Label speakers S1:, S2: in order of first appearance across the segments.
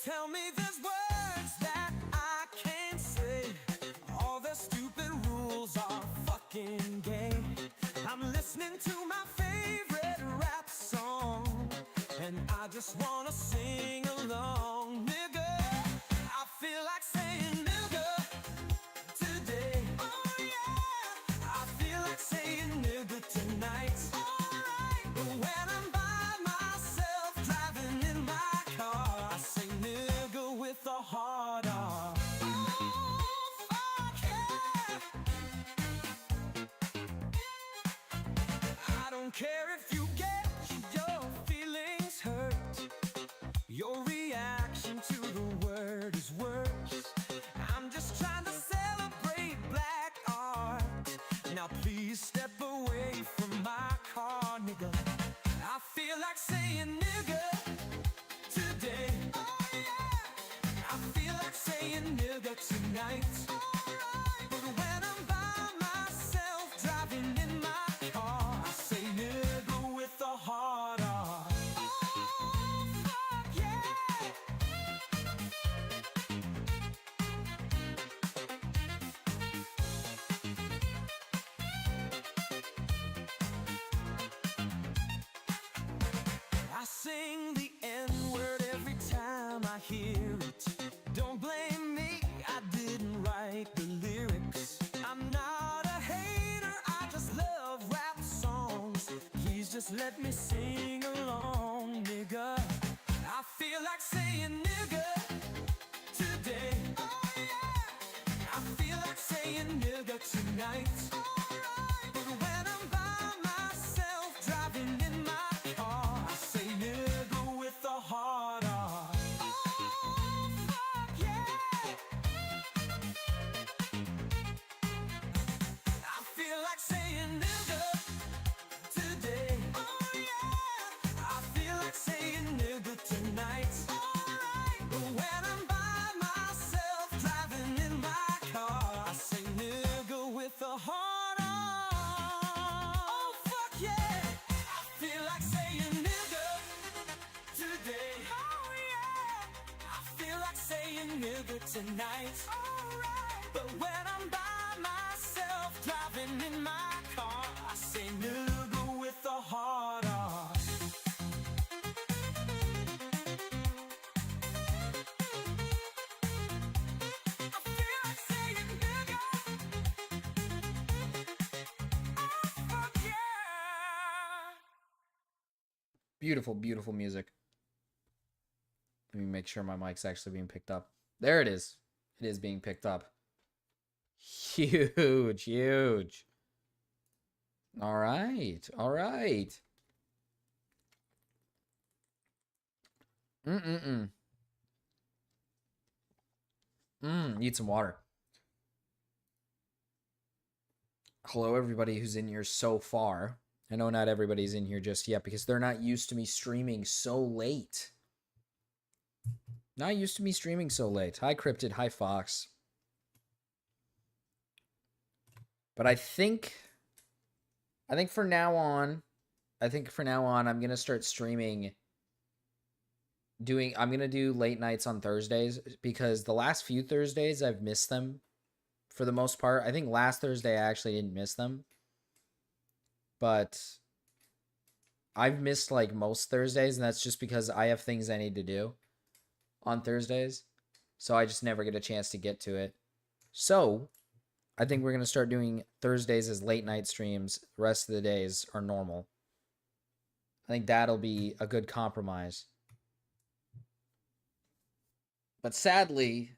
S1: tell me there's words that I can't say. All the stupid rules are fucking gay. I'm listening to my favorite rap song, and I just wanna sing along. Nigga, I feel like saying nigga today. Oh yeah, I feel like saying nigga tonight. Alright, but when I'm by myself driving in my car, I say nigga with a hard R. Oh, fuck yeah. I don't care if you get your feelings hurt. Your reaction to the word is worse. I'm just trying to celebrate black art. Now please step away from my car, nigga. I feel like saying nigga today. Oh yeah, I feel like saying nigga tonight. Alright, but when I'm by myself driving in my car, I say nigga with a hard R. Oh, fuck yeah. I sing the N-word every time I hear it. Don't blame me, I didn't write the lyrics. I'm not a hater, I just love rap songs. Please just let me sing along, nigga. I feel like saying nigga today. Oh yeah, I feel like saying nigga tonight. Alright, but when I'm by myself driving in my car, I say nigga with a hard R. Oh, fuck yeah. I feel like saying nigga today. Oh yeah, I feel like saying nigga tonight. Alright, but when I'm by myself driving in my car, I say nigga with a hard R. Oh fuck yeah, I feel like saying nigga today. Oh yeah, I feel like saying nigga tonight. Alright, but when I'm by myself driving in my car, I say nigga with a hard R. I feel like saying nigga. Oh fuck yeah.
S2: Beautiful, beautiful music. Let me make sure my mic's actually being picked up. There it is. It is being picked up. Huge, huge. All right, all right. Need some water. Hello, everybody who's in here so far. I know not everybody's in here just yet because they're not used to me streaming so late. Not used to me streaming so late. Hi, Cryptid. Hi, Fox. But I think for now on, I'm going to start streaming. I'm going to do late nights on Thursdays because the last few Thursdays I've missed them for the most part. I think last Thursday I actually didn't miss them. But I've missed like most Thursdays, and that's just because I have things I need to do on Thursdays. So I just never get a chance to get to it. So I think we're going to start doing Thursdays as late night streams. The rest of the days are normal. I think that'll be a good compromise. But sadly,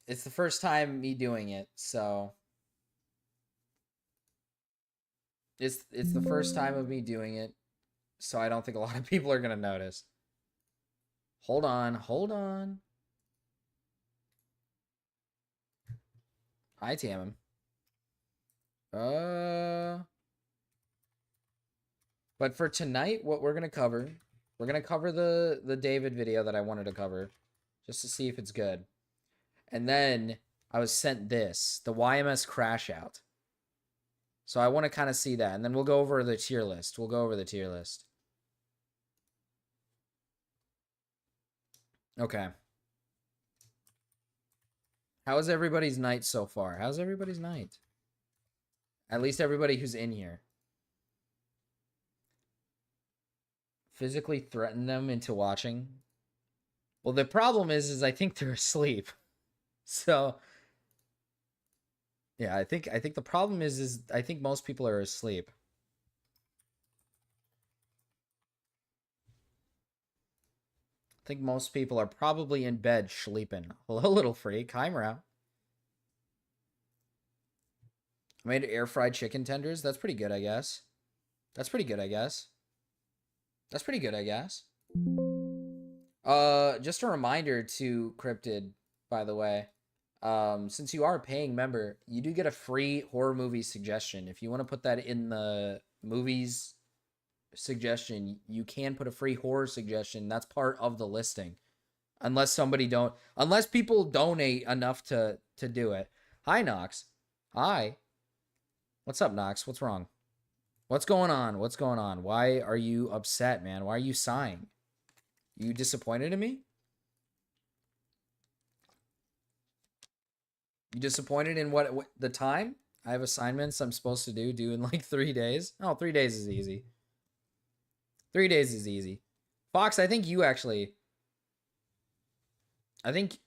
S2: it's the first time me doing it, so it's the first time of me doing it, so I don't think a lot of people are going to notice. Hold on, hold on. Hi, Tamim. But for tonight, what we're going to cover the David video that I wanted to cover, just to see if it's good. And then I was sent this, the YMS crash out. So I want to kind of see that. And then we'll go over the tier list. Okay. How's everybody's night so far? How's everybody's night? At least everybody who's in here. Physically threaten them into watching. Well, the problem is I think they're asleep. So yeah, I think the problem is I think most people are asleep. I think most people are probably in bed sleeping. Hello, little freak. Hi, Mara. I made air fried chicken tenders. That's pretty good, I guess. That's pretty good, I guess. That's pretty good, I guess. Just a reminder to Cryptid, by the way. Since you are a paying member, you do get a free horror movie suggestion. If you want to put that in the movies suggestion, you can put a free horror suggestion. That's part of the listing. Unless people donate enough to do it. Hi, Nox. Hi. What's up, Nox? What's wrong? What's going on? What's going on? Why are you upset, man? Why are you sighing? You disappointed in me? You disappointed in what the time? I have assignments I'm supposed to do in like 3 days. Oh, 3 days is easy. 3 days is easy. Fox, I think you actually... I think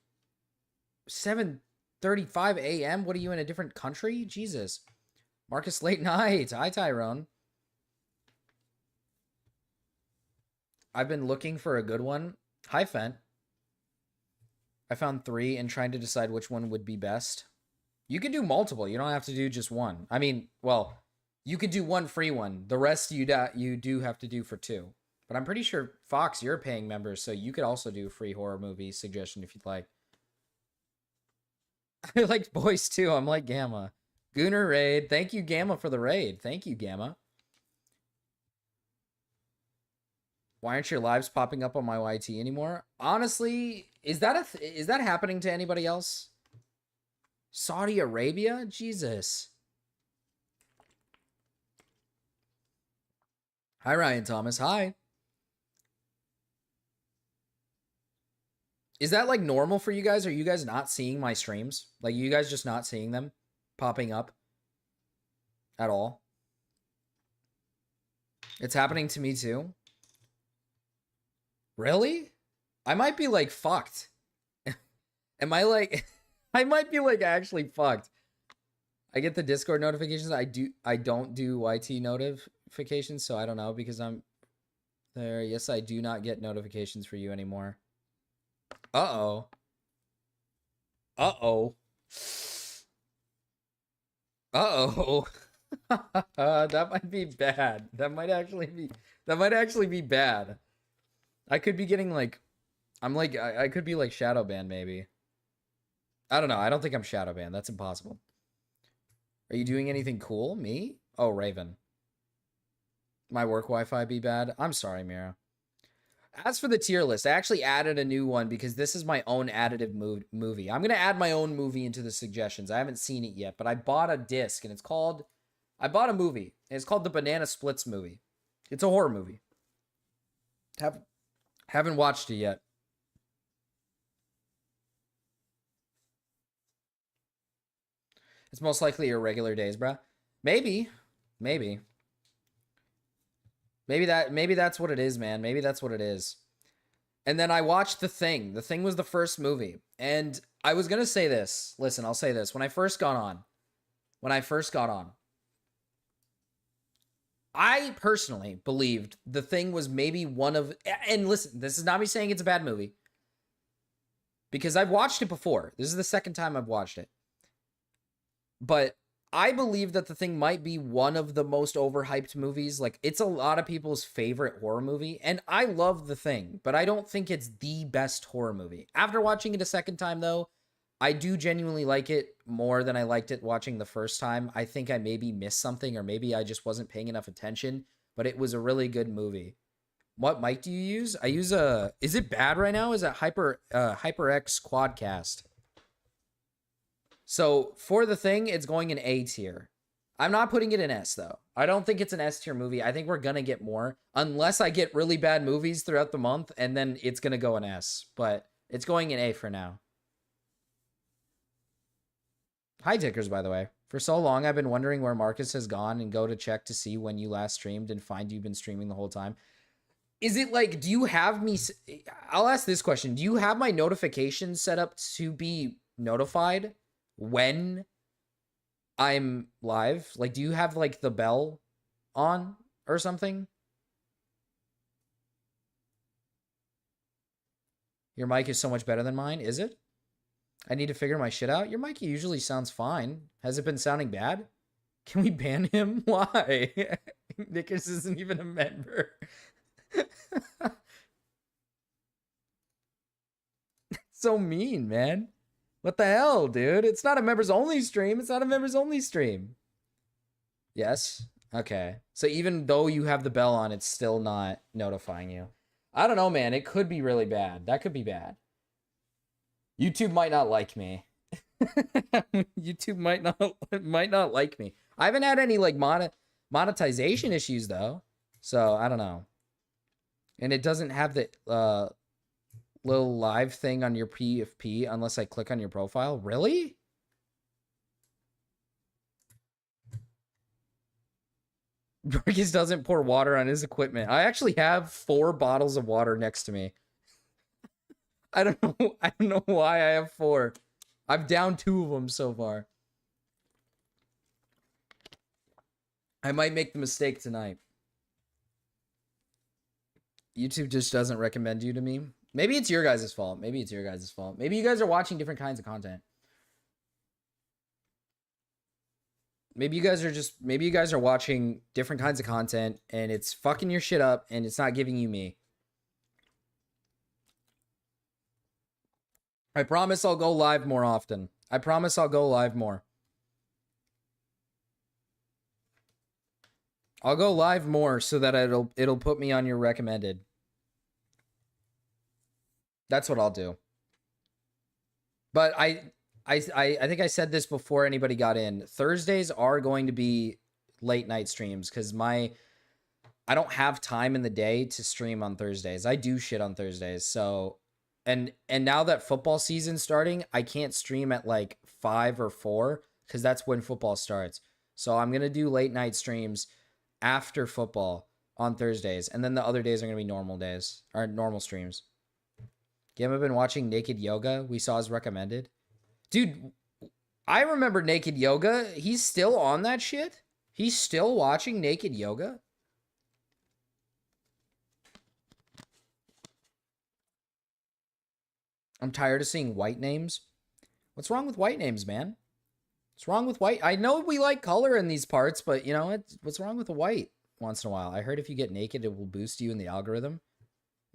S2: 7:35 a.m.? What are you in a different country? Jesus. Marcus Late Night. Hi, Tyrone. I've been looking for a good one. Hi, Fent. I found 3 and trying to decide which one would be best. You could do multiple. You don't have to do just one. I mean, well, you could do one free one. The rest you do have to do for 2. But I'm pretty sure, Fox, you're a paying member, so you could also do a free horror movie suggestion if you'd like. I like boys too. I'm like Gama. Gooner raid. Thank you, Gama, for the raid. Thank you, Gama. Why aren't your lives popping up on my YT anymore? Honestly, is that happening to anybody else? Saudi Arabia? Jesus. Hi, Ryan Thomas. Hi. Is that like normal for you guys? Are you guys not seeing my streams? Like, you guys just not seeing them popping up at all? It's happening to me too. Really? I might be like fucked. Am I like... I might be like actually fucked. I get the Discord notifications. I don't do YT notifications, so I don't know because I'm there. Yes, I do not get notifications for you anymore. Uh-oh. Uh-oh. Uh-oh. That might be bad. That might actually be bad. I could be getting like I could be like shadow banned maybe. I don't know. I don't think I'm shadow banned. That's impossible. Are you doing anything cool? Me? Oh, Raven. My work Wi-Fi be bad? I'm sorry, Mira. As for the tier list, I actually added a new one because this is my own additive movie. I'm going to add my own movie into the suggestions. I haven't seen it yet, but I bought a disc and I bought a movie and it's called the Banana Splits movie. It's a horror movie. Haven't watched it yet. It's most likely irregular days, bruh. Maybe that's what it is, man. Maybe that's what it is. And then I watched The Thing. The Thing was the first movie. And I was going to say this. Listen, I'll say this. When I first got on, I personally believed The Thing was maybe one of... And listen, this is not me saying it's a bad movie. Because I've watched it before. This is the second time I've watched it. But I believe that The Thing might be one of the most overhyped movies. Like, it's a lot of people's favorite horror movie. And I love The Thing, but I don't think it's the best horror movie. After watching it a second time, though, I do genuinely like it more than I liked it watching the first time. I think I maybe missed something, or maybe I just wasn't paying enough attention. But it was a really good movie. What mic do you use? I use a... Is it bad right now? Is it HyperX Quadcast? So, for The Thing, it's going in A tier. I'm not putting it in S, though. I don't think it's an S tier movie. I think we're going to get more. Unless I get really bad movies throughout the month, and then it's going to go in S. But it's going in A for now. Hi, Tickers, by the way. For so long, I've been wondering where Marcus has gone and go to check to see when you last streamed and find you've been streaming the whole time. Is it like, do you have me? I'll ask this question. Do you have my notifications set up to be notified when I'm live? Like, do you have like the bell on or something? Your mic is so much better than mine, is it? I need to figure my shit out. Your mic usually sounds fine. Has it been sounding bad? Can we ban him? Why? Nickers isn't even a member. So mean, man. What the hell, dude? It's not a members only stream. It's not a members only stream. Yes? Okay. So even though you have the bell on, it's still not notifying you. I don't know, man. It could be really bad. That could be bad. YouTube might not like me. YouTube might not like me. I haven't had any like monetization issues though. So I don't know. And it doesn't have the little live thing on your PFP unless I click on your profile. Really? Marcus doesn't pour water on his equipment. I actually have 4 bottles of water next to me. I don't know. I don't know why I have 4. I've downed 2 of them so far. I might make the mistake tonight. YouTube just doesn't recommend you to me. Maybe it's your guys' fault. Maybe it's your guys' fault. Maybe you guys are watching different kinds of content. Maybe you guys are watching different kinds of content and it's fucking your shit up and it's not giving you me. I promise I'll go live more often. I promise I'll go live more. I'll go live more so that it'll put me on your recommended. That's what I'll do. But I think I said this before anybody got in. Thursdays are going to be late night streams because I don't have time in the day to stream on Thursdays. I do shit on Thursdays. So and now that football season's starting, I can't stream at like 5 or 4 because that's when football starts. So I'm gonna do late night streams after football on Thursdays, and then the other days are gonna be normal days or normal streams. Gama been watching Naked Yoga. We saw as recommended. Dude, I remember Naked Yoga. He's still on that shit? He's still watching Naked Yoga? I'm tired of seeing white names. What's wrong with white names, man? What's wrong with white? I know we like color in these parts, but you know, what's wrong with a white once in a while? I heard if you get naked, it will boost you in the algorithm.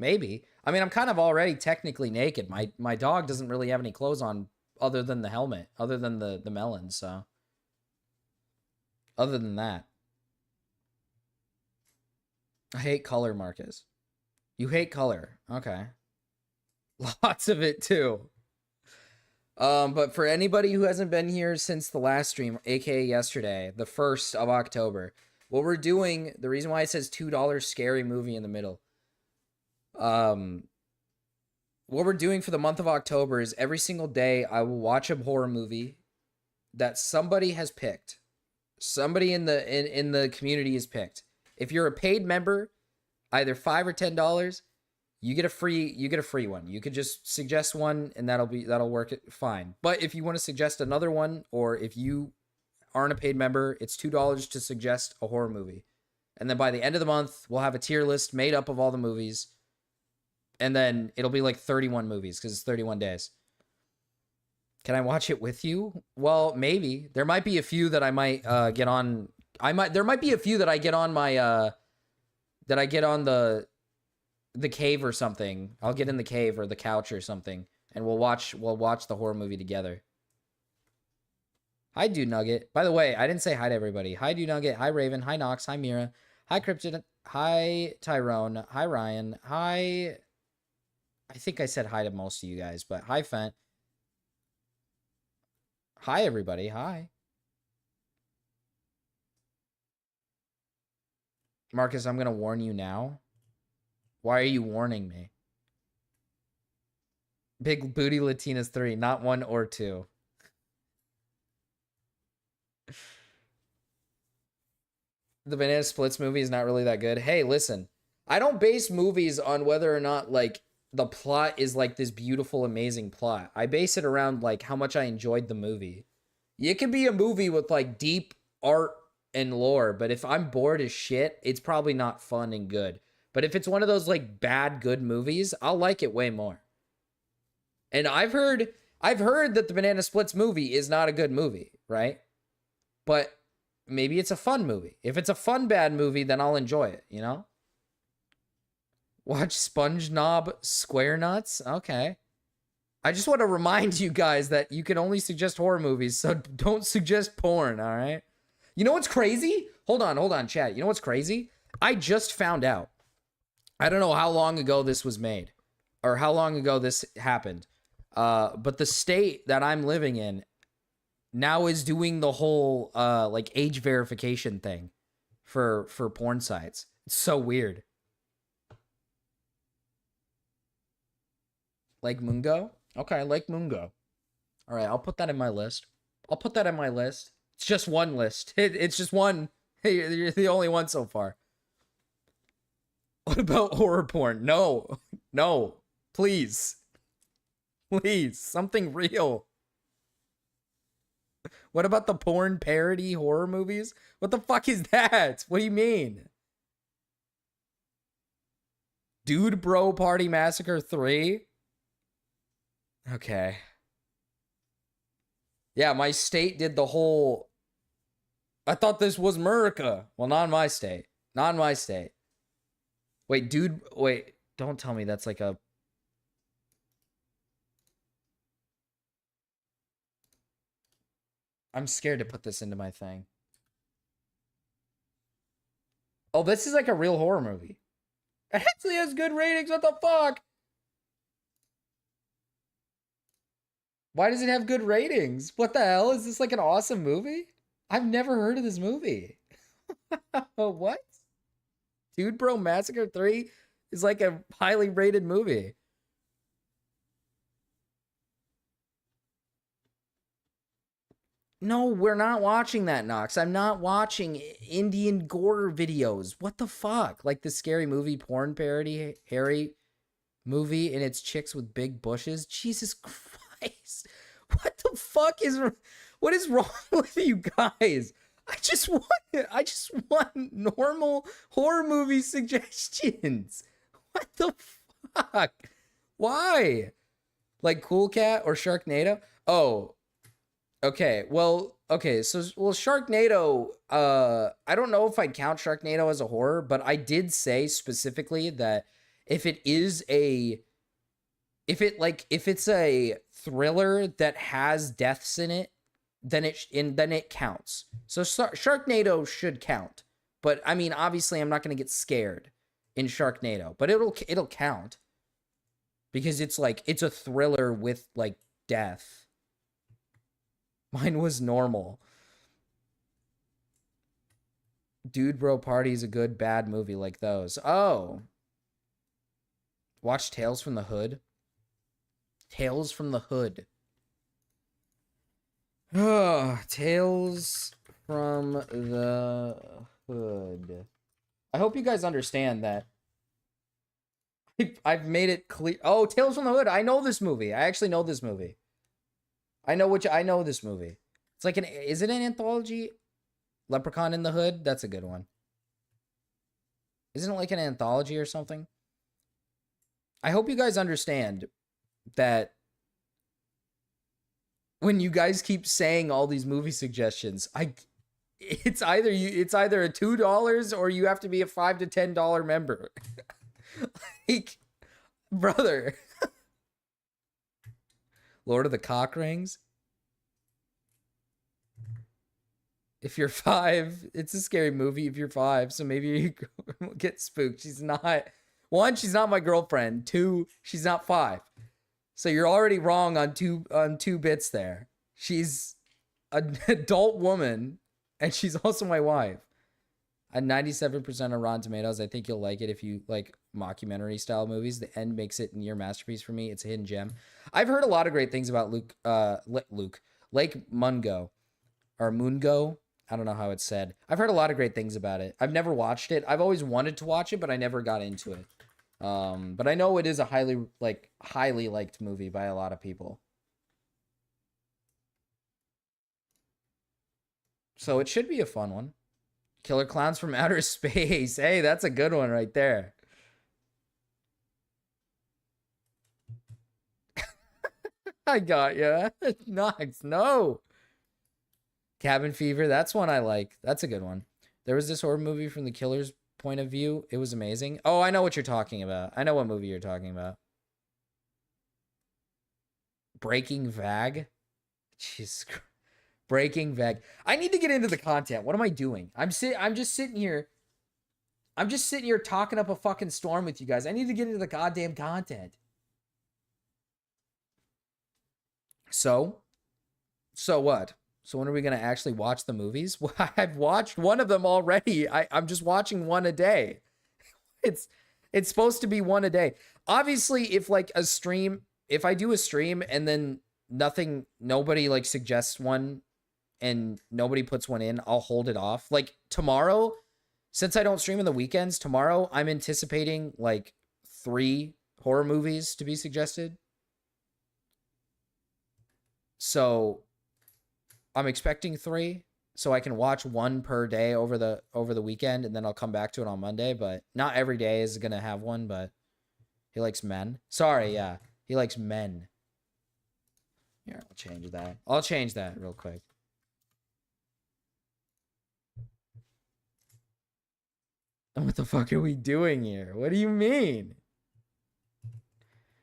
S2: Maybe. I mean, I'm kind of already technically naked. My dog doesn't really have any clothes on other than the helmet, other than the melon, so. Other than that. I hate color, Marcus. You hate color. Okay. Lots of it, too. But for anybody who hasn't been here since the last stream, aka yesterday, the 1st of October, what we're doing, the reason why it says $2 scary movie in the middle, what we're doing for the month of October is every single day I will watch a horror movie that somebody has picked. Somebody in the community has picked. If you're a paid member, either $5 or $10, you get a free one. You could just suggest one and that'll work fine. But if you want to suggest another one, or if you aren't a paid member, it's $2 to suggest a horror movie. And then by the end of the month, we'll have a tier list made up of all the movies. And then it'll be like 31 movies because it's 31 days. Can I watch it with you? Well, maybe. There might be a few that I might get on. There might be a few that I get on my that I get on the cave or something. I'll get in the cave or the couch or something, and we'll watch the horror movie together. Hi, Dude Nugget. By the way, I didn't say hi to everybody. Hi, Dude Nugget. Hi, Raven. Hi, Nox. Hi, Mira. Hi, Cryptid. Hi, Tyrone. Hi, Ryan. Hi. I think I said hi to most of you guys, but hi, Fent. Hi, everybody. Hi. Marcus, I'm going to warn you now. Why are you warning me? Big Booty Latinas 3, not 1 or 2. The Banana Splits movie is not really that good. Hey, listen, I don't base movies on whether or not like the plot is like this beautiful, amazing plot. I base it around like how much I enjoyed the movie. It could be a movie with like deep art and lore, but if I'm bored as shit, it's probably not fun and good. But if it's one of those like bad good movies, I'll like it way more. And I've heard that the Banana Splits movie is not a good movie, right? But maybe it's a fun movie. If it's a fun bad movie, then I'll enjoy it, you know? Watch SpongeNob Square Nuts? Okay. I just want to remind you guys that you can only suggest horror movies, so don't suggest porn, all right? You know what's crazy? Hold on, chat. You know what's crazy? I just found out. I don't know how long ago this was made or how long ago this happened. But the state that I'm living in now is doing the whole like age verification thing for porn sites. It's so weird. Lake Mungo? Okay, Lake Mungo. All right, I'll put that in my list. It's just one list. It's just one. Hey, you're the only one so far. What about horror porn? No. No. Please. Please. Something real. What about the porn parody horror movies? What the fuck is that? What do you mean? Dude Bro Party Massacre 3? Okay. Yeah, my state did the whole... I thought this was America. Well, not in my state. Not in my state. Wait, dude... Wait, don't tell me that's like a... I'm scared to put this into my thing. Oh, this is like a real horror movie. It actually has good ratings. What the fuck? Why does it have good ratings? What the hell? Is this like an awesome movie? I've never heard of this movie. What? Dude Bro Massacre 3 is like a highly rated movie. No, we're not watching that, Nox. I'm not watching Indian gore videos. What the fuck? Like the Scary Movie porn parody Harry movie and it's chicks with big bushes. Jesus Christ. What the fuck is what is wrong with you guys? I just want normal horror movie suggestions. What the fuck? Why? Like Cool Cat or Sharknado? Oh, okay. Well, Sharknado, I don't know if I'd count Sharknado as a horror, but I did say specifically that if it's a thriller that has deaths in it, then it counts. So Sharknado should count. But I mean, obviously I'm not going to get scared in Sharknado, but it'll count because it's a thriller with like death. Mine was normal. Dude Bro Party is a good bad movie like those. Oh. Watch Tales from the Hood. Tales from the Hood. Tales from the Hood. I hope you guys understand that. I've made it clear. Oh, Tales from the Hood. I know this movie. I actually know this movie. I know this movie. It's like is it an anthology? Leprechaun in the Hood? That's a good one. Isn't it like an anthology or something? I hope you guys understand that when you guys keep saying all these movie suggestions, it's either a $2 or you have to be a $5 to $10 member. Like, brother. Lord of the Cock Rings. If you're 5, it's a scary movie if you're 5, so maybe you get spooked. She's not my girlfriend. 2, she's not 5. So you're already wrong on two bits there. She's an adult woman, and she's also my wife. At 97% on Rotten Tomatoes, I think you'll like it if you like mockumentary style movies. The end makes it near masterpiece for me. It's a hidden gem. I've heard a lot of great things about Lake Mungo, or Mungo. I don't know how it's said. I've heard a lot of great things about it. I've never watched it. I've always wanted to watch it, but I never got into it. But I know it is a highly liked movie by a lot of people. So it should be a fun one. Killer Clowns from Outer Space. Hey, that's a good one right there. I got ya. Nox, no. Cabin Fever, that's one I like. That's a good one. There was this horror movie from the killer's point of view. It was amazing. Oh, I know what you're talking about. I know what movie you're talking about. Breaking Vag? Jesus Christ. Breaking Vag. I need to get into the content. What am I doing? I'm just sitting here. I'm just sitting here talking up a fucking storm with you guys. I need to get into the goddamn content. So what? So when are we going to actually watch the movies? Well, I've watched one of them already. I'm just watching one a day. It's supposed to be one a day. Obviously, if I do a stream and then nobody like suggests one and nobody puts one in, I'll hold it off. Like tomorrow, since I don't stream on the weekends, tomorrow I'm anticipating like 3 horror movies to be suggested. So I'm expecting 3, so I can watch one per day over the weekend, and then I'll come back to it on Monday. But not every day is gonna have one. But he likes men. Sorry, yeah, he likes men. Here, I'll change that. I'll change that real quick. What the fuck are we doing here? What do you mean?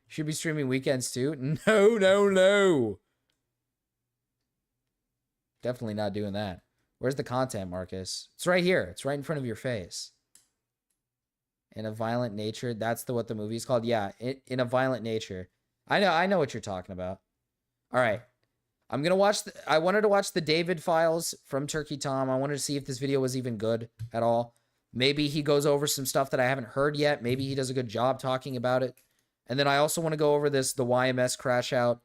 S2: Should be streaming weekends too? No. Definitely not doing that. Where's the content, Marcus? It's right here. It's right in front of your face. In a Violent Nature. That's what the movie's called. Yeah, In a Violent Nature. I know what you're talking about. All right. I'm going to watch... I wanted to watch the David Files from Turkey Tom. I wanted to see if this video was even good at all. Maybe he goes over some stuff that I haven't heard yet. Maybe he does a good job talking about it. And then I also want to go over the YMS crash out.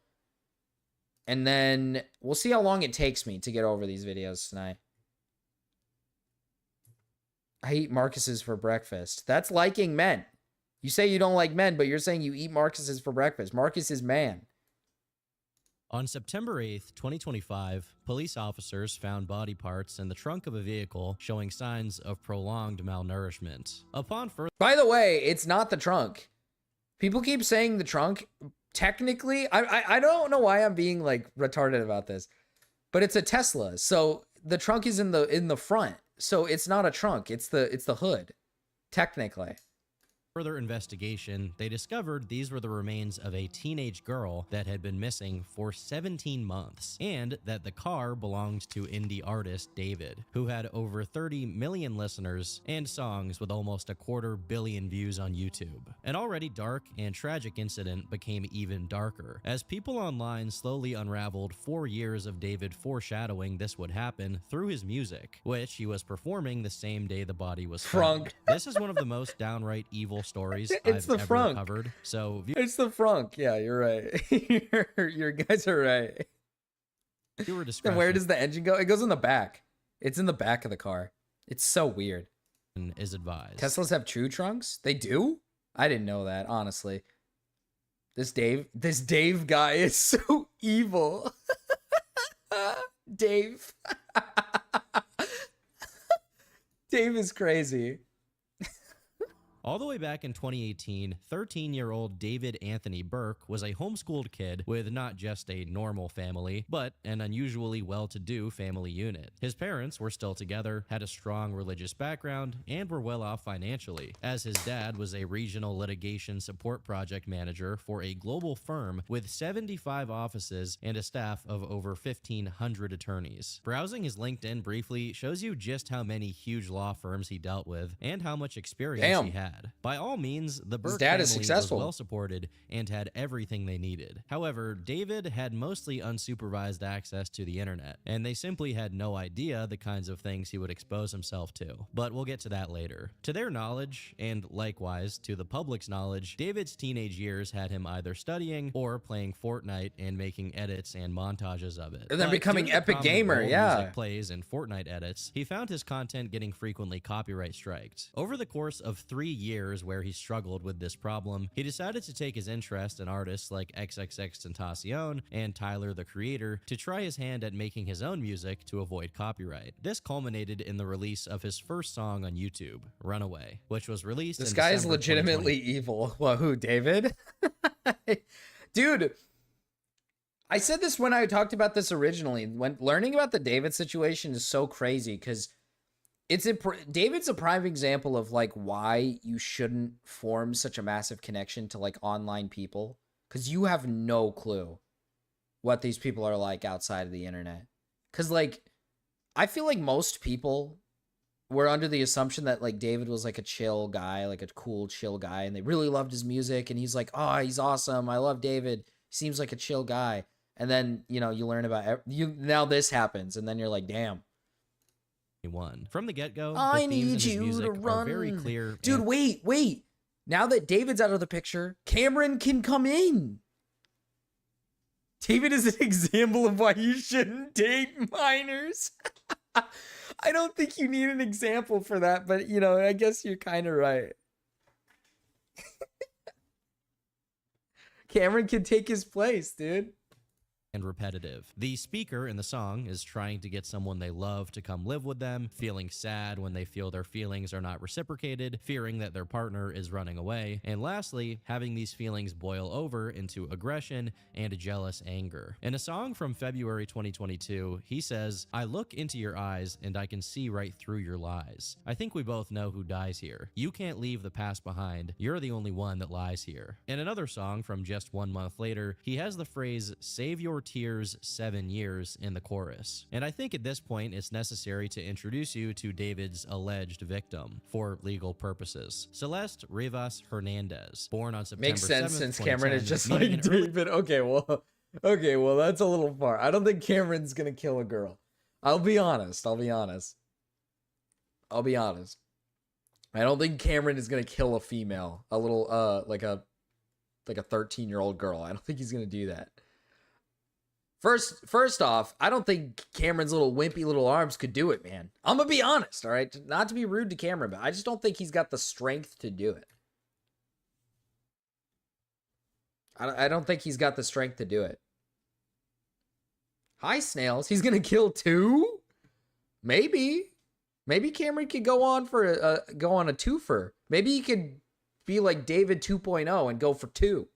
S2: And then we'll see how long it takes me to get over these videos tonight. I eat Marcus's for breakfast. That's liking men. You say you don't like men, but you're saying you eat Marcus's for breakfast. Marcus is man.
S3: On September 8th, 2025, police officers found body parts in the trunk of a vehicle showing signs of prolonged malnourishment. Upon further...
S2: By the way, it's not the trunk. People keep saying the trunk... Technically, I don't know why I'm being like retarded about this, but it's a Tesla. So the trunk is in the front. So it's not a trunk. It's the hood. Technically.
S3: Further investigation, they discovered these were the remains of a teenage girl that had been missing for 17 months, and that the car belonged to indie artist David, who had over 30 million listeners and songs with almost 250 million views on YouTube. An already dark and tragic incident became even darker, as people online slowly unraveled 4 years of David foreshadowing this would happen through his music, which he was performing the same day the body was found. This is one of the most downright evil stories I've ever covered. So
S2: it's the frunk. Yeah, you're right. your guys are right. And where does the engine go? It goes in the back. It's in the back of the car. It's so weird.
S3: Is advised.
S2: Teslas have true trunks? They do? I didn't know that, honestly. This Dave guy is so evil. Dave. Dave is crazy.
S3: All the way back in 2018, 13-year-old David Anthony Burke was a homeschooled kid with not just a normal family, but an unusually well-to-do family unit. His parents were still together, had a strong religious background, and were well off financially, as his dad was a regional litigation support project manager for a global firm with 75 offices and a staff of over 1,500 attorneys. Browsing his LinkedIn briefly shows you just how many huge law firms he dealt with and how much experience he had. dad. By all means, the Burke
S2: dad
S3: family
S2: is
S3: was
S2: successful.
S3: well supported and had everything they needed. However, David had mostly unsupervised access to the internet, and they simply had no idea the kinds of things he would expose himself to. But we'll get to that later. To their knowledge, and likewise to the public's knowledge, David's teenage years had him either studying or playing Fortnite and making edits and montages of it.
S2: And then
S3: But
S2: becoming
S3: due to the
S2: epic
S3: prominent
S2: gamer,
S3: role
S2: yeah.
S3: music plays and Fortnite edits, he found his content getting frequently copyright striked. Over the course of 3 years where he struggled with this problem, he decided to take his interest in artists like XXXTentacion and Tyler the Creator to try his hand at making his own music to avoid copyright. This culminated in the release of his first song on YouTube, Runaway, which was released
S2: This
S3: in
S2: guy is
S3: December
S2: legitimately
S3: 2020.
S2: evil. Well, who, David? Dude, I said this when I talked about this originally. When learning about the David situation is so crazy because David's a prime example of like why you shouldn't form such a massive connection to like online people, because you have no clue what these people are like outside of the internet. Because like I feel like most people were under the assumption that like David was like a chill guy, like a cool chill guy, and they really loved his music, and he's like, oh, he's awesome, I love David, he seems like a chill guy. And then, you know, you learn about now this happens, and then you're like, damn.
S3: From the get-go,
S2: I
S3: the themes in
S2: need
S3: his
S2: you
S3: music
S2: to
S3: are
S2: run.
S3: very clear.
S2: Dude,
S3: and
S2: wait. Now that David's out of the picture, Cameron can come in. David is an example of why you shouldn't date minors. I don't think you need an example for that, but, you know, I guess you're kind of right. Cameron can take his place, dude.
S3: and repetitive. The speaker in the song is trying to get someone they love to come live with them, feeling sad when they feel their feelings are not reciprocated, fearing that their partner is running away, and lastly, having these feelings boil over into aggression and a jealous anger. In a song from February 2022, he says, "I look into your eyes and I can see right through your lies. I think we both know who dies here. You can't leave the past behind. You're the only one that lies here." In another song from just 1 month later, he has the phrase, "Save your tears 7 years" in the chorus. And I think at this point it's necessary to introduce you to David's alleged victim for legal purposes. Celeste Rivas Hernandez, born on September 7th,
S2: Makes sense since
S3: 2010,
S2: Cameron is just
S3: meaning
S2: like
S3: an early-
S2: David. Okay, well, that's a little far. I don't think Cameron's gonna kill a girl. I'll be honest. I don't think Cameron is gonna kill a female, a little like a 13-year-old girl. I don't think he's gonna do that. First off, I don't think Cameron's little wimpy little arms could do it, man. I'm gonna be honest, all right? Not to be rude to Cameron, but I just don't think he's got the strength to do it. I don't think he's got the strength to do it. Hi, Snails. He's gonna kill 2? Maybe Cameron could go on a twofer. Maybe he could be like David 2.0 and go for 2.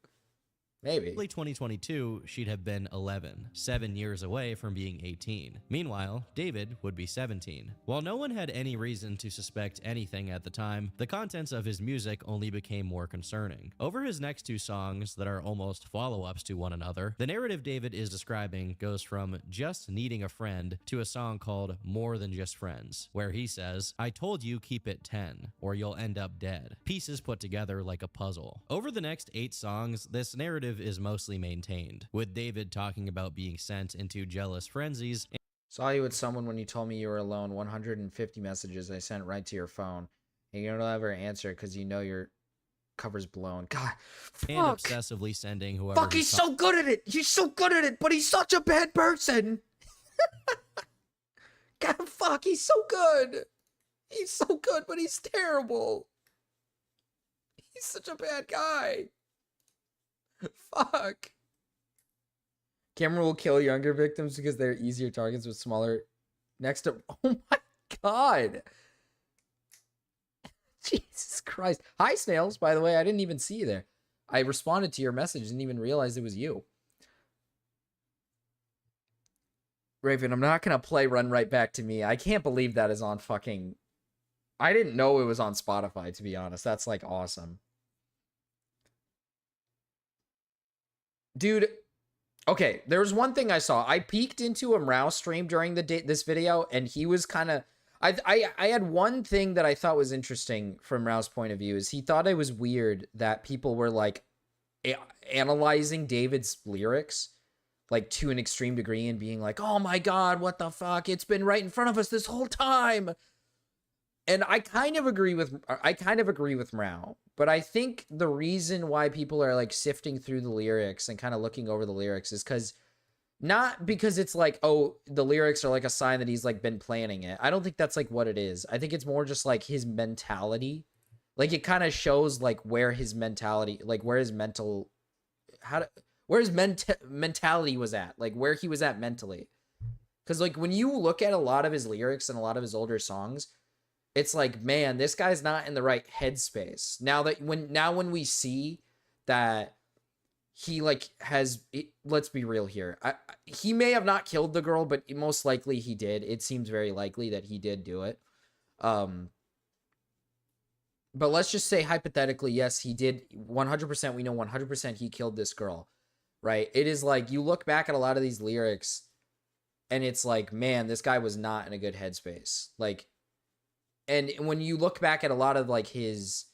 S2: Maybe.
S3: Early 2022, she'd have been 11, 7 years away from being 18. Meanwhile, David would be 17. While no one had any reason to suspect anything at the time, the contents of his music only became more concerning. Over his next 2 songs that are almost follow-ups to one another, the narrative David is describing goes from just needing a friend to a song called More Than Just Friends, where he says, "I told you keep it 10, or you'll end up dead." Pieces put together like a puzzle. Over the next 8 songs, this narrative is mostly maintained, with David talking about being sent into jealous frenzies.
S2: Saw you with someone when you told me you were alone. 150 messages I sent right to your phone. And you don't ever answer because you know your cover's blown. God,
S3: And
S2: fuck.
S3: obsessively sending whoever
S2: Fuck, he's so good at it. He's so good at it, but he's such a bad person. God, fuck, he's so good. He's so good, but he's terrible. He's such a bad guy. Fuck. Cameron will kill younger victims because they're easier targets with smaller next to... Oh my god. Jesus Christ. Hi, Snails, by the way. I didn't even see you there. I responded to your message. Didn't even realize it was you. Raven, I'm not going to play Run Right Back to Me. I can't believe that is on fucking... I didn't know it was on Spotify, to be honest. That's, like, awesome. Dude, okay, there was one thing I saw. I peeked into a Rouse stream during this video, and he was kind of... I had one thing that I thought was interesting from Rao's point of view is he thought it was weird that people were like analyzing David's lyrics like to an extreme degree and being like, "Oh my god, what the fuck? It's been right in front of us this whole time." And I kind of agree with Mrao, but I think the reason why people are like sifting through the lyrics and kind of looking over the lyrics is because not because it's like, oh, the lyrics are like a sign that he's like been planning it. I don't think that's like what it is. I think it's more just like his mentality. Like it kind of shows like where his mentality, like where his mental, where his mentality was at, like where he was at mentally. Because like when you look at a lot of his lyrics and a lot of his older songs, it's like, man, this guy's not in the right headspace. When we see that he like let's be real here. He may have not killed the girl, but most likely he did. It seems very likely that he did do it. But let's just say hypothetically, yes, he did. 100%, we know 100% he killed this girl, right? It is like you look back at a lot of these lyrics and it's like, man, this guy was not in a good headspace. Like, and when you look back at a lot of like his,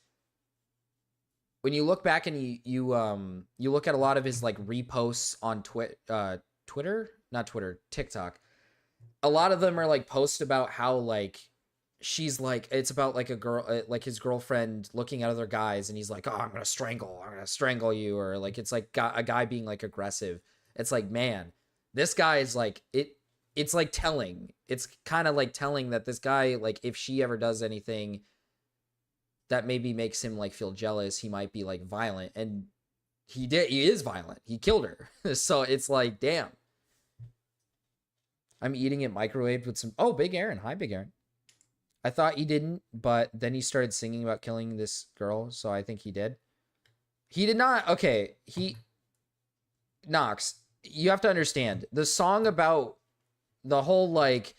S2: when you look back and you look at a lot of his like reposts on TikTok, a lot of them are like posts about how like she's like, it's about like a girl, like his girlfriend looking at other guys and he's like, oh, I'm gonna strangle you, or like it's like a guy being like aggressive. It's like, man, this guy is like it's like telling. It's kind of like telling that this guy, like, if she ever does anything that maybe makes him like feel jealous, he might be like violent. And he is violent. He killed her. So it's like, damn. I'm eating it microwaved with some, oh, Big Aaron. Hi, Big Aaron. I thought he didn't, but then he started singing about killing this girl, so I think he did. He did not. Okay, Knox, you have to understand the song about the whole like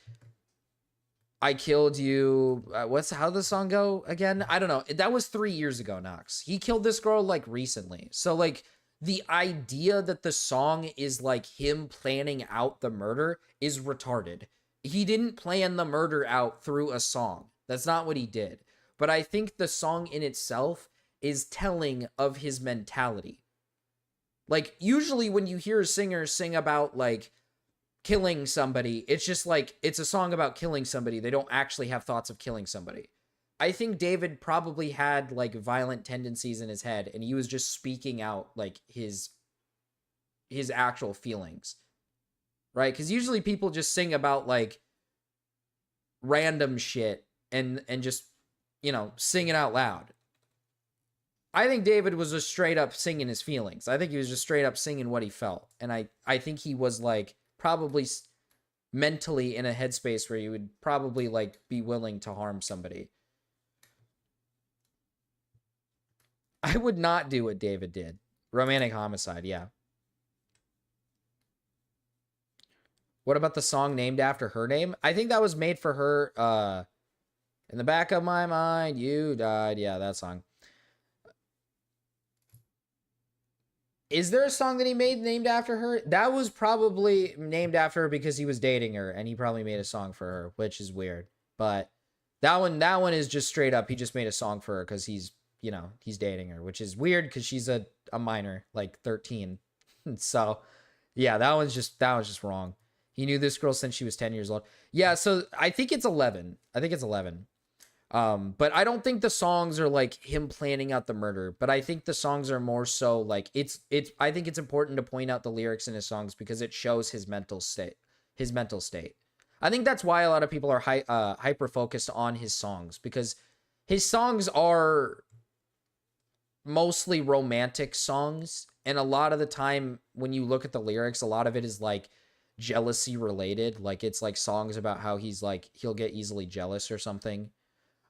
S2: I killed you. How the song go again? I don't know. That was 3 years ago, Knox. He killed this girl like recently. So like the idea that the song is like him planning out the murder is retarded. He didn't plan the murder out through a song. That's not what he did. But I think the song in itself is telling of his mentality. Like usually when you hear a singer sing about like killing somebody, it's just like it's a song about killing somebody. They don't actually have thoughts of killing somebody. I think David probably had like violent tendencies in his head and he was just speaking out like his actual feelings. Right? Cuz usually people just sing about like random shit and just, you know, sing it out loud. I think David was just straight up singing his feelings. I think he was just straight up singing what he felt. And I think he was like probably mentally in a headspace where you would probably like be willing to harm somebody. I would not do what David did. Romantic homicide, yeah. What about the song named after her name? I think that was made for her. In the back of my mind, you died. Yeah, that song. Is there a song that he made named after her? That was probably named after her because he was dating her and he probably made a song for her, which is weird. But that one is just straight up. He just made a song for her because he's, you know, he's dating her, which is weird because she's a minor, like 13. So yeah, that was just wrong. He knew this girl since she was 10 years old. Yeah, so I think it's 11. But I don't think the songs are like him planning out the murder, but I think the songs are more so like I think it's important to point out the lyrics in his songs because it shows his mental state. I think that's why a lot of people are hyper focused on his songs because his songs are mostly romantic songs. And a lot of the time when you look at the lyrics, a lot of it is like jealousy related. Like it's like songs about how he's like, he'll get easily jealous or something.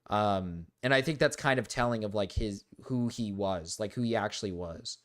S2: And I think that's kind of telling of like who he was, like who he actually was.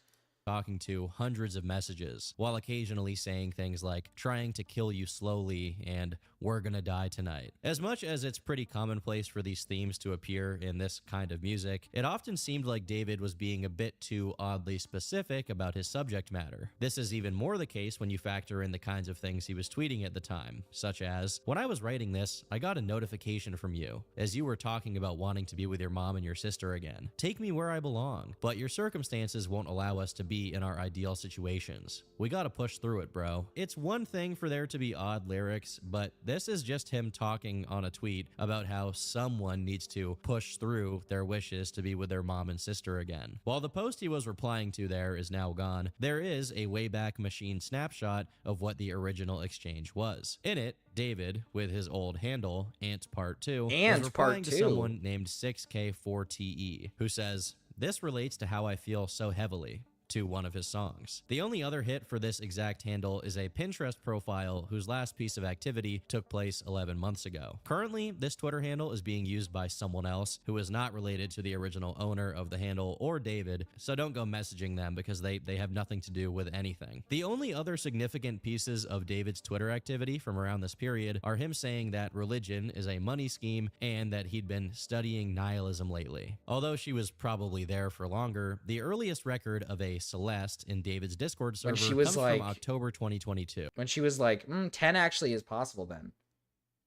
S3: talking to hundreds of messages, while occasionally saying things like, trying to kill you slowly and we're gonna die tonight. As much as it's pretty commonplace for these themes to appear in this kind of music, it often seemed like David was being a bit too oddly specific about his subject matter. This is even more the case when you factor in the kinds of things he was tweeting at the time, such as, when I was writing this, I got a notification from you, as you were talking about wanting to be with your mom and your sister again. Take me where I belong, but your circumstances won't allow us to be in our ideal situations. We gotta push through it, bro. It's one thing for there to be odd lyrics, but this is just him talking on a tweet about how someone needs to push through their wishes to be with their mom and sister again. While the post he was replying to there is now gone, there is a Wayback Machine snapshot of what the original exchange was. In it, David, with his old handle, Ant Part 2, was replying to someone named 6K4TE, who says, "This relates to how I feel so heavily," to one of his songs. The only other hit for this exact handle is a Pinterest profile whose last piece of activity took place 11 months ago. Currently, this Twitter handle is being used by someone else who is not related to the original owner of the handle or David, so don't go messaging them because they have nothing to do with anything. The only other significant pieces of David's Twitter activity from around this period are him saying that religion is a money scheme and that he'd been studying nihilism lately. Although she was probably there for longer, the earliest record of a Celeste in David's Discord server comes from October 2022.
S2: When she was like, 10 actually is possible then.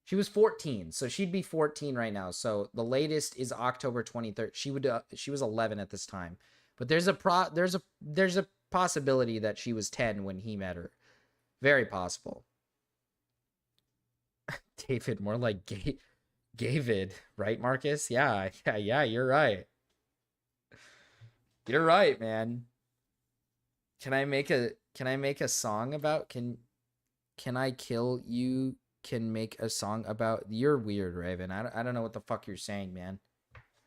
S2: She was 14, so she'd be 14 right now. So the latest is October 23rd. She was 11 at this time. But there's a possibility that she was 10 when he met her. Very possible. David, more like David, right, Marcus? Yeah, you're right. You're right, man. Can I make a song about can I kill you? Can make a song about you're weird, Raven. I don't know what the fuck you're saying, man.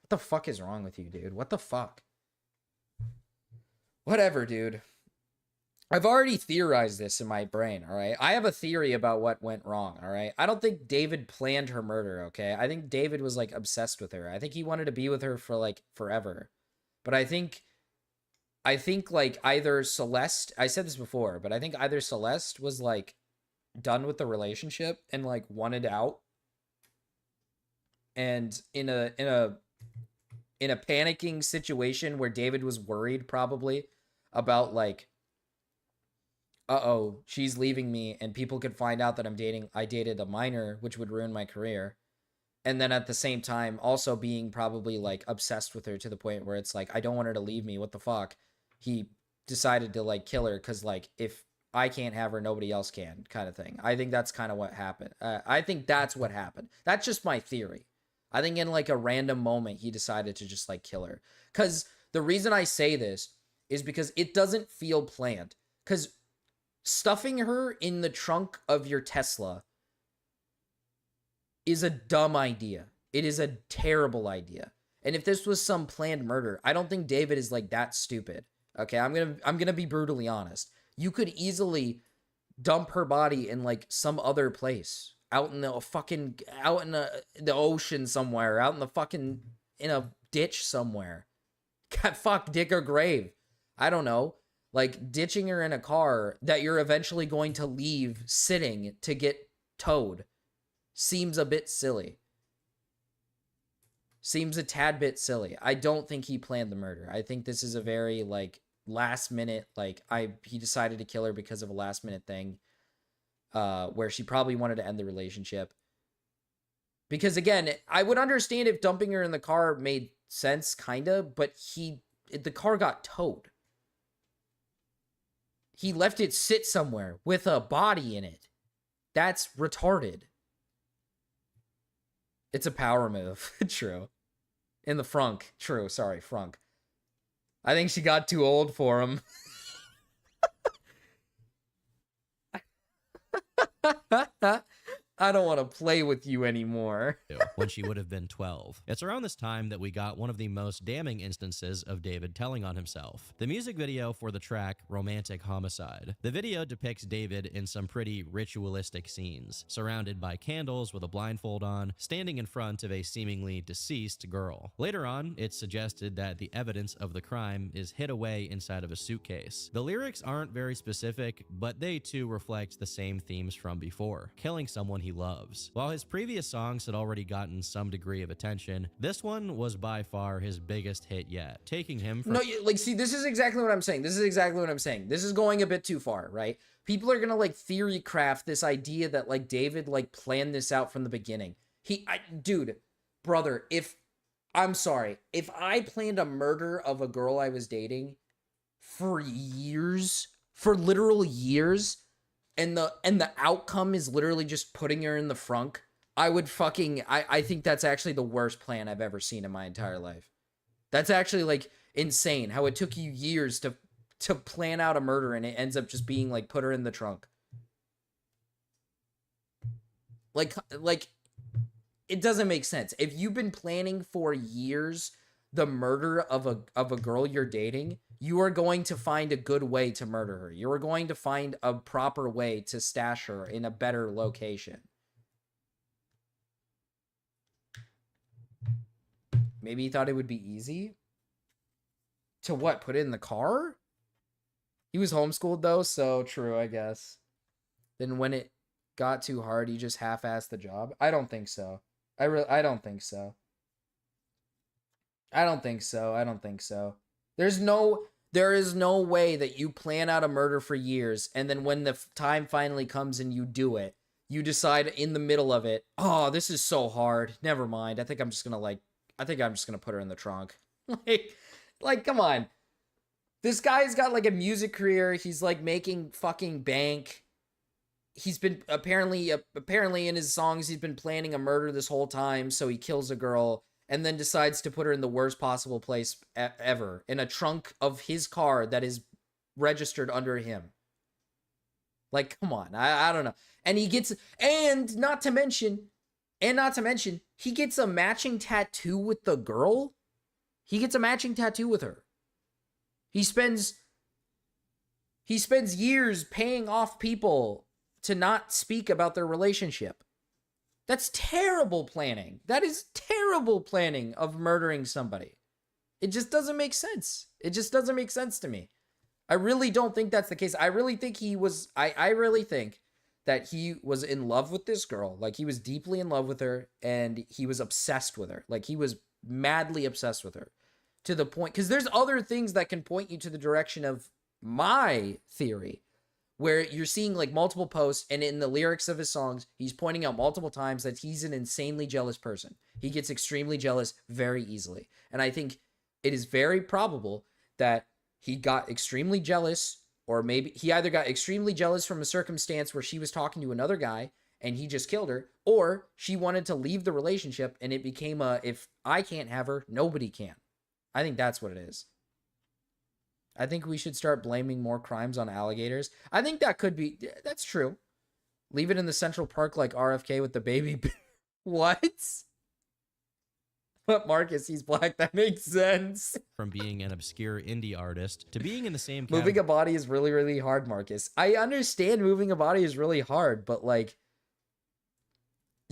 S2: What the fuck is wrong with you, dude? What the fuck? Whatever, dude. I've already theorized this in my brain, all right? I have a theory about what went wrong, all right? I don't think David planned her murder, okay? I think David was like obsessed with her. I think he wanted to be with her for like forever. But I think like either Celeste, I said this before, but I think either Celeste was like done with the relationship and like wanted out. And in a panicking situation where David was worried probably about like, uh-oh, she's leaving me and people could find out that I dated a minor, which would ruin my career. And then at the same time also being probably like obsessed with her to the point where it's like, I don't want her to leave me. What the fuck? He decided to like kill her because like if I can't have her, nobody else can, kind of thing. I think that's kind of what happened. I think that's what happened. That's just my theory. I think in like a random moment he decided to just like kill her. Because the reason I say this is because it doesn't feel planned. Because stuffing her in the trunk of your Tesla is a dumb idea. It is a terrible idea. And if this was some planned murder, I don't think David is like that stupid. Okay, I'm gonna be brutally honest. You could easily dump her body in like some other place, out in the ocean somewhere, out in the fucking in a ditch somewhere. God, fuck, dig a grave. I don't know. Like ditching her in a car that you're eventually going to leave sitting to get towed seems a bit silly. Seems a tad bit silly. I don't think he planned the murder. I think this is a very like last minute, like he decided to kill her because of a last minute thing where she probably wanted to end the relationship. Because again, I would understand if dumping her in the car made sense, kinda, but the car got towed. He left it sit somewhere with a body in it. That's retarded. It's a power move. True. In the frunk. True. Sorry, frunk. I think she got too old for him. I don't want to play with you anymore.
S3: when she would have been 12. It's around this time that we got one of the most damning instances of David telling on himself. The music video for the track Romantic Homicide. The video depicts David in some pretty ritualistic scenes, surrounded by candles with a blindfold on, standing in front of a seemingly deceased girl. Later on, it's suggested that the evidence of the crime is hid away inside of a suitcase. The lyrics aren't very specific, but they too reflect the same themes from before, killing someone he loves. While his previous songs had already gotten some degree of attention, this one was by far his biggest hit yet, taking him from—
S2: No, like, see, this is exactly what I'm saying. This is going a bit too far, right? People are gonna, like, theory craft this idea that, like, David, like, planned this out from the beginning. Dude, brother, I'm sorry, if I planned a murder of a girl I was dating for years, for literal years, and the outcome is literally just putting her in the frunk, I think that's actually the worst plan I've ever seen in my entire life. That's actually, like, insane how it took you years to plan out a murder and it ends up just being like, put her in the trunk. Like it doesn't make sense. If you've been planning for years the murder of a girl you're dating, you are going to find a good way to murder her. You are going to find a proper way to stash her in a better location. Maybe he thought it would be easy? To what? Put it in the car? He was homeschooled though, so true, I guess. Then when it got too hard, he just half-assed the job? I don't think so. I don't think so. I don't think so. There is no way that you plan out a murder for years, and then when the time finally comes and you do it, you decide in the middle of it, oh, this is so hard. Never mind. I think I'm just gonna put her in the trunk. like, come on. This guy's got, like, a music career. He's, like, making fucking bank. He's been apparently in his songs, he's been planning a murder this whole time, so he kills a girl and then decides to put her in the worst possible place ever, in a trunk of his car that is registered under him. Like, come on. I don't know. And he gets, and not to mention, he gets a matching tattoo with the girl. He gets a matching tattoo with her. He spends years paying off people to not speak about their relationship. That's terrible planning. That is terrible planning of murdering somebody. It just doesn't make sense. It just doesn't make sense to me. I really don't think that's the case. I really think I really think that he was in love with this girl. Like, he was deeply in love with her, and he was obsessed with her. Like, he was madly obsessed with her. To the point, because there's other things that can point you to the direction of my theory, where you're seeing, like, multiple posts, and in the lyrics of his songs, he's pointing out multiple times that he's an insanely jealous person. He gets extremely jealous very easily. And I think it is very probable that he got extremely jealous, or maybe he either got extremely jealous from a circumstance where she was talking to another guy and he just killed her, or she wanted to leave the relationship and it became if I can't have her, nobody can. I think that's what it is. I think we should start blaming more crimes on alligators. I think that's true. Leave it in the Central Park like RFK with the baby. What? But Marcus, he's black. That makes sense.
S3: From being an obscure indie artist to being in the same
S2: moving a body is really, really hard, Marcus. I understand moving a body is really hard, but, like,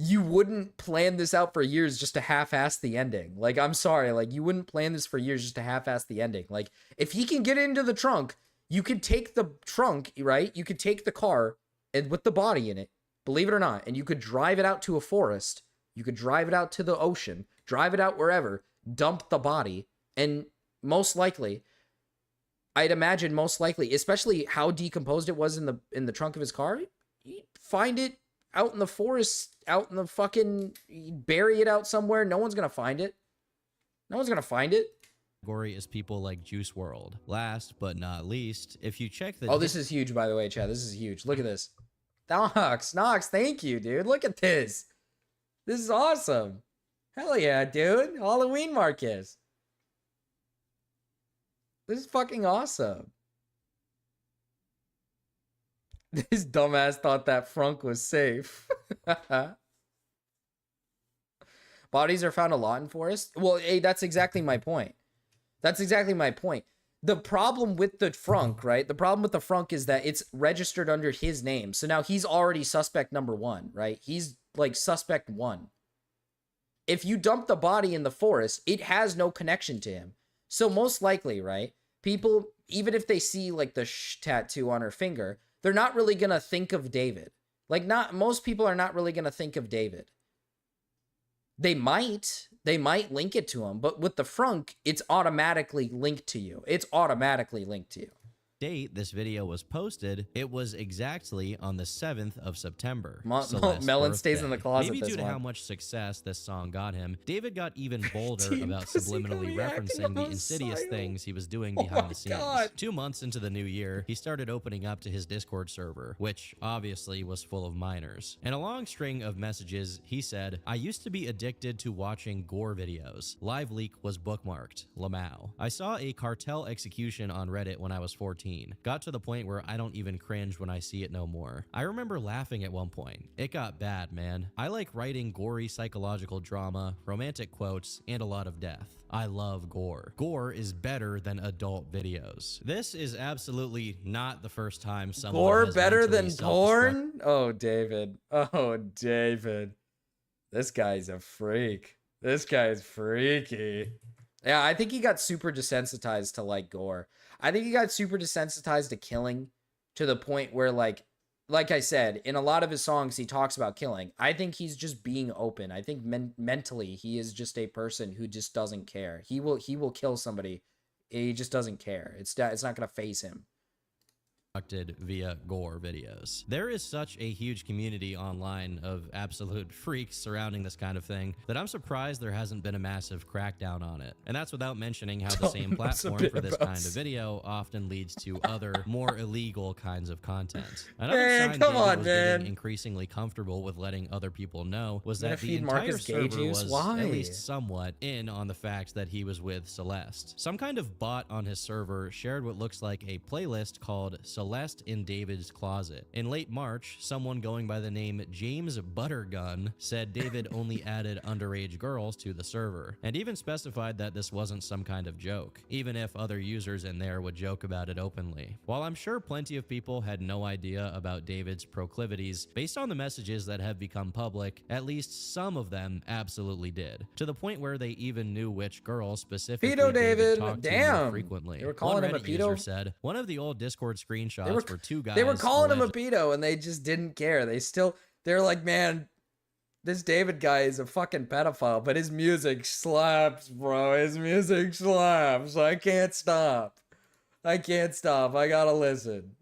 S2: you wouldn't plan this out for years just to half-ass the ending. Like, I'm sorry. Like, you wouldn't plan this for years just to half-ass the ending. Like, if he can get into the trunk, you could take the trunk, right? You could take the car and with the body in it, believe it or not, and you could drive it out to a forest. You could drive it out to the ocean, drive it out wherever, dump the body, and most likely, I'd imagine especially how decomposed it was in the trunk of his car, you'd find it out in the forest, out in the fucking, bury it out somewhere. No one's gonna find it.
S3: Category is people like Juice WRLD. Last but not least, if you check the—
S2: Oh, this is huge, by the way, Chad. This is huge. Look at this. Nox, thank you, dude. Look at this. This is awesome. Hell yeah, dude. Halloween Marcus. This is fucking awesome. This dumbass thought that frunk was safe. Bodies are found a lot in forests. Well, hey, that's exactly my point. That's exactly my point. The problem with the frunk, right? The problem with the frunk is that it's registered under his name. So now he's already suspect number one, right? He's like suspect one. If you dump the body in the forest, it has no connection to him. So most likely, right? People, even if they see like the tattoo on her finger, they're not really going to think of David. Like most people are not really going to think of David. They might link it to him, but with the frunk, it's automatically linked to you. It's automatically linked to you.
S3: Date this video was posted, it was exactly on the 7th of September.
S2: Melon stays in the closet.
S3: Maybe due to how much success this song got him, David got even bolder about subliminally referencing the insidious things he was doing behind the scenes. God. 2 months into the new year, he started opening up to his Discord server, which obviously was full of minors. In a long string of messages, he said, "I used to be addicted to watching gore videos. Live Leak was bookmarked. Lamau. I saw a cartel execution on Reddit when I was 14. Got to the point where I don't even cringe when I see it no more. I remember laughing at one point. It got bad, man. I like writing gory psychological drama, romantic quotes, and a lot of death. I love gore. Gore is better than adult videos." This is absolutely not the first time someone
S2: gore
S3: has
S2: better than
S3: mentally
S2: porn? Oh, David. Oh, David. This guy's a freak. This guy's freaky. Yeah, I think he got super desensitized to like gore. I think he got super desensitized to killing to the point where like I said, in a lot of his songs, he talks about killing. I think he's just being open. I think mentally he is just a person who just doesn't care. He will kill somebody. He just doesn't care. It's not going to faze him.
S3: Via gore videos. There is such a huge community online of absolute freaks surrounding this kind of thing that I'm surprised there hasn't been a massive crackdown on it. And that's without mentioning how the same platform for this kind of video often leads to other more illegal kinds of content. Another sign David was getting increasingly comfortable with letting other people know was that the entire server was at least somewhat in on the fact that he was with Celeste. Some kind of bot on his server shared what looks like a playlist called Celeste in David's Closet. In late March, someone going by the name James Buttergun said David only added underage girls to the server, and even specified that this wasn't some kind of joke, even if other users in there would joke about it openly. While I'm sure plenty of people had no idea about David's proclivities, based on the messages that have become public, at least some of them absolutely did, to the point where they even knew which girls specifically David talked to more frequently.
S2: They were calling him a pedo?
S3: User said, "One of the old Discord screenshots were two guys."
S2: They were calling him a pedo and they just didn't care. They're like, man, this David guy is a fucking pedophile, but his music slaps, bro. His music slaps. I can't stop. I gotta listen.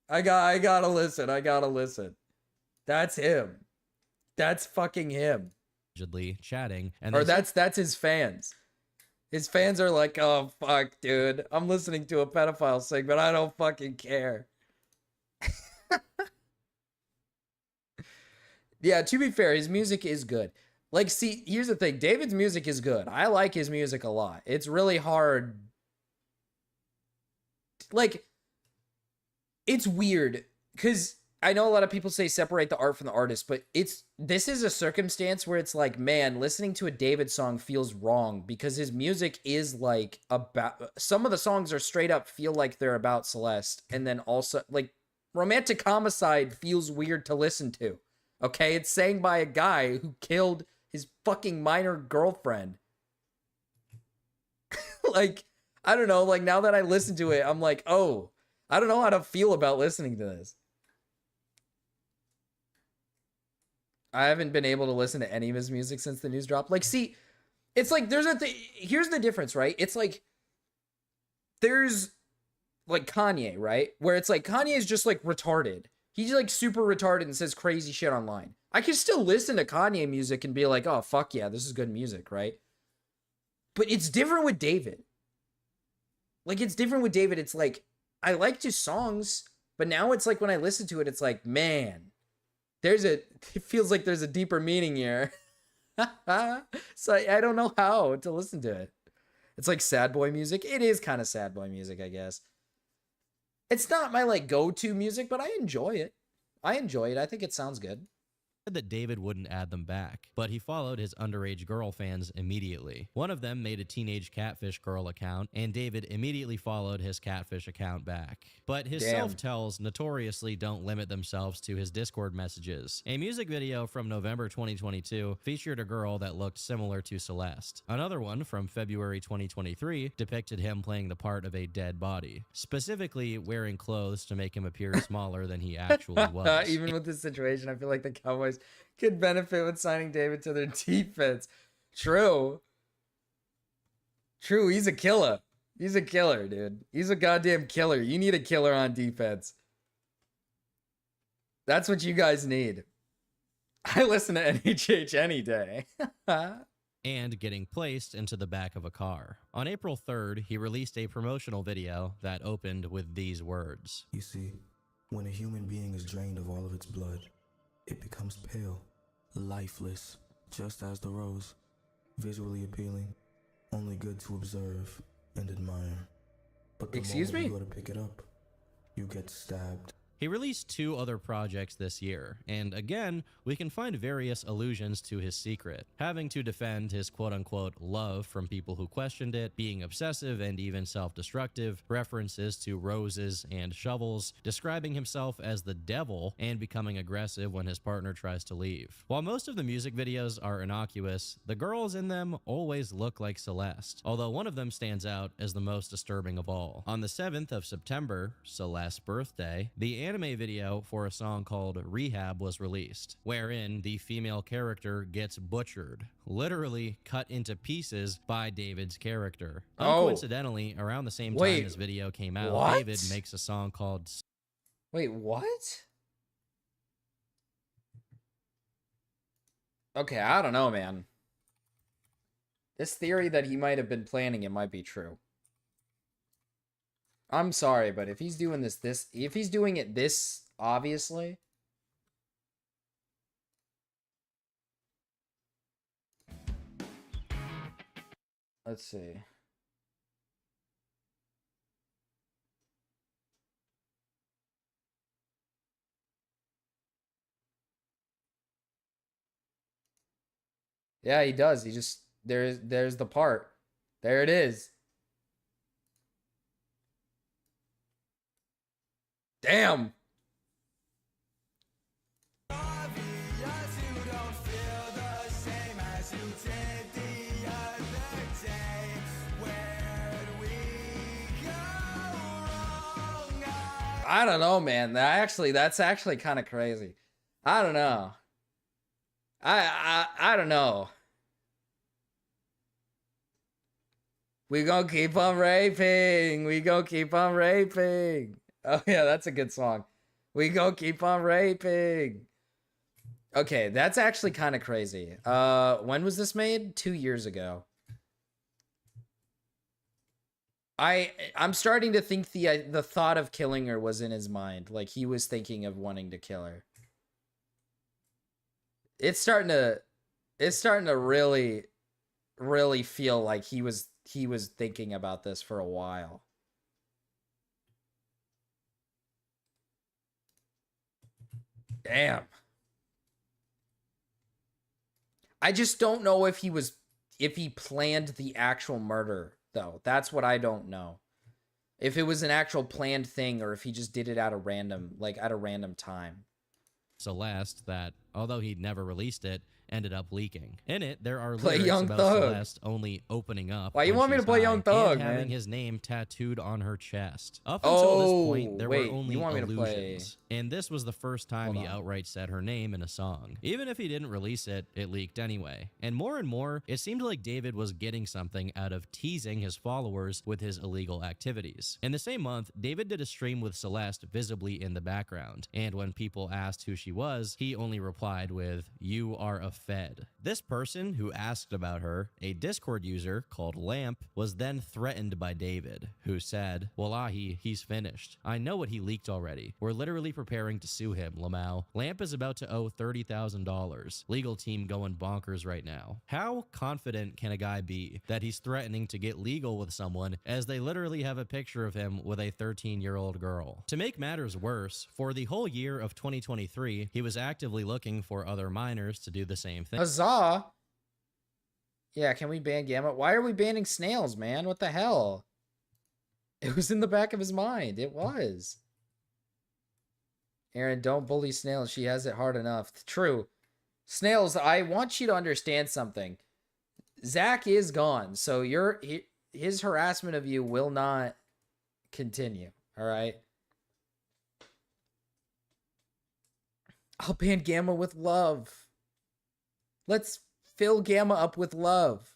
S2: I gotta listen. That's him. That's fucking him.
S3: Chatting, and
S2: that's his fans. His fans are like, "Oh, fuck, dude. I'm listening to a pedophile sing, but I don't fucking care." Yeah, to be fair, his music is good. Like, see, here's the thing. David's music is good. I like his music a lot. It's really hard. Like, it's weird because I know a lot of people say separate the art from the artist, but this is a circumstance where it's like, man, listening to a David song feels wrong because his music is like about, some of the songs are straight up feel like they're about Celeste, and then also like Romantic Homicide feels weird to listen to. Okay, it's sang by a guy who killed his fucking minor girlfriend. Like, I don't know, like now that I listen to it, I'm like, oh, I don't know how to feel about listening to this. I haven't been able to listen to any of his music since the news dropped. Like, see, it's like there's here's the difference, right? It's like there's like Kanye, right? Where it's like Kanye is just like retarded. He's like super retarded and says crazy shit online. I can still listen to Kanye music and be like, oh, fuck yeah, this is good music, right? But it's different with David. Like, it's different with David. It's like, I liked his songs, but now it's like when I listen to it, it's like, man, it feels like there's a deeper meaning here. So I don't know how to listen to it. It's like sad boy music. It is kind of sad boy music, I guess. It's not my like go-to music, but I enjoy it. I enjoy it. I think it sounds good.
S3: That David wouldn't add them back, but he followed his underage girl fans immediately. One of them made a teenage catfish girl account, and David immediately followed his catfish account back. But his self-tells notoriously don't limit themselves to his Discord messages. A music video from November 2022 featured a girl that looked similar to Celeste. Another one from February 2023 depicted him playing the part of a dead body, specifically wearing clothes to make him appear smaller than he actually was.
S2: Even with this situation, I feel like the Cowboys could benefit with signing David to their defense. True. He's a killer. He's a killer, dude. He's a goddamn killer. You need a killer on defense. That's what you guys need. I listen to NHH any day.
S3: And getting placed into the back of a car. On April 3rd, he released a promotional video that opened with these words.
S4: You see, when a human being is drained of all of its blood, it becomes pale, lifeless, just as the rose, visually appealing, only good to observe and admire. But the moment you go to pick it up, you get stabbed.
S3: He released 2 other projects this year, and again, we can find various allusions to his secret, having to defend his quote-unquote love from people who questioned it, being obsessive and even self-destructive, references to roses and shovels, describing himself as the devil, and becoming aggressive when his partner tries to leave. While most of the music videos are innocuous, the girls in them always look like Celeste, although one of them stands out as the most disturbing of all. On the 7th of September, Celeste's birthday, the anime video for a song called Rehab was released, wherein the female character gets butchered, literally cut into pieces by David's character. Coincidentally, around the same time this video came out, David makes a song called...
S2: Wait, what? Okay, I don't know, man. This theory that he might have been planning it might be true. I'm sorry, but if he's doing if he's doing it this obviously, let's see. Yeah, he does. He just there's the part. There it is. Damn. I don't know, man. That's actually kind of crazy. I don't know. I don't know. We gonna keep on raping. We gonna keep on raping. Oh yeah, that's a good song. We gonna keep on raping. Okay, that's actually kind of crazy. When was this made? 2 years ago. I'm starting to think the thought of killing her was in his mind. Like he was thinking of wanting to kill her. It's starting to really feel like he was thinking about this for a while. Damn. I just don't know if he planned the actual murder though. That's what I don't know. If it was an actual planned thing or if he just did it at a random time.
S3: Celeste that, although he'd never released it, ended up leaking. In it, there are
S2: Play
S3: lyrics
S2: Young
S3: about
S2: Thug.
S3: Celeste only opening up.
S2: Why you
S3: when
S2: want me to
S3: she's
S2: play
S3: high
S2: Young Thug,
S3: and having
S2: man?
S3: his name tattooed on her chest. Up until this point, there
S2: wait,
S3: were only
S2: you want me to play-
S3: illusions, and this was the first time
S2: Hold
S3: he
S2: on.
S3: outright said her name in a song. Even if he didn't release it, it leaked anyway. And more, it seemed like David was getting something out of teasing his followers with his illegal activities. In the same month, David did a stream with Celeste visibly in the background, and when people asked who she was, he only replied with, "You are a fed. This person who asked about her, a Discord user called Lamp, was then threatened by David, who said, "Wallahi, he's finished. I know what he leaked already. We're literally preparing to sue him, Lamau. Lamp is about to owe $30,000. Legal team going bonkers right now." How confident can a guy be that he's threatening to get legal with someone as they literally have a picture of him with a 13-year-old girl? To make matters worse, for the whole year of 2023, he was actively looking for other minors to do the same thing.
S2: Huzzah! Yeah, can we ban Gama? Why are we banning snails, man? What the hell? It was in the back of his mind. It was. Aaron, don't bully Snails. She has it hard enough. True. Snails, I want you to understand something. Zach is gone, so his harassment of you will not continue. All right? I'll ban Gama with love. Let's fill Gama up with love.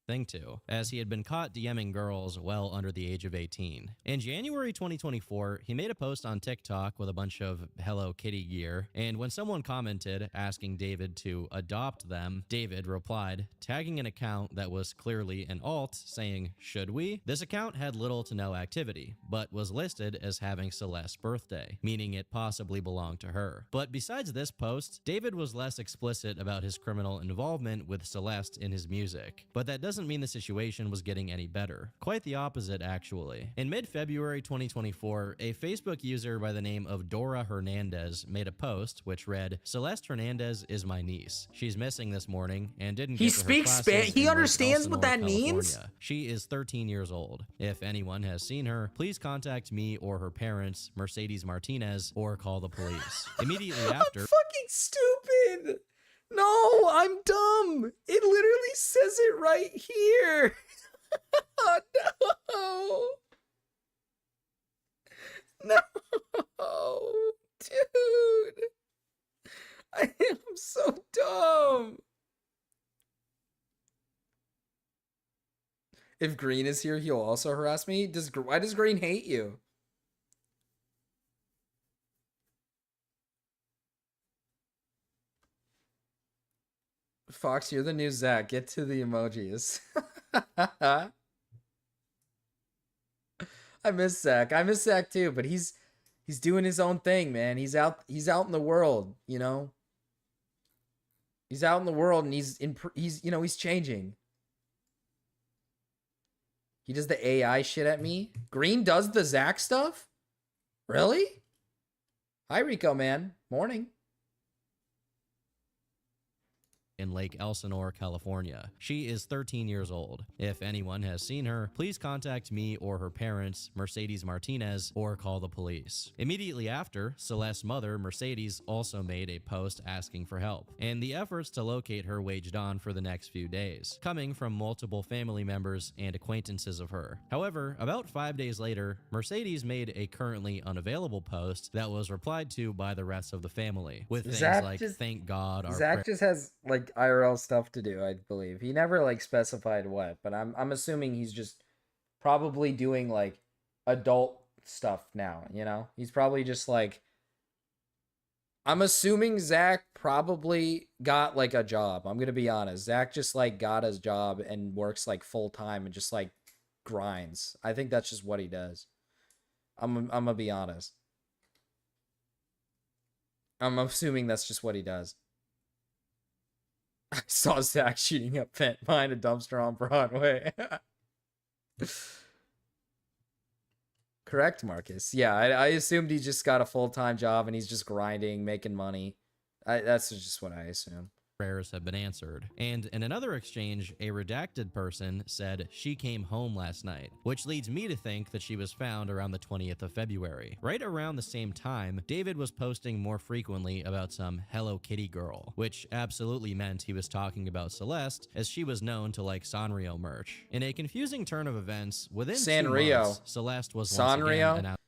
S3: Thing to, as he had been caught DMing girls well under the age of 18. In January 2024, he made a post on TikTok with a bunch of Hello Kitty gear, and when someone commented asking David to adopt them, David replied, tagging an account that was clearly an alt, saying, "Should we?" This account had little to no activity, but was listed as having Celeste's birthday, meaning it possibly belonged to her. But besides this post, David was less explicit about his criminal involvement with Celeste in his music, but that doesn't mean the situation was getting any better. Quite the opposite, actually. In mid-February 2024, a Facebook user by the name of Dora Hernandez made a post which read, "Celeste Hernandez is my niece. She's missing this morning and didn't
S2: He
S3: get to her
S2: speaks
S3: classes
S2: Spanish. He
S3: in Lake
S2: understands what
S3: Elsinore,
S2: that means?
S3: California. She is 13 years old. If anyone has seen her, please contact me or her parents, Mercedes Martinez, or call the police." Immediately after,
S2: I'm fucking stupid. No, I'm dumb. It literally says it right here. Oh, no. No. Dude. I am so dumb. If Green is here, he'll also harass me. Why does Green hate you? Fox, you're the new Zach. Get to the emojis. I miss Zach. I miss Zach too, but he's doing his own thing, man. He's out in the world, you know? He's out in the world and he's changing. He does the AI shit at me. Green does the Zach stuff? Really? Hi, Rico, man. Morning.
S3: in Lake Elsinore, California. She is 13 years old. If anyone has seen her, please contact me or her parents, Mercedes Martinez, or call the police. Immediately after, Celeste's mother, Mercedes, also made a post asking for help, and the efforts to locate her waged on for the next few days, coming from multiple family members and acquaintances of her. However, about 5 days later, Mercedes made a currently unavailable post that was replied to by the rest of the family, with things like, "Thank God our
S2: Zach just has like IRL stuff to do, I believe. He never like specified what, but I'm assuming he's just probably doing like adult stuff now, you know? He's probably just like, I'm assuming Zach probably got like a job. I'm gonna be honest. Zach just like got his job and works like full time and just like grinds. I think that's just what he does. I'm gonna be honest. I'm assuming that's just what he does. I saw Zach shooting up vent behind a dumpster on Broadway. Correct, Marcus. Yeah, I assumed he just got a full-time job and he's just grinding, making money. That's just what I assume.
S3: Prayers have been answered. And in another exchange, a redacted person said she came home last night, which leads me to think that she was found around the 20th of February. Right around the same time, David was posting more frequently about some Hello Kitty girl, which absolutely meant he was talking about Celeste, as she was known to like Sanrio merch. In a confusing turn of events, within 2 months, Celeste was once again announced.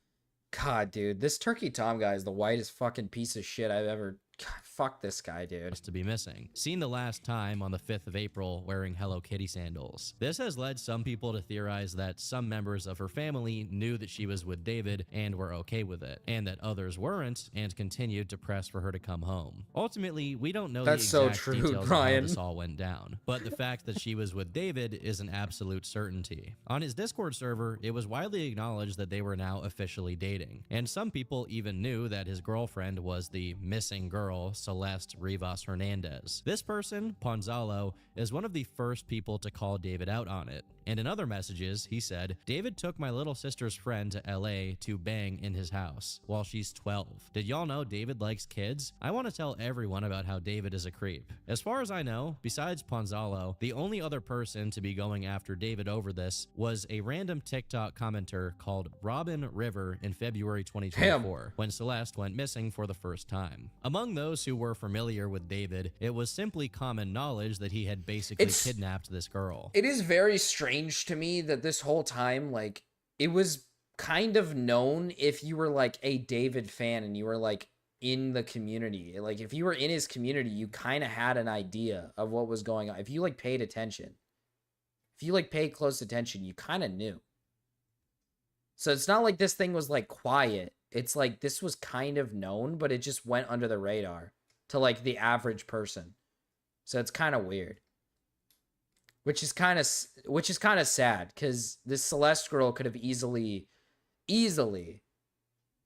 S2: God, dude, this Turkey Tom guy is the whitest fucking piece of shit I've ever... God, fuck this guy, dude.
S3: To be missing. Seen the last time on the 5th of April wearing Hello Kitty sandals. This has led some people to theorize that some members of her family knew that she was with David and were okay with it, and that others weren't and continued to press for her to come home. Ultimately, we don't know
S2: That's
S3: the
S2: so
S3: exact
S2: true,
S3: details of
S2: Brian.
S3: how this all went down, but the fact that she was with David is an absolute certainty. On his Discord server, it was widely acknowledged that they were now officially dating, and some people even knew that his girlfriend was the missing girl, Celeste Rivas Hernandez. This person, Ponzalo, is one of the first people to call David out on it. And in other messages, he said, David took my little sister's friend to LA to bang in his house while she's 12. Did y'all know David likes kids? I want to tell everyone about how David is a creep. As far as I know, besides Ponzalo, the only other person to be going after David over this was a random TikTok commenter called Robin River in February 2024, when Celeste went missing for the first time. Among those who were familiar with David, it was simply common knowledge that he had basically kidnapped this girl.
S2: It is very strange to me that this whole time, like, it was kind of known if you were like a David fan and you were like in the community. Like, if you were in his community, you kind of had an idea of what was going on. If you like paid attention, if you like paid close attention, you kind of knew. So it's not like this thing was like quiet. It's like this was kind of known, but it just went under the radar to like the average person. So it's kind of weird. Which is kind of sad, because this Celeste girl could have easily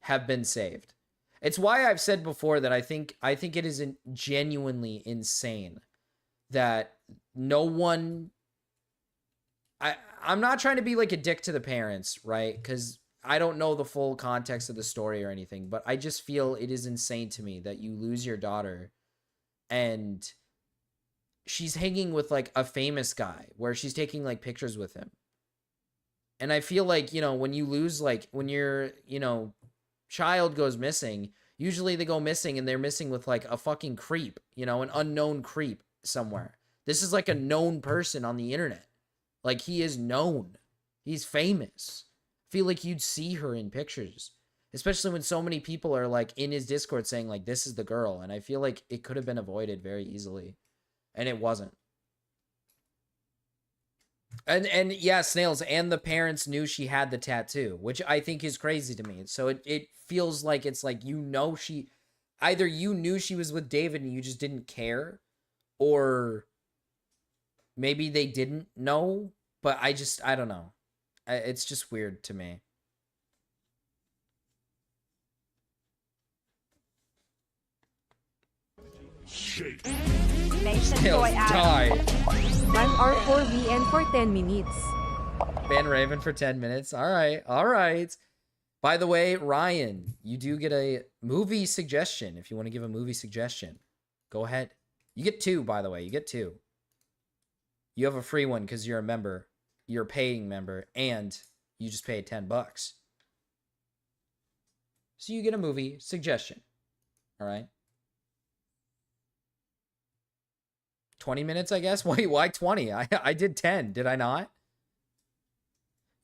S2: have been saved. It's why I've said before that I think it is genuinely insane that no one. I'm not trying to be like a dick to the parents, right? Because I don't know the full context of the story or anything, but I just feel it is insane to me that you lose your daughter and she's hanging with like a famous guy where she's taking like pictures with him. And I feel like, you know, when you lose, like when your, you know, child goes missing, usually they go missing and they're missing with like a fucking creep, you know, an unknown creep somewhere. This is like a known person on the internet. Like, he is known. He's famous. I feel like you'd see her in pictures, especially when so many people are like in his Discord saying like, this is the girl. And I feel like it could have been avoided very easily. And it wasn't. And yeah, Snails, and the parents knew she had the tattoo, which I think is crazy to me. So it feels like it's like, you know, either you knew she was with David and you just didn't care, or maybe they didn't know, but I don't know. It's just weird to me.
S5: Shake.
S2: Snails, die.
S6: Ban R4VN for 10 minutes.
S2: Ban Raven for 10 minutes. All right. All right. By the way, Ryan, you do get a movie suggestion. If you want to give a movie suggestion, go ahead. You get 2, by the way. You get 2. You have a free one because you're a member. You're a paying member, and you just paid $10. So you get a movie suggestion. All right. 20 minutes, I guess. Wait, why 20? I did 10. Did I not?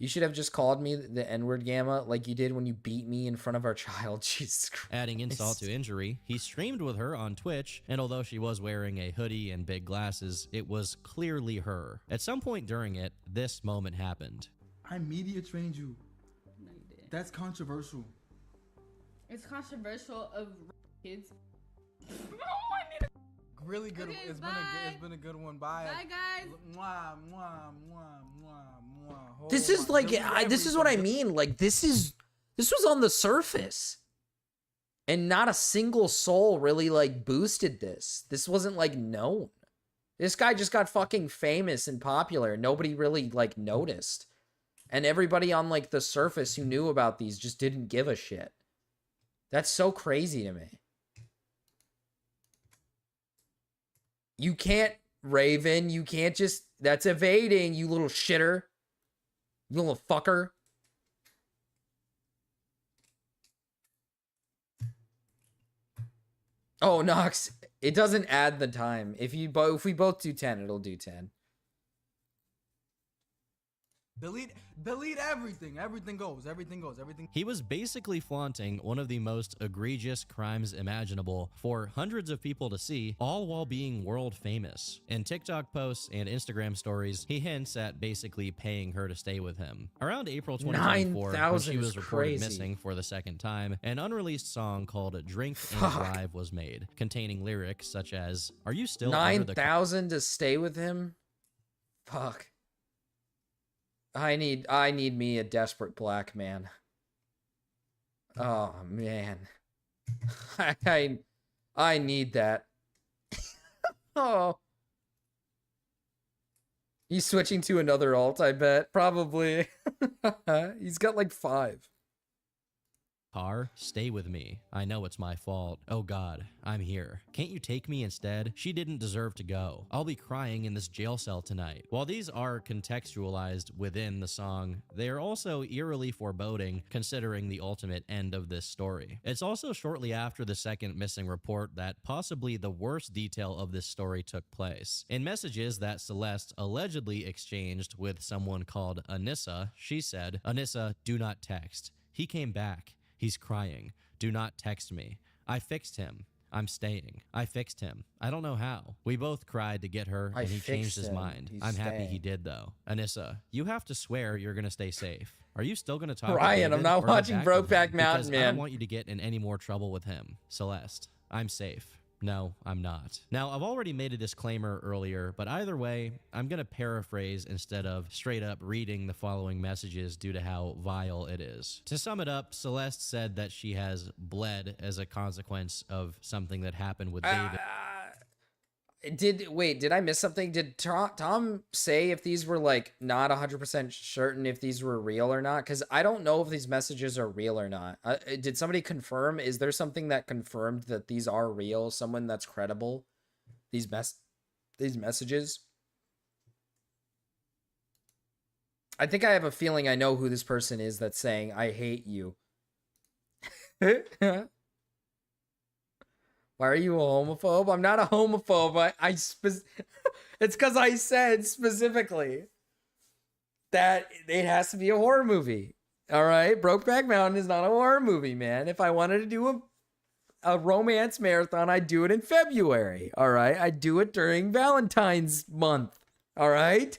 S2: You should have just called me the N-word, Gamma, like you did when you beat me in front of our child. Jesus Christ.
S3: Adding insult to injury, he streamed with her on Twitch, and although she was wearing a hoodie and big glasses, it was clearly her. At some point during it, this moment happened.
S7: I media trained you. That's controversial.
S8: It's controversial of kids.
S7: Really good.
S8: Okay,
S7: It's been a good one. Bye.
S8: Bye, guys.
S7: Mwah, mwah, mwah, mwah, mwah.
S2: This
S7: Oh
S2: is
S7: my-
S2: like,
S7: delete
S2: this is what I
S7: everything.
S2: mean. Like, this was on the surface. And not a single soul really, like, boosted this. This wasn't, like, known. This guy just got fucking famous and popular. Nobody really, like, noticed. And everybody on, like, the surface who knew about these just didn't give a shit. That's so crazy to me. You can't, Raven, you can't just, that's evading, you little shitter. You little fucker. Oh, Nox, it doesn't add the time. If we both do 10, it'll do 10.
S7: Delete everything. Everything goes. Everything goes. Everything.
S3: He was basically flaunting one of the most egregious crimes imaginable for hundreds of people to see, all while being world famous. In TikTok posts and Instagram stories, he hints at basically paying her to stay with him. Around April 2024, when
S2: 9,000
S3: she
S2: is
S3: was reported
S2: crazy.
S3: missing for the second time, an unreleased song called Drink and Drive was made, containing lyrics such as, "Are you still under the
S2: 9,000 to stay with him? Fuck. I need me a desperate black man. Oh man. I need that. Oh. He's switching to another alt, I bet. Probably. He's got like 5.
S3: car? Stay with me. I know it's my fault. Oh God, I'm here. Can't you take me instead? She didn't deserve to go. I'll be crying in this jail cell tonight." While these are contextualized within the song, they are also eerily foreboding considering the ultimate end of this story. It's also shortly after the second missing report that possibly the worst detail of this story took place. In messages that Celeste allegedly exchanged with someone called Anissa, she said, "Anissa, do not text. He came back. He's crying. Do not text me. I fixed him. I'm staying. I fixed him. I don't know how. We both cried to get her, and he changed his mind. I'm happy he did, though. Anissa, you have to swear you're going to stay safe. Are you still going to talk
S2: Ryan,
S3: to
S2: I'm
S3: David,
S2: not
S3: or go
S2: watching
S3: back with
S2: Brokeback
S3: him?
S2: Mountain,
S3: Because I don't
S2: man.
S3: want you to get in any more trouble with him. Celeste, I'm safe. No, I'm not. Now, I've already made a disclaimer earlier, but either way, I'm going to paraphrase instead of straight up reading the following messages due to how vile it is. To sum it up, Celeste said that she has bled as a consequence of something that happened with David.
S2: Did I miss something? Did Tom say if these were like not 100% certain if these were real or not? Because I don't know if these messages are real or not. Did somebody confirm? Is there something that confirmed that these are real? Someone that's credible? These messages? I think I have a feeling I know who this person is that's saying, "I hate you." Why are you a homophobe? I'm not a homophobe. It's because I said specifically that it has to be a horror movie. All right? Brokeback Mountain is not a horror movie, man. If I wanted to do a romance marathon, I'd do it in February. All right? I'd do it during Valentine's month. All right?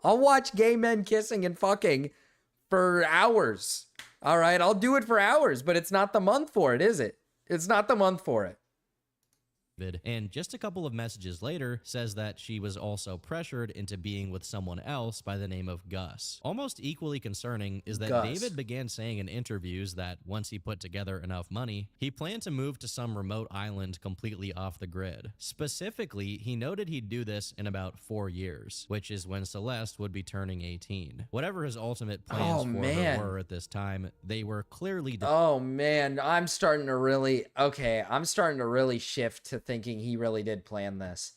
S2: I'll watch gay men kissing and fucking for hours. All right? I'll do it for hours, but it's not the month for it, is it? It's not the month for it.
S3: And just a couple of messages later says that she was also pressured into being with someone else by the name of Gus. Almost equally concerning is that
S2: Gus.
S3: David began saying in interviews that once he put together enough money, he planned to move to some remote island completely off the grid. Specifically, he noted he'd do this in about 4 years, which is when Celeste would be turning 18. Whatever his ultimate plans for her were at this time, they were clearly
S2: Oh man, I'm starting to really shift to thinking he really did plan this.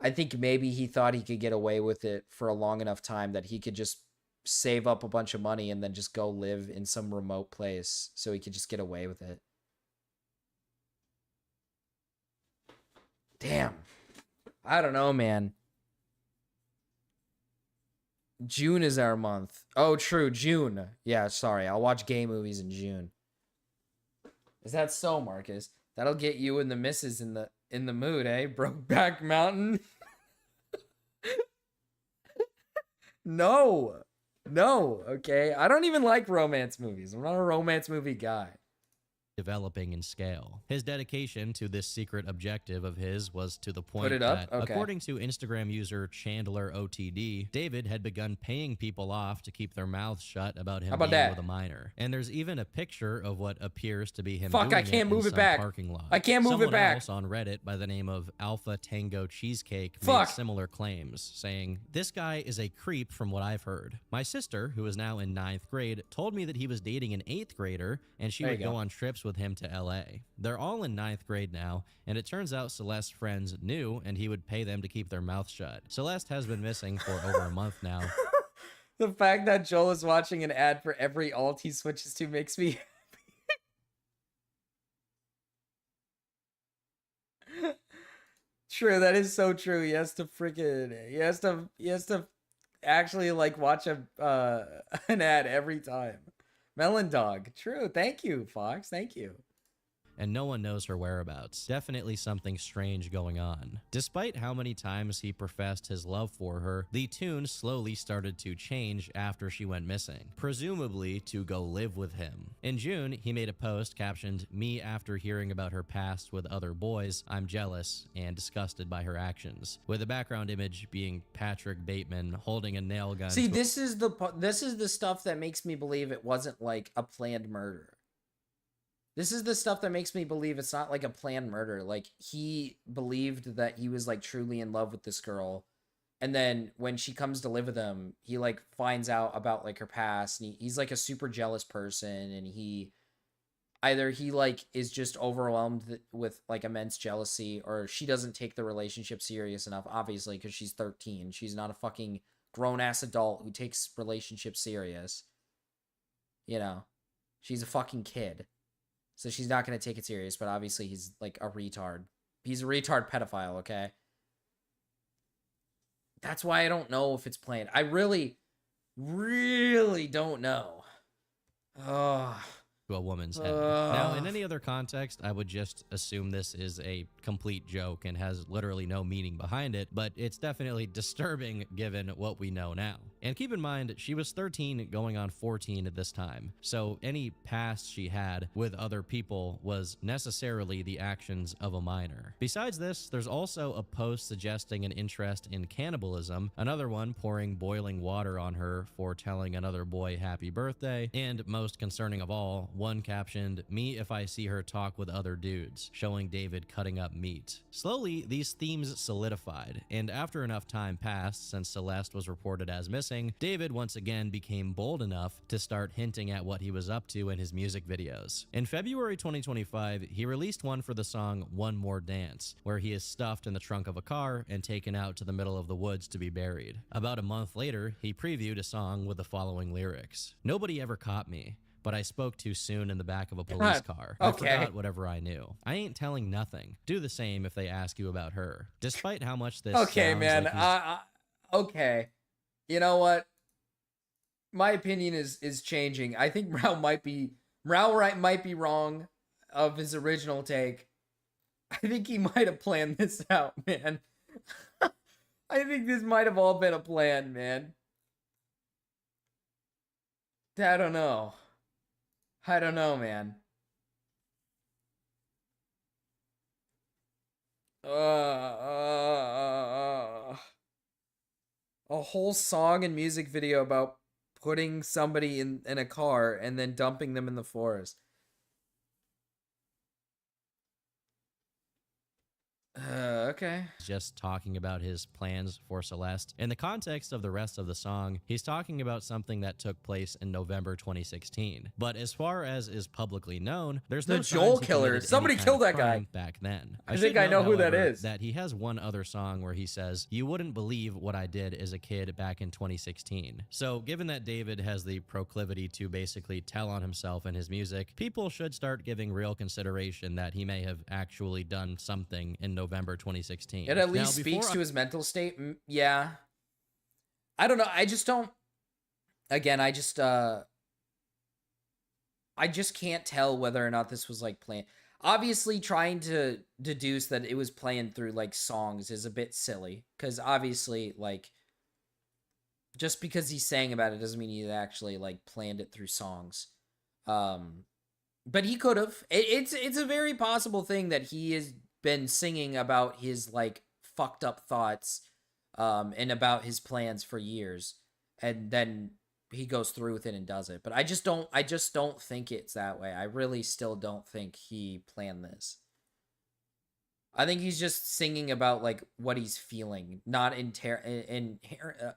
S2: I think maybe he thought he could get away with it for a long enough time that he could just save up a bunch of money and then just go live in some remote place so he could just get away with it. Damn. I don't know, man. June is our month. Oh, true, June. Yeah, sorry. I'll watch gay movies in June. Is that so, Marcus? That'll get you and the missus in the mood, eh? Brokeback Mountain. No, okay. I don't even like romance movies. I'm not a romance movie guy.
S3: Developing in scale. His dedication to this secret objective of his was to the point
S2: Put it up?
S3: that,
S2: Okay.
S3: according to Instagram user Chandler OTD, David had begun paying people off to keep their mouths shut about him
S2: How about
S3: being
S2: that?
S3: with a minor. And there's even a picture of what appears to be him
S2: Fuck,
S3: doing
S2: I can't move
S3: in
S2: it
S3: some
S2: back.
S3: parking lot.
S2: I can't move it
S3: Someone
S2: back.
S3: else on Reddit by the name of Alpha Tango Cheesecake
S2: Fuck.
S3: made similar claims, saying, "This guy is a creep from what I've heard. My sister, who is now in 9th grade, told me that he was dating an 8th grader and she
S2: There
S3: would
S2: you
S3: go
S2: go.
S3: on trips with him to LA. They're all in 9th grade now, and it turns out Celeste's friends knew and he would pay them to keep their mouths shut. Celeste has been missing for over a month now.
S2: The fact that Joel is watching an ad for every alt he switches to makes me happy. True, that is so true. He has to actually like watch a an ad every time. Melon Dog. True. Thank you, Fox. Thank you.
S3: And no one knows her whereabouts. Definitely something strange going on. Despite how many times he professed his love for her, the tune slowly started to change after she went missing, presumably to go live with him. In June, he made a post captioned, "Me after hearing about her past with other boys, I'm jealous and disgusted by her actions," with the background image being Patrick Bateman holding a nail gun.
S2: See, this is the stuff that makes me believe it wasn't like a planned murder. This is the stuff that makes me believe it's not like a planned murder. Like, he believed that he was like truly in love with this girl. And then when she comes to live with him, he like finds out about like her past, and he's like a super jealous person. And he like is just overwhelmed with like immense jealousy, or she doesn't take the relationship serious enough, obviously, because she's 13. She's not a fucking grown ass adult who takes relationships serious. You know, she's a fucking kid. So she's not going to take it serious, but obviously he's like a retard. He's a retard pedophile, okay? That's why I don't know if it's planned. I really, really don't know. Oh.
S3: To a woman's head. Now, in any other context, I would just assume this is a complete joke and has literally no meaning behind it, but it's definitely disturbing given what we know now. And keep in mind, she was 13 going on 14 at this time, so any past she had with other people was necessarily the actions of a minor. Besides this, there's also a post suggesting an interest in cannibalism, another one pouring boiling water on her for telling another boy happy birthday, and most concerning of all, one captioned, "Me if I see her talk with other dudes," showing David cutting up meat. Slowly, these themes solidified, and after enough time passed since Celeste was reported as missing, David once again became bold enough to start hinting at what he was up to in his music videos. In February 2025, he released one for the song One More Dance, where he is stuffed in the trunk of a car and taken out to the middle of the woods to be buried. About a month later, he previewed a song with the following lyrics: "Nobody ever caught me, but I spoke too soon in the back of a police car. I forgot whatever I knew. I ain't telling nothing. Do the same if they ask you about her." Despite how much this
S2: okay, man.
S3: like
S2: Okay. You know what? My opinion is changing. I think Rao might be wrong of his original take. I think he might have planned this out, man. I think this might have all been a plan, man. I don't know. I don't know, man. A whole song and music video about putting somebody in a car and then dumping them in the forest. Okay.
S3: Just talking about his plans for Celeste. In the context of the rest of the song, he's talking about something that took place in November 2016. But as far as is publicly known, there's no
S2: The Joel
S3: signs he
S2: killer.
S3: committed
S2: Somebody
S3: any kind
S2: killed
S3: of
S2: that guy.
S3: crime back then.
S2: I think I
S3: should
S2: know
S3: note,
S2: who that
S3: however,
S2: is.
S3: That he has one other song where he says, "You wouldn't believe what I did as a kid back in 2016. So given that David has the proclivity to basically tell on himself in his music, people should start giving real consideration that he may have actually done something in November 2016.
S2: It at least speaks to his mental state. Yeah. I don't know. I just don't. Again, I just can't tell whether or not this was like planned. Obviously, trying to deduce that it was planned through like songs is a bit silly, because obviously, like, just because he sang about it doesn't mean he actually like planned it through songs. But he could have. It's a very possible thing that he has been singing about his like fucked up thoughts and about his plans for years, and then he goes through with it and does it. But I just don't think it's that way. I really still don't think he planned this. I think he's just singing about like what he's feeling, not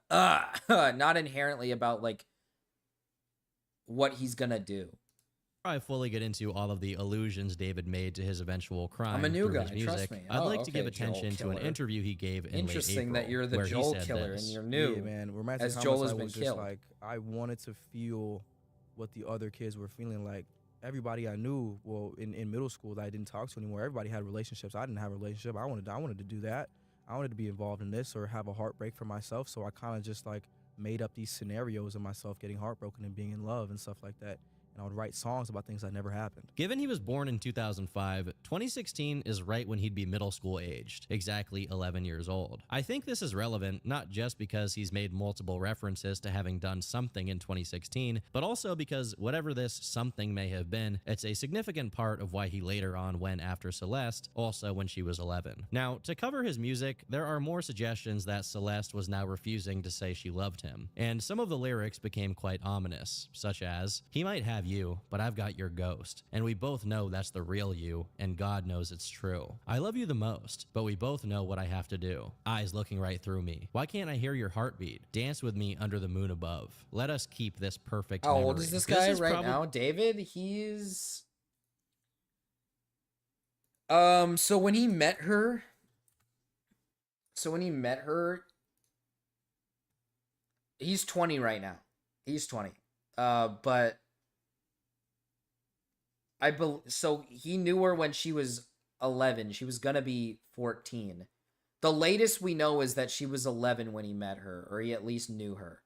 S2: not inherently about like what he's gonna do.
S3: I fully get into all of the allusions David made to his eventual crime
S2: I'm a new
S3: through
S2: guy,
S3: his music,
S2: trust me.
S3: I'd
S2: Oh,
S3: like to give
S2: okay, Joel
S3: attention to an
S2: Killer.
S3: interview he gave in
S2: Interesting
S3: late
S2: that you're the
S3: April,
S2: Joel
S3: where he said
S2: killer
S3: this.
S2: and you're new.
S7: Yeah, man. Romantic
S2: as
S7: homicide
S2: Joel has been
S7: was just
S2: killed.
S7: like I wanted to feel what the other kids were feeling. Like everybody I knew, well, in middle school that I didn't talk to anymore, everybody had relationships. I didn't have a relationship. I wanted to do that. I wanted to be involved in this or have a heartbreak for myself. So I kind of just like made up these scenarios of myself getting heartbroken and being in love and stuff like that. And I would write songs about things that never happened.
S3: Given he was born in 2005, 2016 is right when he'd be middle school aged, exactly 11 years old. I think this is relevant not just because he's made multiple references to having done something in 2016, but also because whatever this something may have been, it's a significant part of why he later on went after Celeste, also when she was 11. Now, to cover his music, there are more suggestions that Celeste was now refusing to say she loved him, and some of the lyrics became quite ominous, such as, "He might have you, but I've got your ghost, and we both know that's the real you, and God knows it's true. I love you the most, but we both know what I have to do. Eyes looking right through me. Why can't I hear your heartbeat? Dance with me under the moon above. Let us keep this perfect
S2: How
S3: memory."
S2: old is this guy right now? David? He's so when he met her, he's 20 right now. He's 20. But so he knew her when she was 11. She was gonna be 14. The latest we know is that she was 11 when he met her, or he at least knew her.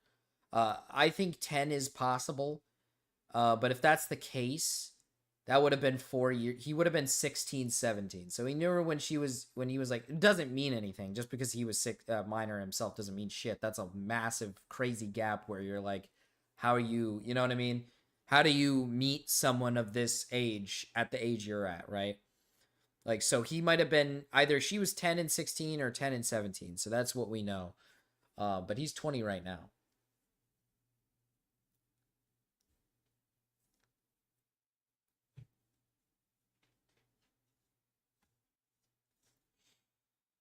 S2: I think 10 is possible. But if that's the case, that would have been 4 years. He would have been 16, 17. So he knew her when he was like, it doesn't mean anything. Just because he was minor himself doesn't mean shit. That's a massive, crazy gap where you're like, how are you, you know what I mean? How do you meet someone of this age at the age you're at, right? Like, so he might have been either she was 10 and 16 or 10 and 17. So that's what we know. But he's 20 right now.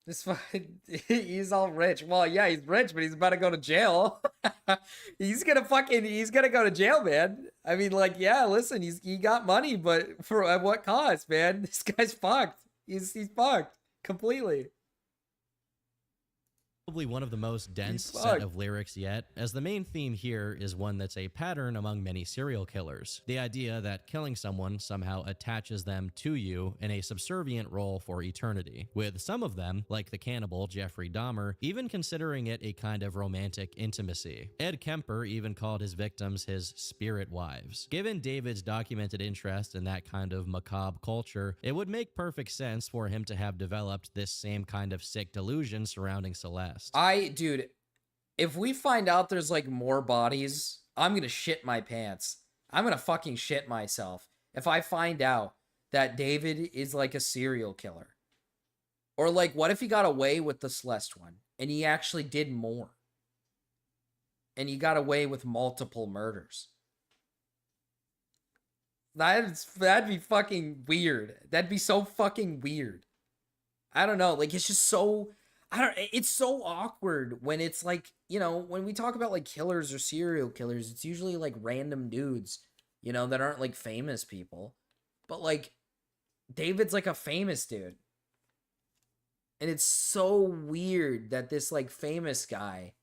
S2: This fucking, he's all rich. Well, yeah, he's rich, but he's about to go to jail. he's gonna go to jail, man. I mean, like, yeah, listen, he got money, but for at what cost, man? This guy's fucked. He's fucked completely.
S3: Probably one of the most dense set of lyrics yet, as the main theme here is one that's a pattern among many serial killers. The idea that killing someone somehow attaches them to you in a subservient role for eternity, with some of them, like the cannibal Jeffrey Dahmer, even considering it a kind of romantic intimacy. Ed Kemper even called his victims his spirit wives. Given David's documented interest in that kind of macabre culture, it would make perfect sense for him to have developed this same kind of sick delusion surrounding Celeste.
S2: Dude, if we find out there's like more bodies, I'm gonna shit my pants. I'm gonna fucking shit myself if I find out that David is like a serial killer. Or like, what if he got away with the Celeste one and he actually did more? And he got away with multiple murders. That'd be fucking weird. That'd be so fucking weird. I don't know. Like, it's just so... it's so awkward when it's like, you know, when we talk about like killers or serial killers, it's usually like random dudes, you know, that aren't like famous people. But like, David's like a famous dude. And it's so weird that this like famous guy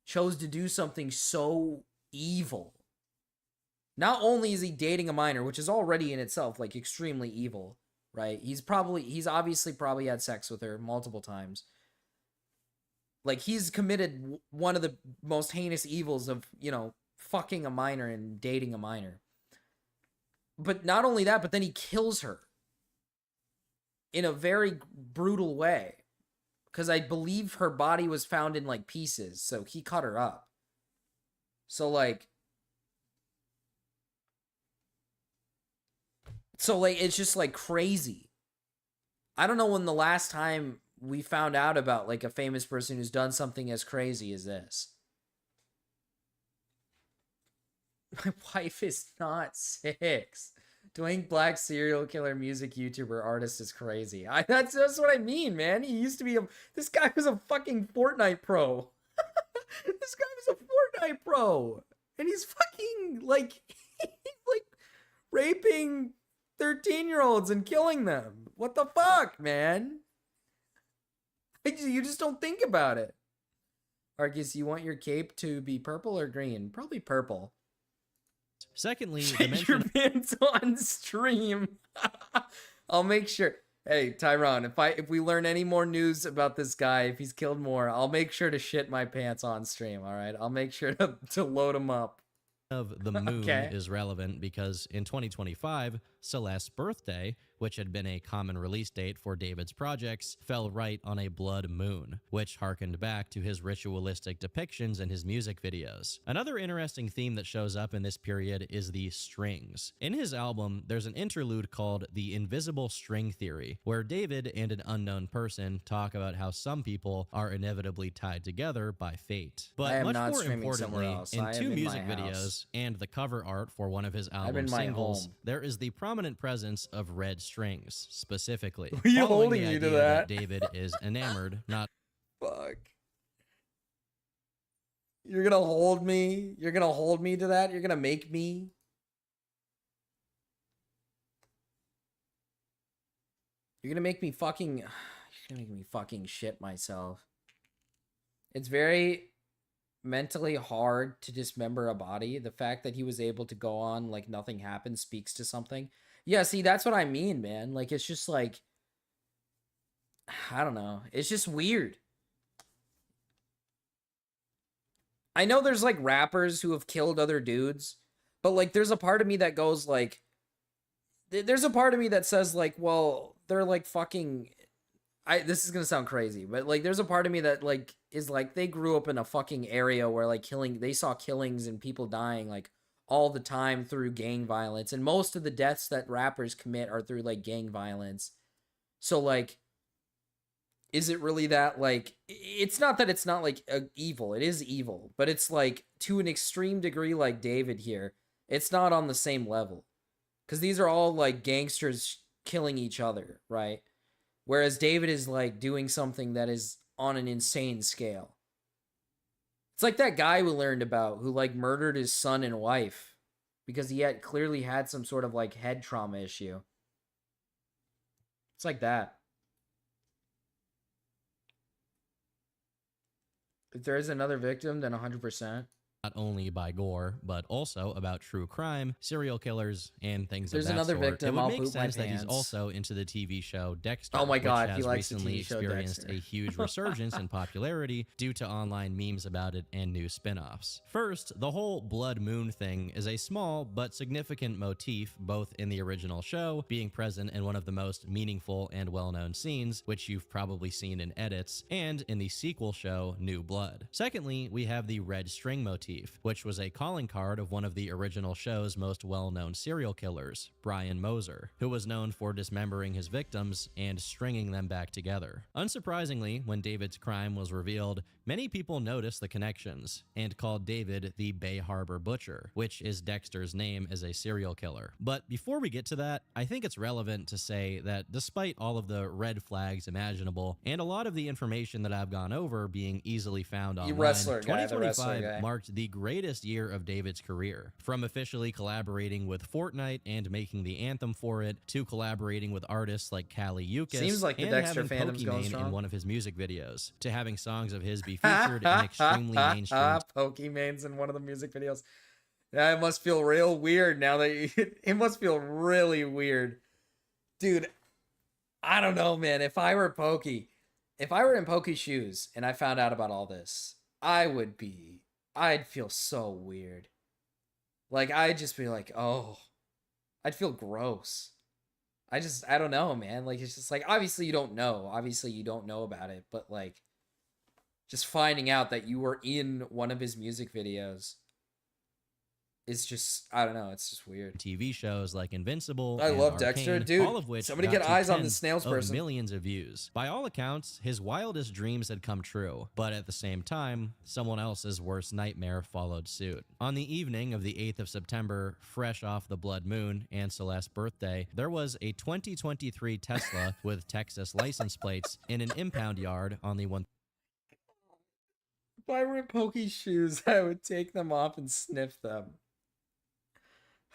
S2: chose to do something so evil. Not only is he dating a minor, which is already in itself like extremely evil, right? He's obviously probably had sex with her multiple times. Like, he's committed one of the most heinous evils of, you know, fucking a minor and dating a minor. But not only that, but then he kills her in a very brutal way. Because I believe her body was found in, like, pieces. So he cut her up. So, like... it's just, like, crazy. I don't know when the last time we found out about like a famous person who's done something as crazy as this. My wife is not 6. Doing black serial killer music YouTuber artist is crazy. That's what I mean, man. He used to be this guy was a fucking Fortnite pro. This guy was a Fortnite pro. And he's fucking like, he's like raping 13-year-olds and killing them. What the fuck, man? You just don't think about it. Argus, you want your cape to be purple or green? Probably purple.
S3: Secondly, the
S2: Shake your pants on stream. I'll make sure. Hey, Tyron, if we learn any more news about this guy, if he's killed more, I'll make sure to shit my pants on stream, all right? I'll make sure to load him up.
S3: Of the moon
S2: Okay.
S3: is relevant because in 2025, Celeste's birthday, which had been a common release date for David's projects, fell right on a blood moon, which harkened back to his ritualistic depictions in his music videos. Another interesting theme that shows up in this period is the strings. In his album, there's an interlude called The Invisible String Theory, where David and an unknown person talk about how some people are inevitably tied together by fate.
S2: I
S3: But
S2: am
S3: much
S2: not
S3: more
S2: streaming somewhere
S3: importantly,
S2: else.
S3: in
S2: I am
S3: two
S2: in my
S3: music
S2: house.
S3: videos and the cover art for one of his
S2: I'm
S3: album
S2: in my
S3: singles,
S2: home.
S3: there is the prominent presence of red strings, specifically.
S2: Were you
S3: following
S2: holding
S3: the
S2: me to
S3: idea
S2: that?
S3: David is enamored not
S2: Fuck. You're gonna hold me? You're gonna hold me to that? You're gonna make me? You're gonna make me fucking... You're gonna make me fucking shit myself. It's very mentally hard to dismember a body. The fact that he was able to go on like nothing happened speaks to something. Yeah, see, that's what I mean, man. Like, it's just like... I don't know. It's just weird. I know there's like rappers who have killed other dudes, but like there's a part of me that goes like... There's a part of me that says like, well, they're like fucking... this is gonna sound crazy, but like there's a part of me that like is like they grew up in a fucking area where like they saw killings and people dying like all the time through gang violence, and most of the deaths that rappers commit are through like gang violence. So like, is it really that like... It's not that it's not like evil, it is evil, but it's like to an extreme degree. Like David here, it's not on the same level, because these are all like gangsters killing each other, right? Whereas David is like doing something that is on an insane scale. It's like that guy we learned about who like murdered his son and wife because he had clearly had some sort of like head trauma issue. It's like that. If there is another victim, then 100%.
S3: not only by gore, but also about true crime, serial killers, and things
S2: There's
S3: of that
S2: another
S3: sort.
S2: victim,
S3: It would
S2: I'll
S3: make
S2: poop my
S3: sense that he's
S2: pants.
S3: also into the TV show Dexter,
S2: Oh my God,
S3: which
S2: he
S3: has
S2: likes the
S3: recently
S2: TV show
S3: experienced
S2: Dexter.
S3: a huge resurgence in popularity due to online memes about it and new spin-offs. First, the whole blood moon thing is a small but significant motif both in the original show, being present in one of the most meaningful and well-known scenes, which you've probably seen in edits, and in the sequel show New Blood. Secondly, we have the red string motif, which was a calling card of one of the original show's most well-known serial killers, Brian Moser, who was known for dismembering his victims and stringing them back together. Unsurprisingly, when David's crime was revealed, many people noticed the connections and called David the Bay Harbor Butcher, which is Dexter's name as a serial killer. But before we get to that, I think it's relevant to say that despite all of the red flags imaginable and a lot of the information that I've gone over being easily found online,
S2: wrestler guy, the wrestler
S3: 2025
S2: guy.
S3: marked the greatest year of David's career. From officially collaborating with Fortnite and making the anthem for it, to collaborating with artists like Kali Uchis,
S2: Seems like the
S3: and
S2: Dexter
S3: having
S2: fandom's going
S3: Pokimane in
S2: strong.
S3: one of his music videos, to having songs of his be featured in extremely mainstream
S2: Pokemon's in one of the music videos. Yeah, it must feel real weird now that it must feel really weird. Dude, I don't know, man. If I were in Pokey's shoes and I found out about all this, I'd feel so weird. Like, I'd just be like, oh, I'd feel gross. I don't know, man. Like, it's just like, obviously you don't know about it, but like, just finding out that you were in one of his music videos is just, I don't know, it's just weird.
S3: TV shows like Invincible
S2: I
S3: and
S2: love
S3: Arcane,
S2: Dexter, dude.
S3: all of which
S2: Somebody
S3: got
S2: get
S3: to
S2: eyes on
S3: tens
S2: this snails
S3: of
S2: person.
S3: millions of views. By all accounts, his wildest dreams had come true, but at the same time, someone else's worst nightmare followed suit. On the evening of the 8th of September, fresh off the blood moon and Celeste's birthday, there was a 2023 Tesla with Texas license plates in an impound yard on the one.
S2: If I were in Pokey's shoes, I would take them off and sniff them.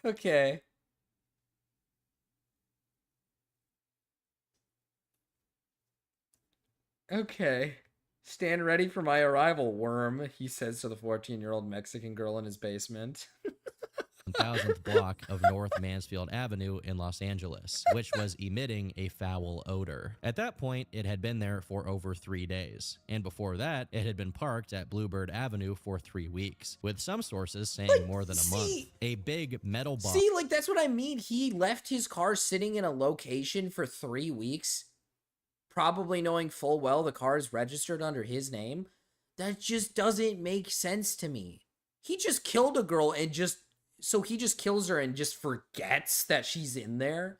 S2: Okay. Okay. Stand ready for my arrival, worm, he says to the 14-year-old Mexican girl in his basement.
S3: 1000th block of North Mansfield Avenue in Los Angeles, which was emitting a foul odor. At that point, it had been there for over 3 days, and before that, it had been parked at Bluebird Avenue for 3 weeks, with some sources saying more than a month. A big metal box.
S2: See, like, that's what I mean. He left his car sitting in a location for 3 weeks, probably knowing full well the car is registered under his name. That just doesn't make sense to me. He just killed a girl and so he just kills her and just forgets that she's in there.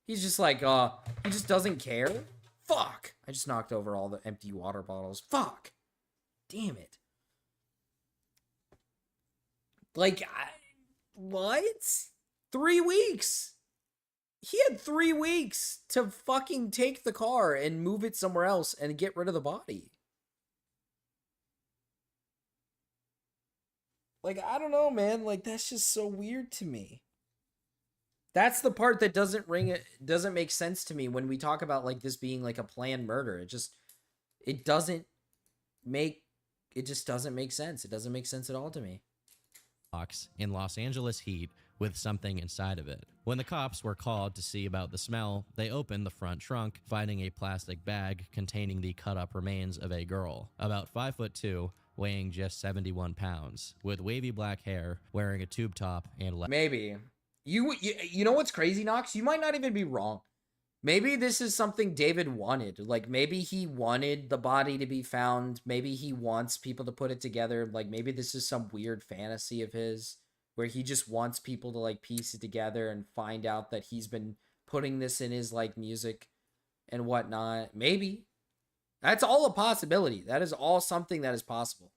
S2: He's just like, he just doesn't care. Fuck. I just knocked over all the empty water bottles. Fuck. Damn it. Like, what? 3 weeks. He had 3 weeks to fucking take the car and move it somewhere else and get rid of the body. Like, I don't know, man. Like, that's just so weird to me. That's the part that doesn't make sense to me when we talk about, like, this being, like, a planned murder. It just doesn't make sense. It doesn't make sense at all to me.
S3: Box in Los Angeles heat with something inside of it. When the cops were called to see about the smell, they opened the front trunk, finding a plastic bag containing the cut-up remains of a girl, about 5'2", weighing just 71 pounds, with wavy black hair, wearing a tube top and
S2: maybe. You know what's crazy, Knox? You might not even be wrong. Maybe this is something David wanted. Like, maybe he wanted the body to be found. Maybe he wants people to put it together. Like, maybe this is some weird fantasy of his where he just wants people to, like, piece it together and find out that he's been putting this in his, like, music and whatnot. Maybe. That's all a possibility. That is all something that is possible.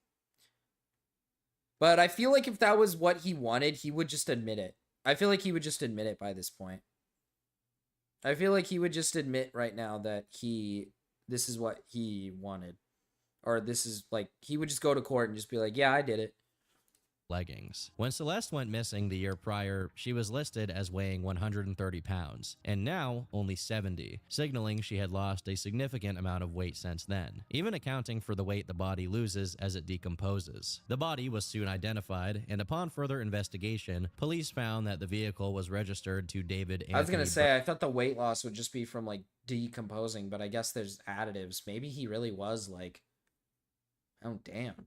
S2: But I feel like if that was what he wanted, he would just admit it. I feel like he would just admit it by this point. I feel like he would just admit right now that this is what he wanted. Or this is, like, he would just go to court and just be like, yeah, I did it.
S3: Leggings. When Celeste went missing the year prior, she was listed as weighing 130 pounds, and now only 70, signaling she had lost a significant amount of weight since then, even accounting for the weight the body loses as it decomposes. The body was soon identified, and upon further investigation, police found that the vehicle was registered to David Anthony.
S2: I was gonna say, I thought the weight loss would just be from, like, decomposing, but I guess there's additives. Maybe he really was, like, oh, damn.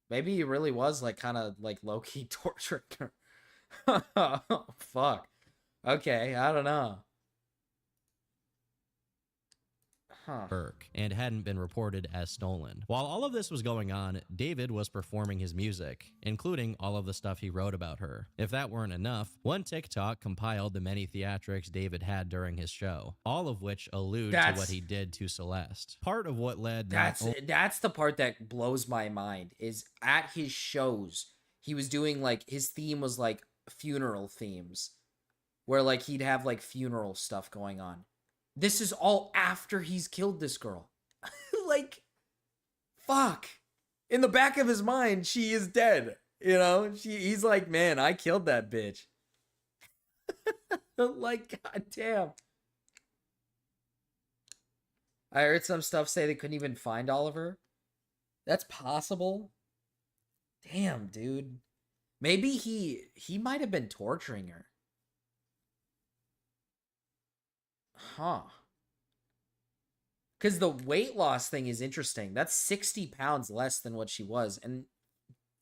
S2: Maybe he really was, like, kind of, like, low-key torturing her. Oh, fuck. Okay, I don't know.
S3: Burke, and hadn't been reported as stolen. While all of this was going on, David was performing his music, including all of the stuff he wrote about her. If that weren't enough, one TikTok compiled the many theatrics David had during his show, all of which allude to what he did to Celeste. Part of what led
S2: that's the part that blows my mind, is at his shows, he was doing, like, his theme was, like, funeral themes, where, like, he'd have, like, funeral stuff going on. This is all after he's killed this girl. Like, fuck. In the back of his mind, she is dead. You know? He's like, man, I killed that bitch. Like, goddamn. I heard some stuff say they couldn't even find Oliver. That's possible. Damn, dude. Maybe he might have been torturing her. Huh. Because the weight loss thing is interesting. That's 60 pounds less than what she was. And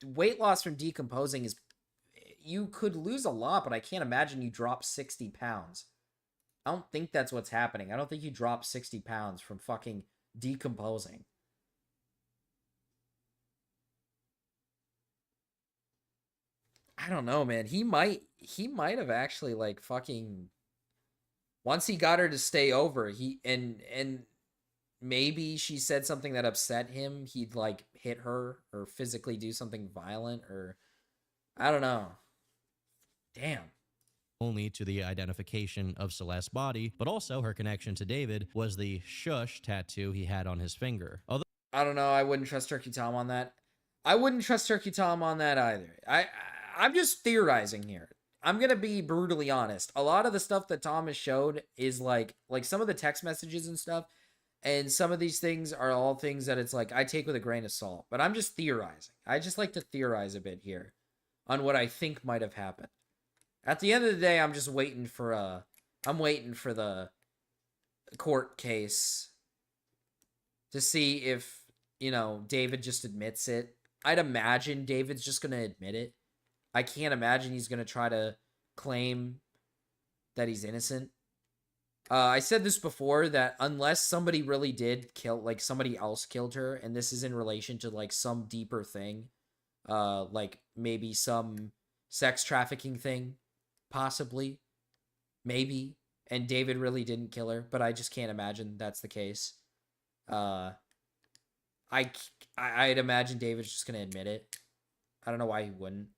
S2: weight loss from decomposing is... You could lose a lot, but I can't imagine you drop 60 pounds. I don't think that's what's happening. I don't think you drop 60 pounds from fucking decomposing. I don't know, man. He might have actually, like, fucking... Once he got her to stay over, and maybe she said something that upset him, he'd, like, hit her or physically do something violent, or I don't know. Damn.
S3: Only to the identification of Celeste's body, but also her connection to David was the shush tattoo he had on his finger. Although
S2: I don't know, I wouldn't trust Turkey Tom on that. I wouldn't trust Turkey Tom on that either. I'm just theorizing here. I'm going to be brutally honest. A lot of the stuff that Thomas showed is like some of the text messages and stuff. And some of these things are all things that it's like, I take with a grain of salt, but I'm just theorizing. I just like to theorize a bit here on what I think might have happened. At the end of the day, I'm just waiting for I'm waiting for the court case to see if, you know, David just admits it. I'd imagine David's just going to admit it. I can't imagine he's going to try to claim that he's innocent. I said this before, that unless somebody really did kill, like somebody else killed her, and this is in relation to like some deeper thing, like maybe some sex trafficking thing, possibly, maybe, and David really didn't kill her, but I just can't imagine that's the case. I'd imagine David's just gonna admit it. I don't know why he wouldn't.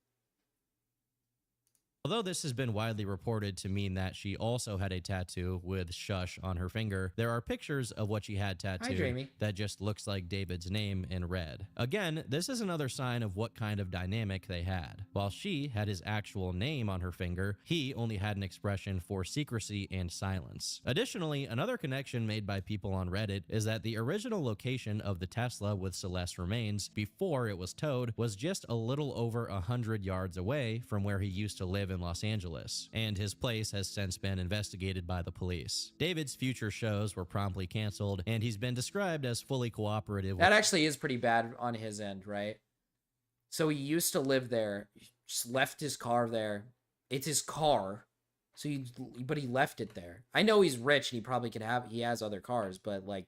S3: Although this has been widely reported to mean that she also had a tattoo with Shush on her finger, there are pictures of what she had tattooed that just looks like David's name in red. Again, this is another sign of what kind of dynamic they had. While she had his actual name on her finger, he only had an expression for secrecy and silence. Additionally, another connection made by people on Reddit is that the original location of the Tesla with Celeste remains before it was towed was just a little over 100 yards away from where he used to live in Los Angeles, and his place has since been investigated by the police. David's future shows were promptly canceled, and he's been described as fully cooperative.
S2: That actually is pretty bad on his end, right? So he used to live there, just left his car there. It's his car, so but he left it there. I know he's rich and he has other cars, but like,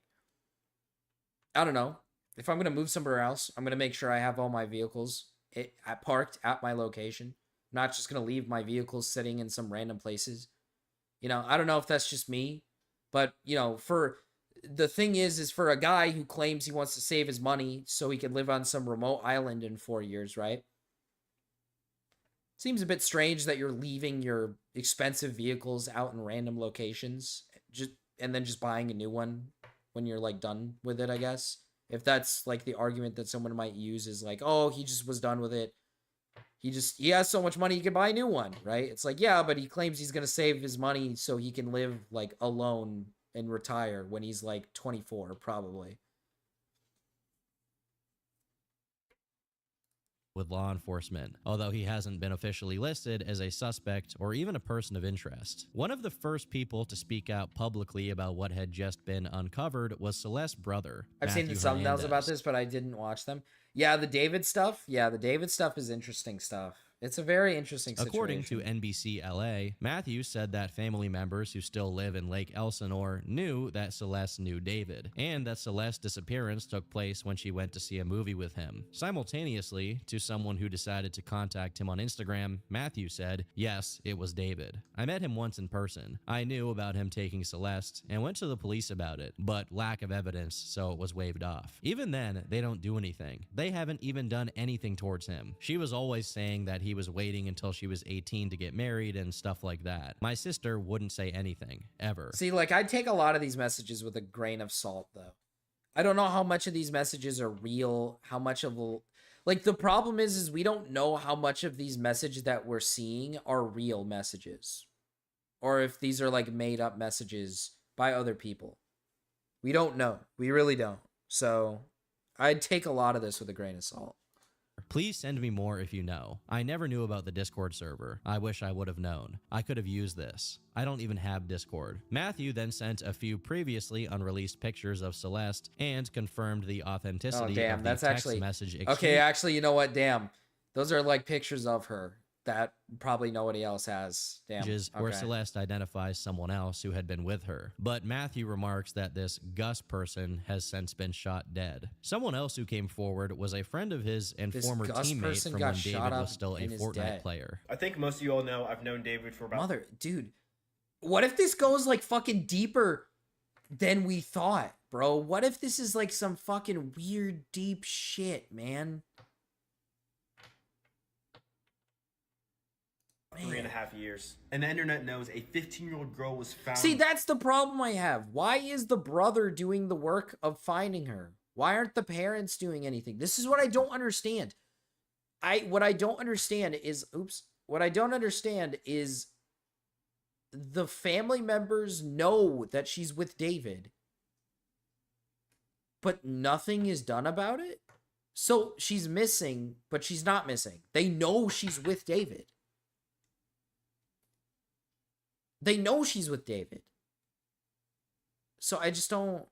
S2: I don't know. If I'm gonna move somewhere else, I'm gonna make sure I have all my vehicles parked at my location. Not just going to leave my vehicles sitting in some random places. You know, I don't know if that's just me, but, you know, the thing is for a guy who claims he wants to save his money so he can live on some remote island in 4 years, right? Seems a bit strange that you're leaving your expensive vehicles out in random locations and then just buying a new one when you're like done with it, I guess. If that's like the argument that someone might use is like, oh, he just was done with it. He has so much money he can buy a new one, right? It's like, yeah, but he claims he's going to save his money so he can live like alone and retire when he's like 24, probably.
S3: With law enforcement, although he hasn't been officially listed as a suspect or even a person of interest. One of the first people to speak out publicly about what had just been uncovered was Celeste's brother.
S2: I've seen the thumbnails about this, but I didn't watch them. Yeah, the David stuff. Yeah, the David stuff is interesting stuff. It's a very interesting situation.
S3: According to NBC LA, Matthew said that family members who still live in Lake Elsinore knew that Celeste knew David, and that Celeste's disappearance took place when she went to see a movie with him. Simultaneously, to someone who decided to contact him on Instagram, Matthew said, yes, it was David. I met him once in person. I knew about him taking Celeste and went to the police about it, but lack of evidence, so it was waved off. Even then, they don't do anything. They haven't even done anything towards him. She was always saying that he was waiting until she was 18 to get married and stuff like that. My sister wouldn't say anything, ever.
S2: See, like, I'd take a lot of these messages with a grain of salt, though. I don't know how much of these messages are real, how much of... Like, the problem is we don't know how much of these messages that we're seeing are real messages. Or if these are, like, made-up messages by other people. We don't know. We really don't. So, I'd take a lot of this with a grain of salt.
S3: Please send me more if you know. I never knew about the Discord server. I wish I would have known. I could have used this. I don't even have Discord. Matthew then sent a few previously unreleased pictures of Celeste and confirmed the authenticity of the text message exchange.
S2: Okay, actually, you know what? Damn. Those are like pictures of her that probably nobody else has. Damn.
S3: Where Celeste identifies someone else who had been with her. But Matthew remarks that this Gus person has since been shot dead. Someone else who came forward was a friend of his and former teammate from when David was still a Fortnite player.
S5: I think most of you all know I've known David for about...
S2: Dude, what if this goes like fucking deeper than we thought, bro? What if this is like some fucking weird, deep shit, man?
S5: 3.5 years. And the internet knows a 15-year-old girl was found...
S2: See, that's the problem I have. Why is the brother doing the work of finding her? Why aren't the parents doing anything? This is what I don't understand. What I don't understand is the family members know that she's with David, but nothing is done about it. So she's missing, but she's not missing. They know she's with David. They know she's with David. So I just don't.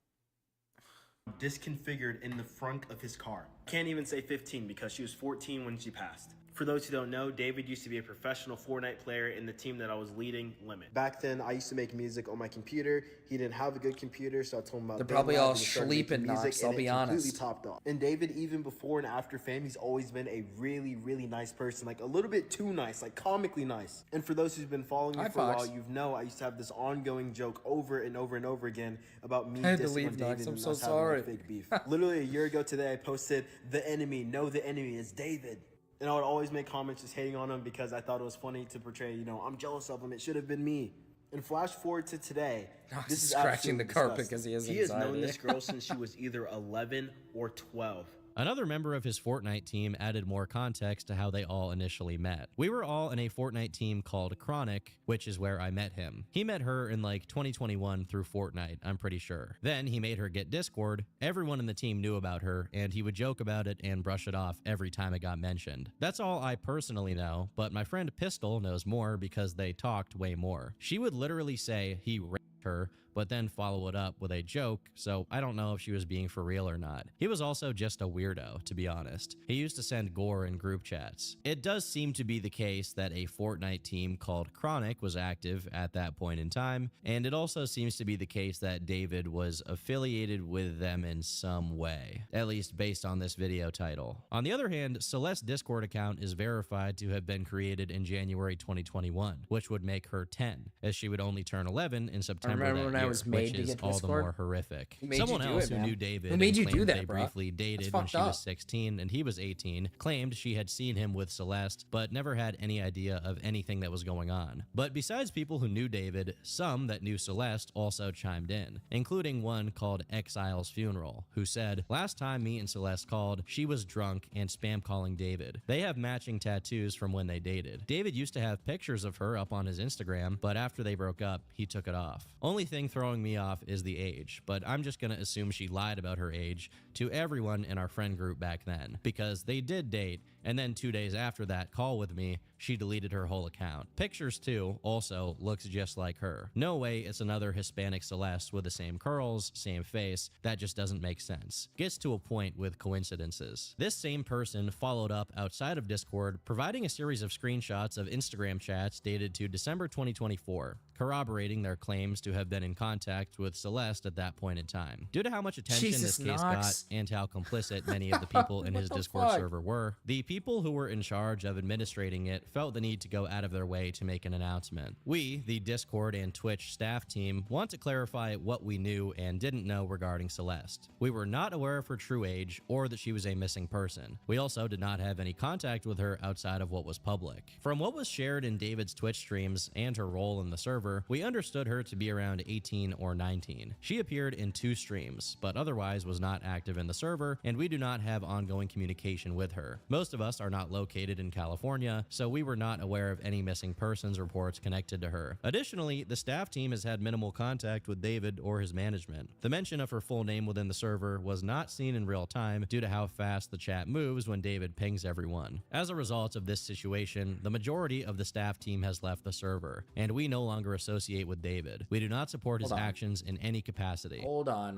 S5: Disconfigured in the front of his car. Can't even say 15 because she was 14 when she passed. For those who don't know, David used to be a professional Fortnite player in the team that I was leading, Limit. Back then, I used to make music on my computer. He didn't have a good computer, so I told him about
S2: They're probably
S5: BandLab,
S2: all
S5: and he started
S2: sleeping
S5: making music,
S2: knocks, I'll
S5: and it
S2: be
S5: completely
S2: honest.
S5: popped off. And David, even before and after fame, he's always been a really, really nice person. Like, a little bit too nice, like comically nice. And for those who's been following me
S2: Hi,
S5: for a
S2: Fox.
S5: while, you know I used to have this ongoing joke over and over and over again about me
S2: I had to
S5: dissing
S2: leave,
S5: on David
S2: Knox. I'm
S5: and
S2: so
S5: us having, like,
S2: sorry.
S5: fake beef. Literally a year ago today, I posted, "The enemy, no, the enemy is David." And I would always make comments just hating on him because I thought it was funny to portray, you know, I'm jealous of him. It should have been me. And flash forward to today.
S2: Knox
S5: This
S2: is
S5: is
S2: scratching the
S5: absolutely
S2: carpet
S5: disgusting.
S2: because he has
S5: He has known
S2: anxiety.
S5: this girl since she was either 11 or 12.
S3: Another member of his Fortnite team added more context to how they all initially met. We were all in a Fortnite team called Chronic, which is where I met him. He met her in like 2021 through Fortnite, I'm pretty sure. Then he made her get Discord. Everyone in the team knew about her, and he would joke about it and brush it off every time it got mentioned. That's all I personally know, but my friend Pistol knows more because they talked way more. She would literally say he raped her, but then follow it up with a joke, so I don't know if she was being for real or not. He was also just a weirdo, to be honest. He used to send gore in group chats. It does seem to be the case that a Fortnite team called Chronic was active at that point in time, and it also seems to be the case that David was affiliated with them in some way, at least based on this video title. On the other hand, Celeste's Discord account is verified to have been created in January 2021, which would make her 10, as she would only turn 11 in September
S2: remember
S3: that
S2: when I
S3: year,
S2: was made
S3: which
S2: to
S3: is
S2: get
S3: all the
S2: Discord?
S3: more horrific.
S2: Who made
S3: Someone
S2: you do
S3: else
S2: it,
S3: who
S2: man?
S3: knew David
S2: Who made
S3: and
S2: you do
S3: claimed
S2: that,
S3: they
S2: bro?
S3: briefly dated
S2: That's
S3: when
S2: fucked
S3: she was
S2: up.
S3: 16 and he was 18, claimed she had seen him with Celeste, but never had any idea of anything that was going on. But besides people who knew David, some that knew Celeste also chimed in, including one called Exile's Funeral, who said, "Last time me and Celeste called, she was drunk and spam calling David. They have matching tattoos from when they dated. David used to have pictures of her up on his Instagram, but after they broke up, he took it off. Only thing throwing me off is the age, but I'm just gonna assume she lied about her age to everyone in our friend group back then, because they did date, and then 2 days after that call with me, she deleted her whole account. Pictures too, also looks just like her. No way it's another Hispanic Celeste with the same curls, same face. That just doesn't make sense. Gets to a point with coincidences." This same person followed up outside of Discord, providing a series of screenshots of Instagram chats dated to December 2024, corroborating their claims to have been in contact with Celeste at that point in time. Due to how much attention
S2: Jesus,
S3: this case
S2: Knox.
S3: got and how complicit many of the people in his
S2: What the
S3: Discord
S2: fuck?
S3: server were, the people who were in charge of administrating it felt the need to go out of their way to make an announcement. We, the Discord and Twitch staff team, want to clarify what we knew and didn't know regarding Celeste. We were not aware of her true age or that she was a missing person. We also did not have any contact with her outside of what was public. From what was shared in David's Twitch streams and her role in the server, we understood her to be around 18 or 19. She appeared in 2 streams, but otherwise was not active in the server, and we do not have ongoing communication with her. Most of us are not located in California, so we were not aware of any missing persons reports connected to her. Additionally, the staff team has had minimal contact with David or his management. The mention of her full name within the server was not seen in real time due to how fast the chat moves when David pings everyone. As a result of this situation, the majority of the staff team has left the server, and we no longer associate with David. We do not support his
S2: Hold on.
S3: actions in any capacity.
S2: Hold on.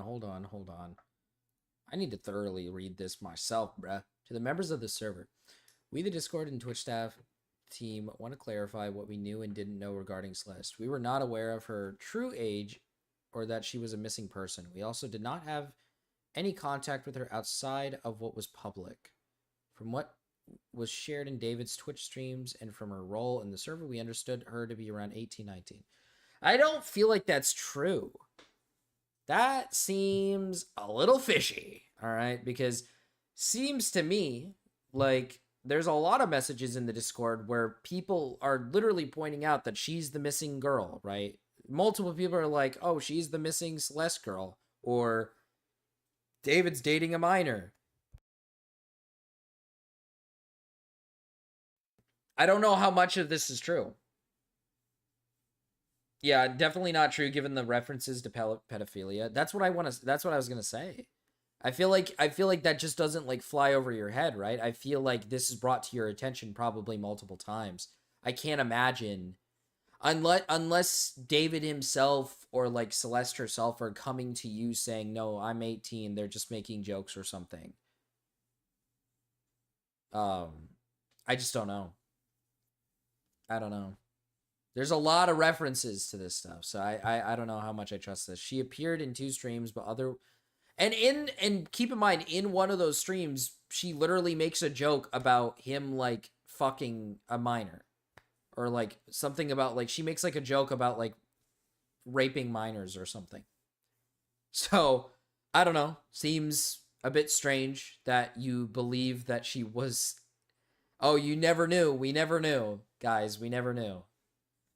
S2: I need to thoroughly read this myself, bruh. To the members of the server, we, the Discord and Twitch staff team, want to clarify what we knew and didn't know regarding Celeste. We were not aware of her true age or that she was a missing person. We also did not have any contact with her outside of what was public. From what was shared in David's Twitch streams and from her role in the server, we understood her to be around 18, 19. I don't feel like that's true. That seems a little fishy, all right? Because seems to me like there's a lot of messages in the Discord where people are literally pointing out that she's the missing girl, right? Multiple people are like, oh, she's the missing Celeste girl, or David's dating a minor. I don't know how much of this is true. Yeah, definitely not true given the references to pedophilia. That's what I was going to say. I feel like that just doesn't like fly over your head, right? I feel like this is brought to your attention probably multiple times. I can't imagine Unless David himself or like Celeste herself are coming to you saying, "No, I'm 18. They're just making jokes or something." I just don't know. I don't know. There's a lot of references to this stuff, so I don't know how much I trust this. She appeared in 2 streams, but and keep in mind, in one of those streams, she literally makes a joke about him like fucking a minor. Or like something about like she makes like a joke about like raping minors or something. So I don't know. Seems a bit strange that you believe that she was. Oh, you never knew. We never knew, guys. We never knew.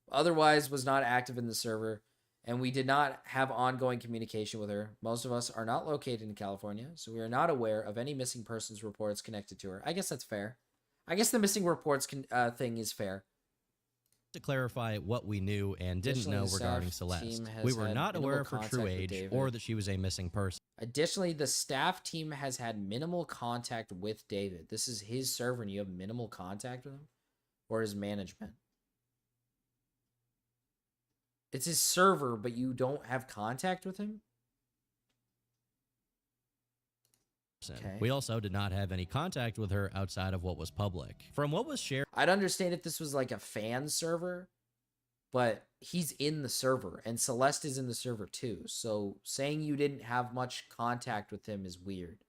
S2: Otherwise, was not active in the server, and we did not have ongoing communication with her. Most of us are not located in California, so we are not aware of any missing persons reports connected to her. I guess that's fair. I guess the missing reports thing is fair.
S3: To clarify what we knew and didn't know regarding Celeste. We were not aware of her true age or that she was a missing person.
S2: Additionally, the staff team has had minimal contact with David. This is his server and you have minimal contact with him? Or his management? It's his server, but you don't have contact with him? Okay.
S3: We also did not have any contact with her outside of what was public. From what was shared,
S2: I'd understand if this was like a fan server, but he's in the server and Celeste is in the server too. So saying you didn't have much contact with him is weird.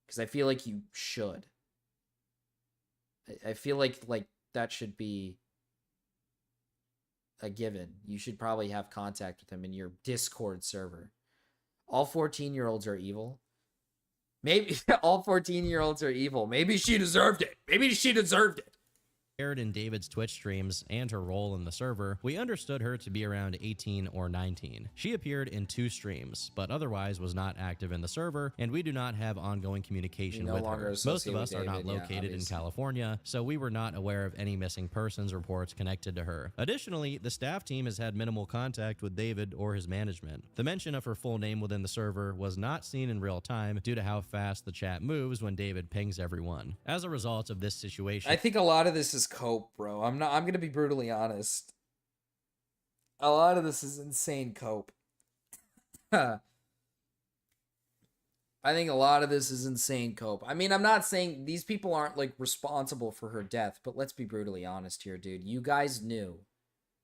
S2: Because I feel like you should. I feel like that should be a given. You should probably have contact with him in your Discord server. All 14-year-olds are evil. Maybe all 14-year-olds are evil. Maybe she deserved it. Maybe she deserved it.
S3: Shared in David's Twitch streams and her role in the server, we understood her to be around 18 or 19. She appeared in 2 streams, but otherwise was not active in the server, and we do not have ongoing communication with her. Most of us are not located in California, so we were not aware of any missing persons reports connected to her. Additionally, the staff team has had minimal contact with David or his management. The mention of her full name within the server was not seen in real time due to how fast the chat moves when David pings everyone. As a result of this situation,
S2: I think a lot of this is cope, bro. I'm gonna be brutally honest. A lot of this is insane cope. I think a lot of this is insane cope. I mean, I'm not saying these people aren't like responsible for her death, but let's be brutally honest here, dude. You guys knew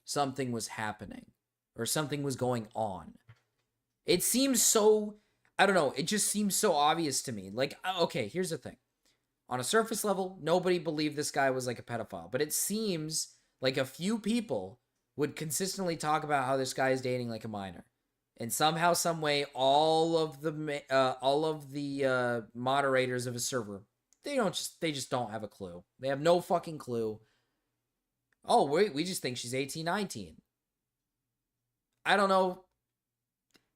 S2: something was happening or something was going on. It seems so, I don't know, it just seems so obvious to me. Like, okay, here's the thing. On a surface level, nobody believed this guy was like a pedophile, but it seems like a few people would consistently talk about how this guy is dating like a minor, and somehow, some way, all of the moderators of a server, they just don't have a clue. They have no fucking clue. Oh, we just think she's 18, 19. I don't know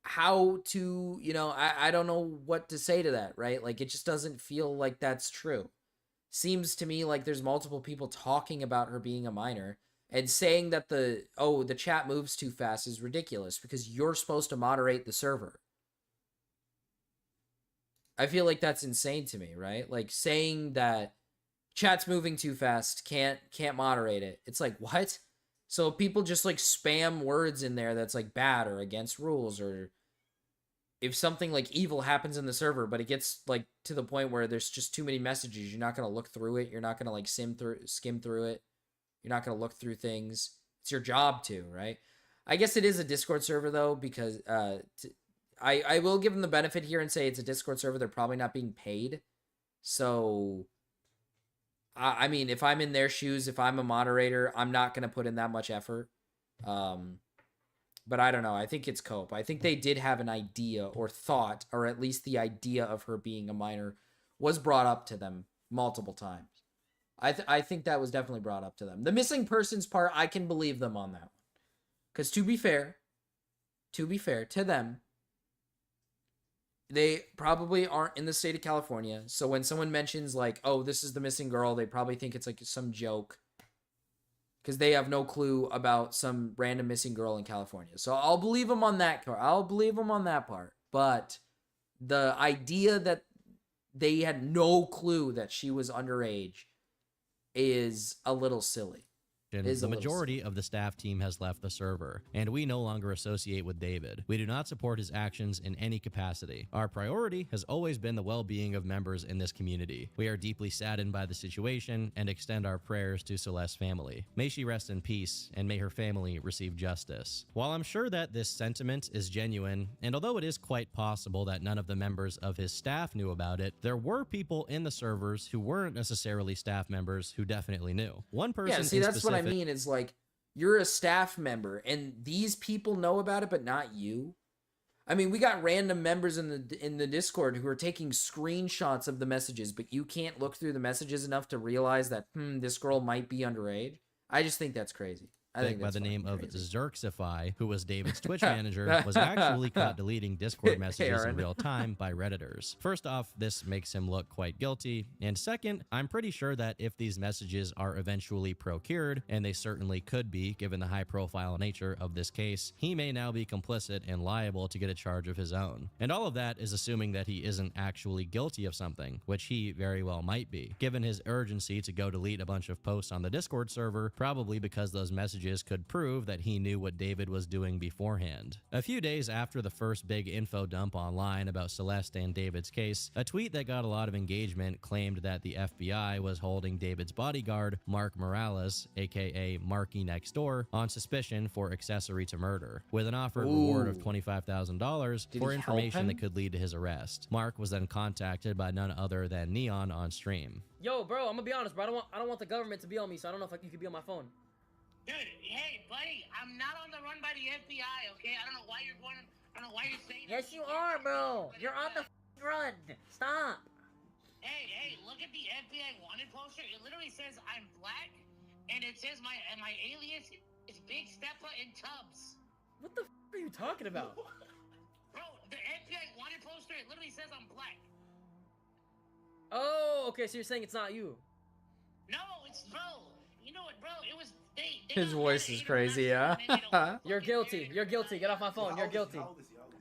S2: how to, I don't know what to say to that, right? Like, it just doesn't feel like that's true. Seems to me like there's multiple people talking about her being a minor, and saying that the chat moves too fast is ridiculous because you're supposed to moderate the server. I feel like that's insane to me, right? Like, saying that chat's moving too fast, can't moderate it. It's like, what? So people just like spam words in there that's like bad or against rules, or if something like evil happens in the server, but it gets like to the point where there's just too many messages, you're not going to look through it. You're not going to like skim through it. You're not going to look through things. It's your job to, right? I guess it is a Discord server though, because I will give them the benefit here and say it's a Discord server. They're probably not being paid. So, I mean, if I'm in their shoes, if I'm a moderator, I'm not going to put in that much effort. But I don't know. I think it's cope. I think they did have an idea or thought, or at least the idea of her being a minor was brought up to them multiple times. I think that was definitely brought up to them. The missing persons part, I can believe them on that one. Because to be fair to them, they probably aren't in the state of California. So when someone mentions like, oh, this is the missing girl, they probably think it's like some joke. Because they have no clue about some random missing girl in California. So I'll believe them on that part. I'll believe them on that part. But the idea that they had no clue that she was underage is a little silly. a
S3: the
S2: little
S3: majority of the staff team has left the server, and we no longer associate with David. We do not support his actions in any capacity. Our priority has always been the well-being of members in this community. We are deeply saddened by the situation and extend our prayers to Celeste's family. May she rest in peace, and may her family receive justice. While I'm sure that this sentiment is genuine, and although it is quite possible that none of the members of his staff knew about it, there were people in the servers who weren't necessarily staff members who definitely knew. One person
S2: Yeah, see, that's what I mean is like, you're a staff member and these people know about it, but not you. I mean, we got random members in the Discord who are taking screenshots of the messages, but you can't look through the messages enough to realize that, this girl might be underage. I just think that's crazy. I think
S3: by
S2: that's
S3: the name of
S2: crazy.
S3: Zerxify, who was David's Twitch manager, was actually caught deleting Discord messages in
S2: Aaron.
S3: real time by Redditors. First off, this makes him look quite guilty, and second, I'm pretty sure that if these messages are eventually procured, and they certainly could be given the high-profile nature of this case, he may now be complicit and liable to get a charge of his own. And all of that is assuming that he isn't actually guilty of something, which he very well might be, given his urgency to go delete a bunch of posts on the Discord server, probably because those messages could prove that he knew what David was doing beforehand. A few days after the first big info dump online about Celeste and David's case, a tweet that got a lot of engagement claimed that the FBI was holding David's bodyguard, Mark Morales, aka Marky Next Door, on suspicion for accessory to murder, with an offered reward of $25,000 for information that could lead to his arrest. Mark was then contacted by none other than Neon on stream.
S9: Yo, bro, I'm gonna be honest, bro. I don't want the government to be on me, so I don't know if you could be on my phone.
S10: Dude, hey, buddy, I'm not on the run by the FBI, okay? I don't know why you're going. I don't know why you're saying.
S9: Yes, you are, bro. You're on the run. Stop.
S10: Hey, look at the FBI wanted poster. It literally says I'm black, and it says my alias is Big Steppa in Tubbs.
S9: What the are you talking about?
S10: Bro, the FBI wanted poster. It literally says I'm black.
S9: Oh, okay. So you're saying it's not you?
S10: No, it's bro. You know what, bro? It was.
S2: His voice is crazy, yeah.
S9: You're guilty. You're guilty. Get off my phone. You're guilty.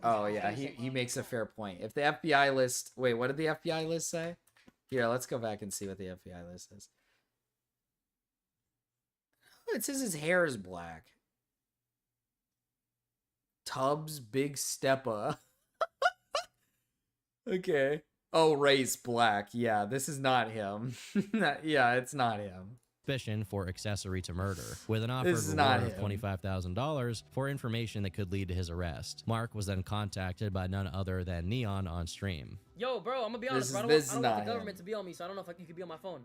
S2: Oh yeah, he makes a fair point. If the FBI list, wait, what did the FBI list say? Here, let's go back and see what the FBI list says. Oh, it says his hair is black. Tubbs, Big Steppa. Okay. Oh, race black. Yeah, this is not him. Yeah, it's not him.
S3: Suspicion for accessory to murder, with an offered reward of $25,000 for information that could lead to his arrest. Mark was then contacted by none other than Neon on stream.
S9: Yo, bro, I'm gonna be honest, bro. I don't want the government to be on me, so I don't know if you could be on my phone.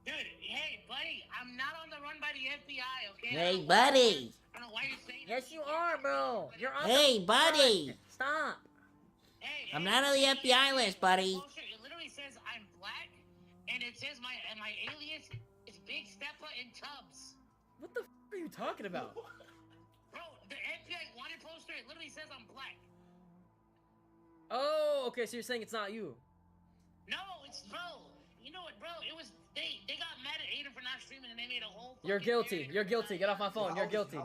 S10: Dude, hey, buddy, I'm not on the run by the FBI, okay?
S11: Hey, buddy.
S10: I don't know why you're saying.
S9: Yes, you are, bro. You're on
S11: Hey,
S9: the
S11: buddy.
S9: run. Stop.
S11: I'm not on the FBI list, buddy.
S10: It literally says I'm black, and it says my alias is Big Steppa in Tubbs.
S9: What the are you talking about?
S10: Bro, the FBI wanted poster. It literally says I'm black.
S9: Oh, okay. So you're saying it's not you?
S10: No, it's bro. You know what, bro? It was they got mad at Aiden for not streaming, and they made a whole.
S9: You're guilty. You're guilty. Get off my phone. You're guilty.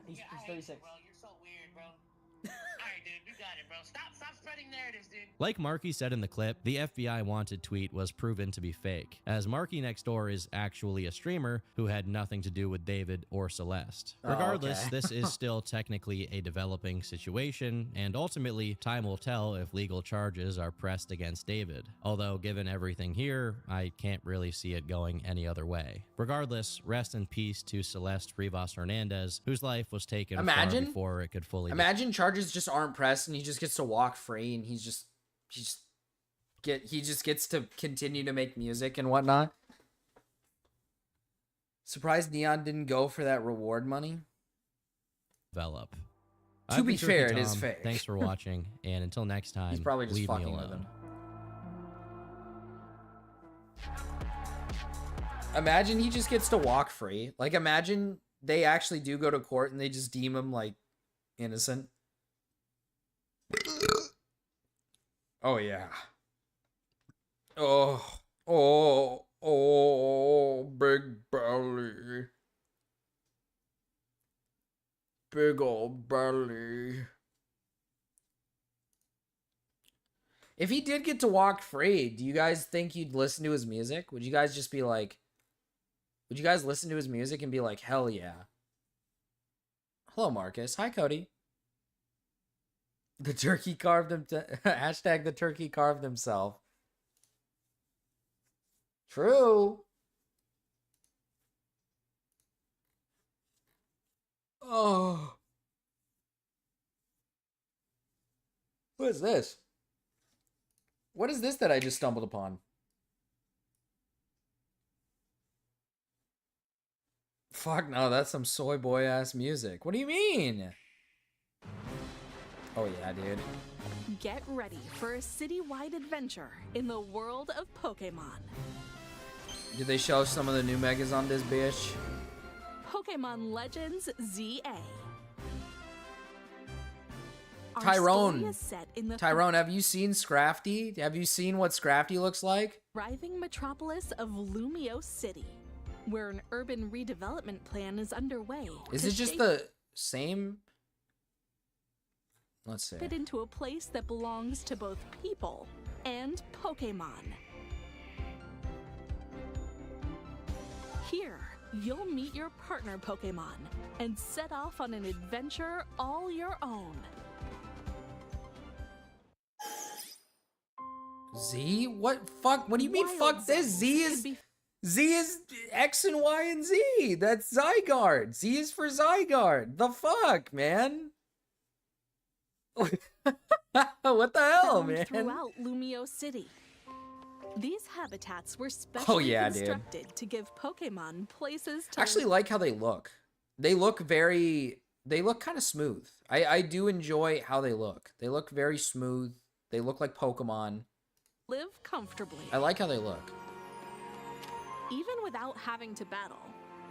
S9: He's 36.
S10: Bro, you're so weird, bro. Alright, dude, you got it, bro. Stop spreading narratives, dude.
S3: Like Marky said in the clip, the FBI wanted tweet was proven to be fake, as Marky Next Door is actually a streamer who had nothing to do with David or Celeste. Regardless, this is still technically a developing situation, and ultimately, time will tell if legal charges are pressed against David. Although, given everything here, I can't really see it going any other way. Regardless, rest in peace to Celeste Rivas Hernandez, whose life was taken far before it could fully.
S2: Imagine charges just aren't pressed and he just gets to walk free and he just gets to continue to make music and whatnot. Surprised Neon didn't go for that reward money.
S3: Develop.
S2: To be fair, it is fake.
S3: Thanks for watching, and until next time,
S2: He's probably just
S3: leave me
S2: fucking with
S3: alone.
S2: him. Imagine he just gets to walk free. Like, imagine they actually do go to court and they just deem him, like, innocent. Oh, yeah. Oh, big belly. Big old belly. If he did get to walk free, do you guys think you'd listen to his music? Would you guys just be like, Would you guys listen to his music and be like, hell yeah? Hello, Marcus. Hi, Cody. The turkey carved him. Hashtag the turkey carved himself. True. Oh. What is this? What is this that I just stumbled upon? Fuck no, that's some soy boy ass music. What do you mean? Oh yeah, dude.
S12: Get ready for a citywide adventure in the world of Pokemon.
S2: Did they show some of the new megas on this bitch?
S12: Pokemon Legends ZA.
S2: Tyrone, have you seen Scrafty? Have you seen what Scrafty looks like?
S12: Thriving metropolis of Lumio City, where an urban redevelopment plan is underway.
S2: Is it just the same? Let's see.
S12: Fit into a place that belongs to both people and Pokemon. Here, you'll meet your partner Pokemon and set off on an adventure all your own.
S2: Z? What fuck? What do you mean fuck this? Z is X and Y and Z. That's Zygarde. Z is for Zygarde. The fuck, man? What the hell, man?
S12: Throughout Lumio City. These habitats were specially constructed to give Pokemon places to
S2: actually like how they look. They look kind of smooth. I do enjoy how they look. They look very smooth. They look like Pokemon.
S12: Live comfortably.
S2: I like how they look.
S12: Even without having to battle,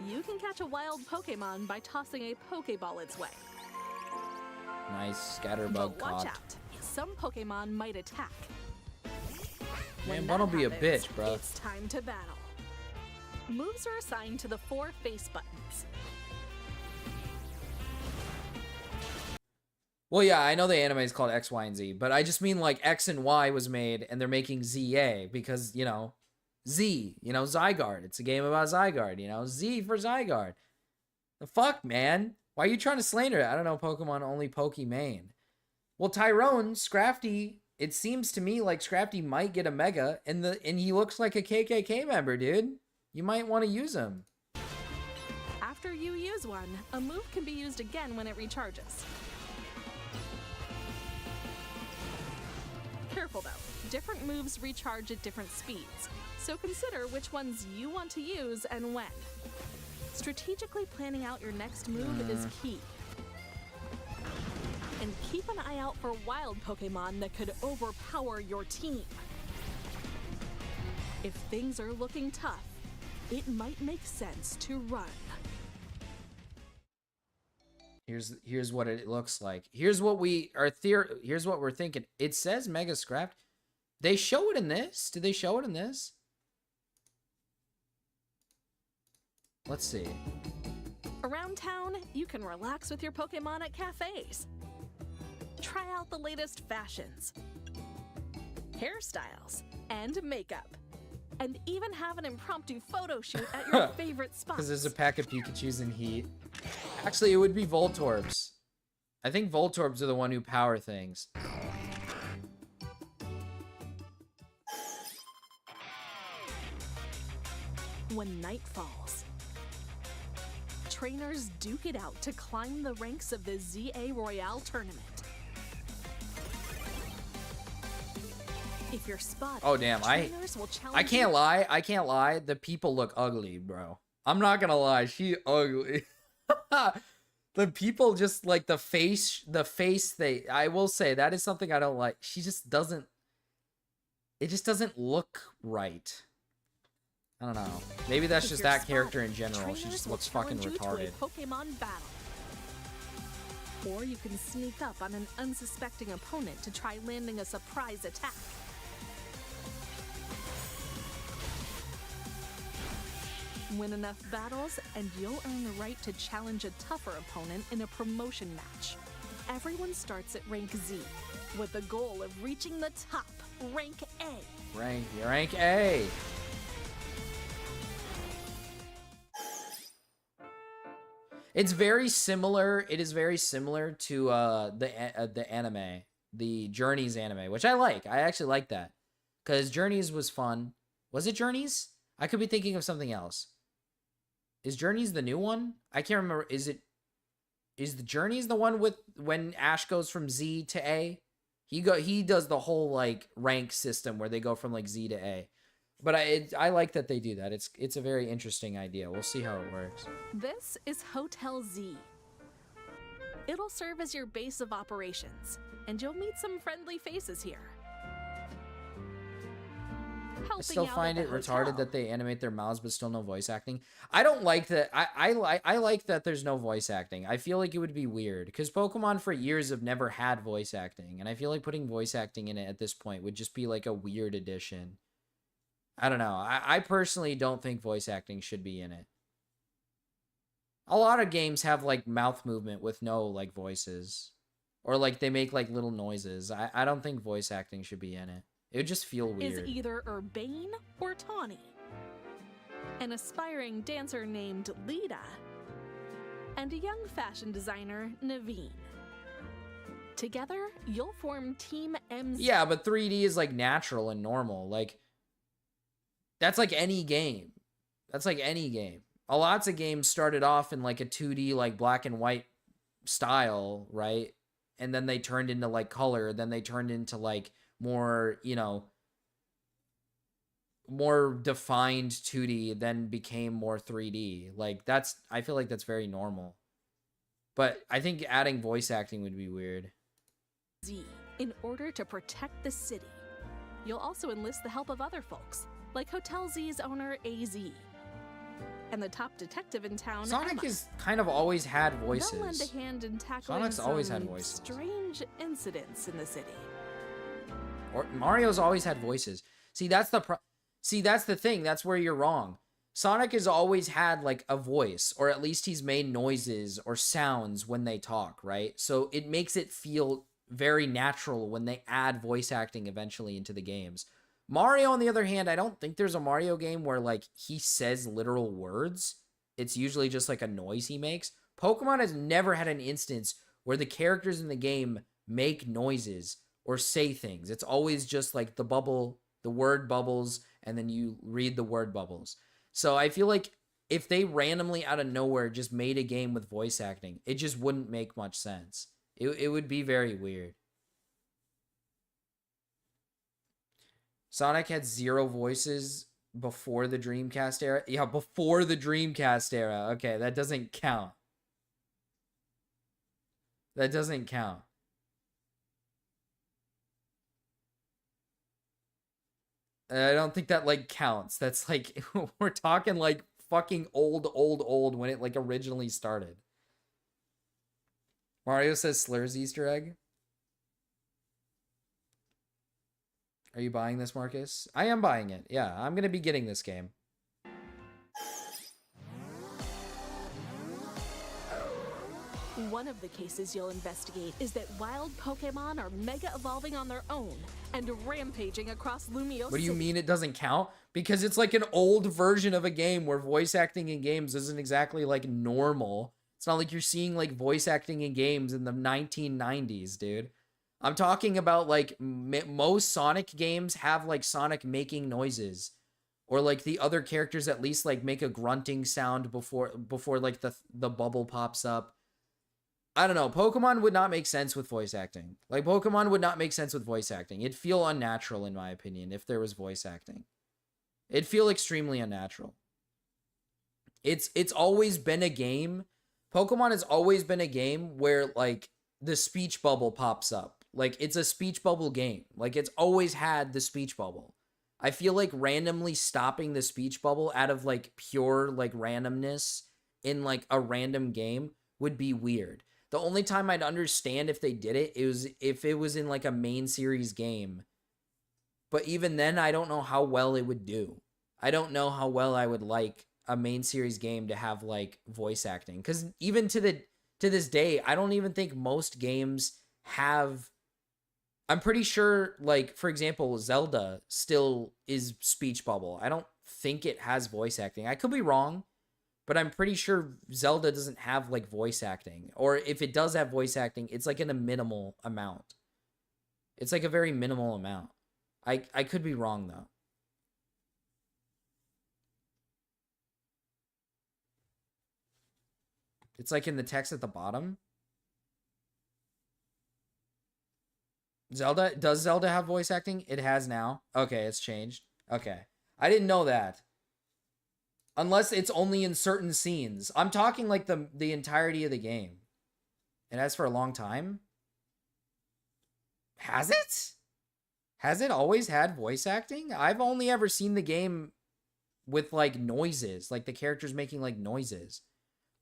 S12: you can catch a wild Pokemon by tossing a Pokeball its way.
S2: Nice scatterbug
S12: But
S2: caught.
S12: watch out, some Pokemon might attack.
S2: Man, that'll be a bitch, bro.
S12: It's time to battle. Moves are assigned to the 4 face buttons.
S2: Well, yeah, I know the anime is called X, Y, and Z, but I just mean like X and Y was made and they're making ZA because, you know, Z, you know, Zygarde. It's a game about Zygarde, you know, Z for Zygarde. The fuck, man? Why are you trying to slander it? I don't know, Pokemon only Pokemon. Well, Tyrone, Scrafty, it seems to me like Scrafty might get a Mega, and he looks like a KKK member, dude. You might want to use him.
S12: After you use one, a move can be used again when it recharges. Careful though, different moves recharge at different speeds, so consider which ones you want to use and when. Strategically planning out your next move is key. And keep an eye out for wild Pokemon that could overpower your team. If things are looking tough, it might make sense to run.
S2: Here's what it looks like. Here's what we're thinking. It says Mega Scrapped. They show it in this? Did they show it in this? Let's see.
S12: Around town, you can relax with your Pokemon at cafes. Try out the latest fashions, hairstyles, and makeup. And even have an impromptu photo shoot at your favorite spots.
S2: Because there's a pack of Pikachus in heat. Actually, it would be Voltorbs. I think Voltorbs are the one who power things.
S12: When night falls, trainers duke it out to climb the ranks of the ZA Royale tournament. If you're spotted,
S2: oh damn, I can't lie. I can't lie. The people look ugly, bro. I'm not gonna lie. She ugly. The people just like the face I will say that is something I don't like. She just doesn't. It just doesn't look right. I don't know. Maybe that's just that character in general. She just looks fucking retarded.
S12: Pokemon battle. Or you can sneak up on an unsuspecting opponent to try landing a surprise attack. Win enough battles, and you'll earn the right to challenge a tougher opponent in a promotion match. Everyone starts at rank Z, with the goal of reaching the top, rank A.
S2: Rank A. It's very similar. It is very similar to the anime, the Journeys anime, which I like. I actually like that because Journeys was fun. Was it Journeys? I could be thinking of something else. Is Journeys the new one? I can't remember. Is the Journeys the one with when Ash goes from Z to A? He does the whole like rank system where they go from like Z to A. But I like that they do that. It's a very interesting idea. We'll see how it works.
S12: This is Hotel Z. It'll serve as your base of operations, and you'll meet some friendly faces here.
S2: I still find it retarded that they animate their mouths but still no voice acting. I don't like that. I like that there's no voice acting. I feel like it would be weird because Pokemon for years have never had voice acting, and I feel like putting voice acting in it at this point would just be like a weird addition. I don't know. I personally don't think voice acting should be in it. A lot of games have like mouth movement with no like voices, or like they make like little noises. I don't think voice acting should be in it. It would just feel weird.
S12: Is either Urbane or Tawny. An aspiring dancer named Lita. And a young fashion designer, Naveen. Together, you'll form Team MZ.
S2: Yeah, but 3D is like natural and normal. Like, that's like any game. That's like any game. A lots of games started off in like a 2D, like black and white style, right? And then they turned into like color. Then they turned into like more, you know, more defined 2D, then became more 3D. Like I feel like that's very normal. But I think adding voice acting would be weird.
S12: In order to protect the city, you'll also enlist the help of other folks, like Hotel Z's owner AZ. And the top detective in town,
S2: Sonic
S12: Emma.
S2: has kind of always had voices.
S12: They'll lend a hand in tackling
S2: Sonic's always had
S12: some
S2: voices.
S12: strange incidents in the city.
S2: Or Mario's always had voices. See, that's the thing. That's where you're wrong. Sonic has always had like a voice, or at least he's made noises or sounds when they talk, right? So it makes it feel very natural when they add voice acting eventually into the games. Mario, on the other hand, I don't think there's a Mario game where like he says literal words. It's usually just like a noise he makes. Pokemon has never had an instance where the characters in the game make noises or say things. It's always just like the word bubbles, and then you read the word bubbles. So I feel like if they randomly out of nowhere just made a game with voice acting, it just wouldn't make much sense. It would be very weird. Sonic had 0 voices before the Dreamcast era. Yeah, before the Dreamcast era. Okay, that doesn't count. That doesn't count. I don't think that like counts. That's like we're talking like fucking old when it like originally started. Mario says Slur's Easter egg. Are you buying this, Marcus? I am buying it. Yeah, I'm gonna be getting this game.
S12: One of the cases you'll investigate is that wild Pokemon are mega evolving on their own and rampaging across Lumio
S2: What do you
S12: City.
S2: mean it doesn't count? Because it's like an old version of a game where voice acting in games isn't exactly like normal. It's not like you're seeing like voice acting in games in the 1990s, dude. I'm talking about like most Sonic games have like Sonic making noises, or like the other characters at least like make a grunting sound before like the bubble pops up. I don't know. Pokemon would not make sense with voice acting. Like Pokemon would not make sense with voice acting. It'd feel unnatural in my opinion if there was voice acting. It'd feel extremely unnatural. It's always been a game. Pokemon has always been a game where like the speech bubble pops up. Like it's a speech bubble game. Like it's always had the speech bubble. I feel like randomly stopping the speech bubble out of like pure like randomness in like a random game would be weird. The only time I'd understand if they did it is if it was in like a main series game. But even then, I don't know how well it would do. I don't know how well I would like a main series game to have like voice acting. Because even to this day, I don't even think most games have. I'm pretty sure, like, for example, Zelda still is speech bubble. I don't think it has voice acting. I could be wrong, But I'm pretty sure Zelda doesn't have like voice acting. Or if it does have voice acting, it's like in a minimal amount. It's like a very minimal amount. I could be wrong though. It's like in the text at the bottom. Does Zelda have voice acting? It has now. Okay, it's changed. Okay. I didn't know that. Unless it's only in certain scenes. I'm talking like the entirety of the game. It has for a long time. Has it? Has it always had voice acting? I've only ever seen the game with like noises, like the characters making like noises.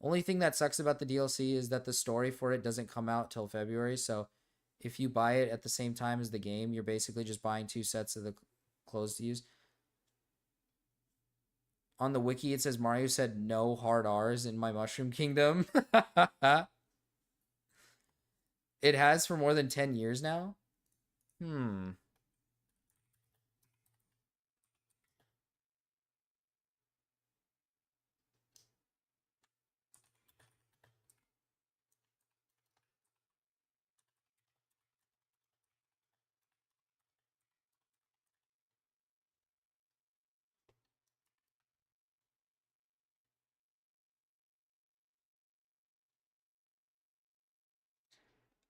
S2: Only thing that sucks about the DLC is that the story for it doesn't come out till February, so if you buy it at the same time as the game, you're basically just buying 2 sets of the clothes to use. On the wiki, it says Mario said no hard R's in my Mushroom Kingdom. It has for more than 10 years now?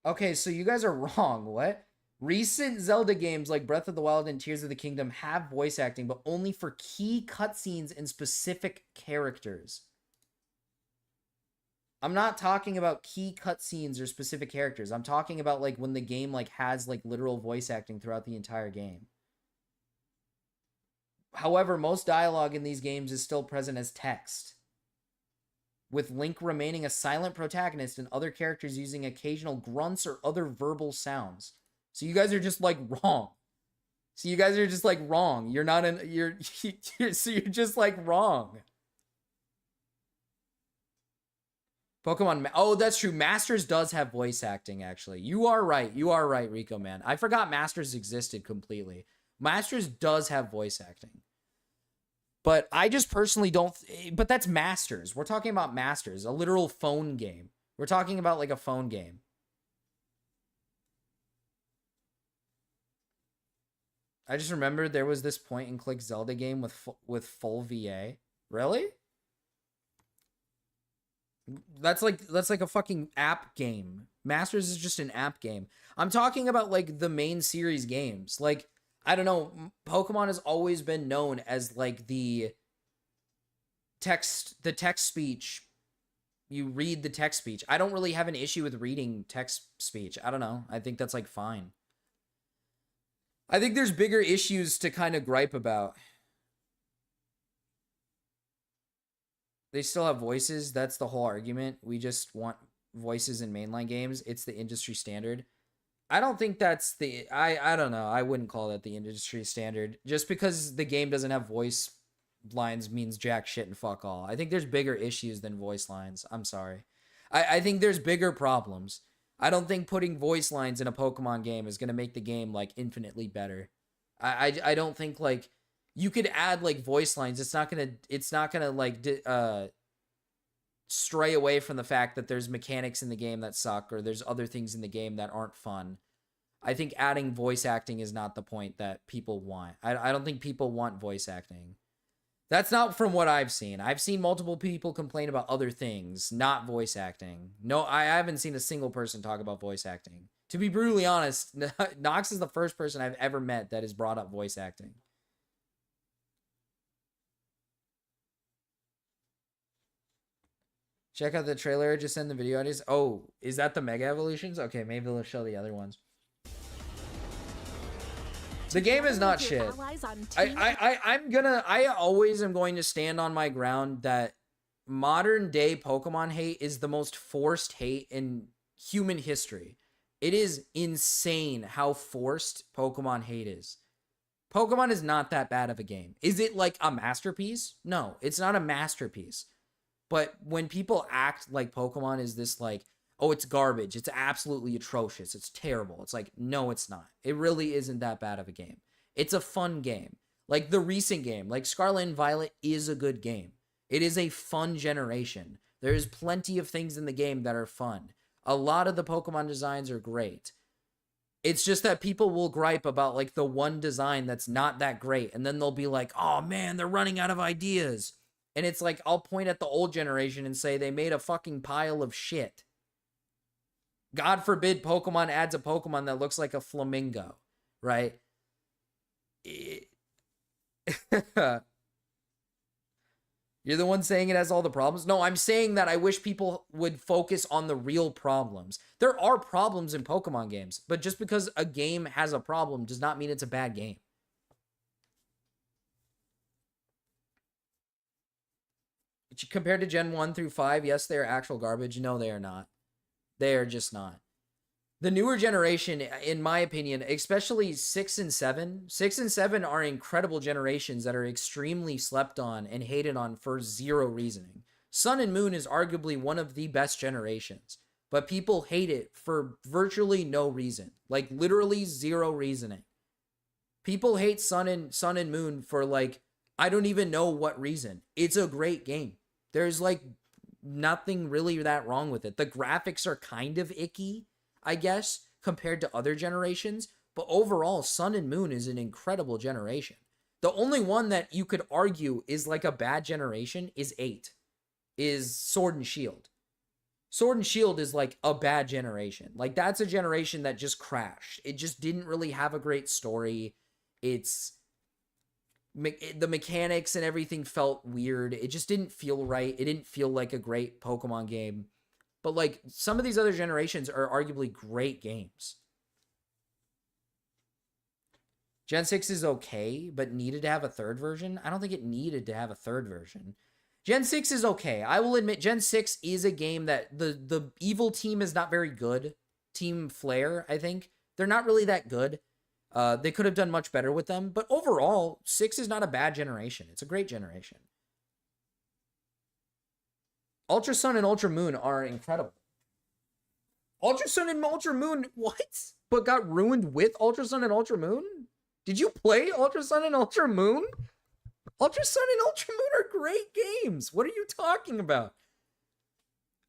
S2: Okay, so you guys are wrong. What? Recent Zelda games like Breath of the Wild and Tears of the Kingdom have voice acting, but only for key cutscenes and specific characters. I'm not talking about key cutscenes or specific characters. I'm talking about like when the game like has like literal voice acting throughout the entire game. However, most dialogue in these games is still present as text, with Link remaining a silent protagonist and other characters using occasional grunts or other verbal sounds. So you guys are just like wrong. So you guys are just like wrong. You're not in so you're just like wrong. Pokemon, oh, that's true. Masters does have voice acting, actually. You are right. You are right, Rico, man. I forgot Masters existed completely. Masters does have voice acting. But I just personally don't... But that's Masters. We're talking about Masters, a literal phone game. We're talking about like a phone game. I just remembered there was this point-and-click Zelda game with full VA. Really? That's like a fucking app game. Masters is just an app game. I'm talking about like the main series games. Like, I don't know, Pokemon has always been known as like the text speech. You read the text speech. I don't really have an issue with reading text speech. I don't know. I think that's like fine. I think there's bigger issues to kind of gripe about. They still have voices. That's the whole argument. We just want voices in mainline games. It's the industry standard. I don't think that's the... I don't know. I wouldn't call that the industry standard. Just because the game doesn't have voice lines means jack shit and fuck all. I think there's bigger issues than voice lines. I'm sorry. I think there's bigger problems. I don't think putting voice lines in a Pokemon game is going to make the game like infinitely better. I don't think like... You could add like voice lines. It's not gonna like stray away from the fact that there's mechanics in the game that suck or there's other things in the game that aren't fun. I think adding voice acting is not the point that people want. I don't think people want voice acting. That's not from what I've seen. I've seen multiple people complain about other things, not voice acting. No, I haven't seen a single person talk about voice acting. To be brutally honest, Nox is the first person I've ever met that has brought up voice acting. Check out the trailer. Just send the video ideas. Oh, is that the Mega Evolutions? Okay, maybe they'll show the other ones. The game is not shit. I always am going to stand on my ground that modern day Pokemon hate is the most forced hate in human history. It is insane how forced Pokemon hate is. Pokemon is not that bad of a game. Is it like a masterpiece? No, it's not a masterpiece. But when people act like Pokemon is this like, oh, it's garbage, it's absolutely atrocious, it's terrible. It's like, no, it's not. It really isn't that bad of a game. It's a fun game. Like the recent game, like Scarlet and Violet is a good game. It is a fun generation. There's plenty of things in the game that are fun. A lot of the Pokemon designs are great. It's just that people will gripe about like the one design that's not that great. And then they'll be like, oh man, they're running out of ideas. And it's like, I'll point at the old generation and say they made a fucking pile of shit. God forbid Pokemon adds a Pokemon that looks like a flamingo, right? You're the one saying it has all the problems? No, I'm saying that I wish people would focus on the real problems. There are problems in Pokemon games, but just because a game has a problem does not mean it's a bad game. Compared to Gen 1 through 5, yes, they are actual garbage. No, they are not. They are just not. The newer generation, in my opinion, especially 6 and 7, 6 and 7 are incredible generations that are extremely slept on and hated on for zero reasoning. Sun and Moon is arguably one of the best generations, but people hate it for virtually no reason. Like literally zero reasoning. People hate Sun and Moon for like, I don't even know what reason. It's a great game. There's like nothing really that wrong with it. The graphics are kind of icky, I guess, compared to other generations. But overall, Sun and Moon is an incredible generation. The only one that you could argue is like a bad generation is 8, is Sword and Shield. Sword and Shield is like a bad generation. Like that's a generation that just crashed. It just didn't really have a great story. The mechanics and everything felt weird. It just didn't feel right. It didn't feel like a great Pokemon game. But like some of these other generations are arguably great games. Gen 6 is okay, but needed to have a third version? I don't think it needed to have a third version. Gen 6 is okay. I will admit Gen 6 is a game that the evil team is not very good. Team Flare, I think. They're not really that good. They could have done much better with them. But overall, 6 is not a bad generation. It's a great generation. Ultra Sun and Ultra Moon are incredible. Ultra Sun and Ultra Moon, what? But got ruined with Ultra Sun and Ultra Moon? Did you play Ultra Sun and Ultra Moon? Ultra Sun and Ultra Moon are great games. What are you talking about?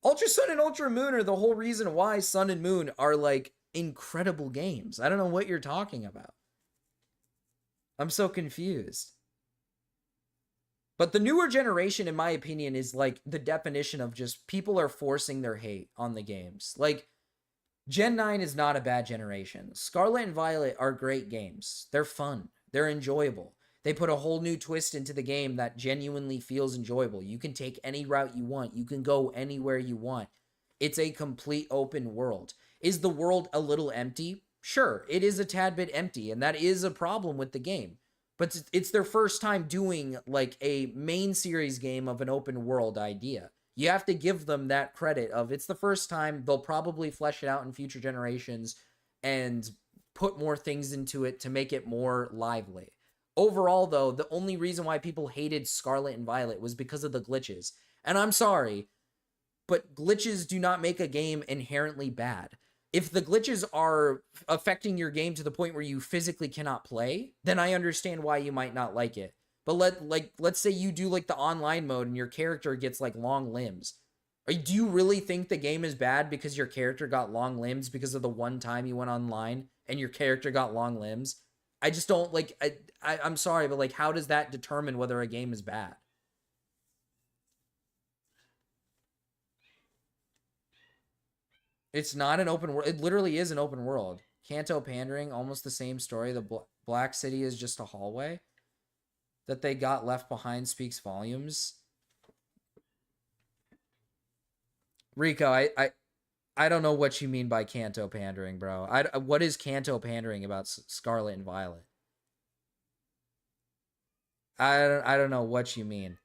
S2: Ultra Sun and Ultra Moon are the whole reason why Sun and Moon are like incredible games. I don't know what you're talking about. I'm so confused. But the newer generation, in my opinion, is like the definition of just people are forcing their hate on the games. Like, Gen 9 is not a bad generation. Scarlet and Violet are great games. They're fun. They're enjoyable. They put a whole new twist into the game that genuinely feels enjoyable. You can take any route you want. You can go anywhere you want. It's a complete open world. Is the world a little empty? Sure, it is a tad bit empty, and that is a problem with the game. But it's their first time doing like a main series game of an open world idea. You have to give them that credit of it's the first time. They'll probably flesh it out in future generations and put more things into it to make it more lively. Overall, though, the only reason why people hated Scarlet and Violet was because of the glitches. And I'm sorry, but glitches do not make a game inherently bad. If the glitches are affecting your game to the point where you physically cannot play, then I understand why you might not like it. But let's say you do like the online mode and your character gets like long limbs. Do you really think the game is bad because your character got long limbs because of the one time you went online and your character got long limbs? I just don't like, I'm sorry, but like, how does that determine whether a game is bad? It's not an open world. It literally is an open world. Kanto pandering, almost the same story. The Black City is just a hallway. That they got left behind speaks volumes. Rico, I don't know what you mean by Kanto pandering, bro. What is Kanto pandering about Scarlet and Violet? I don't know what you mean.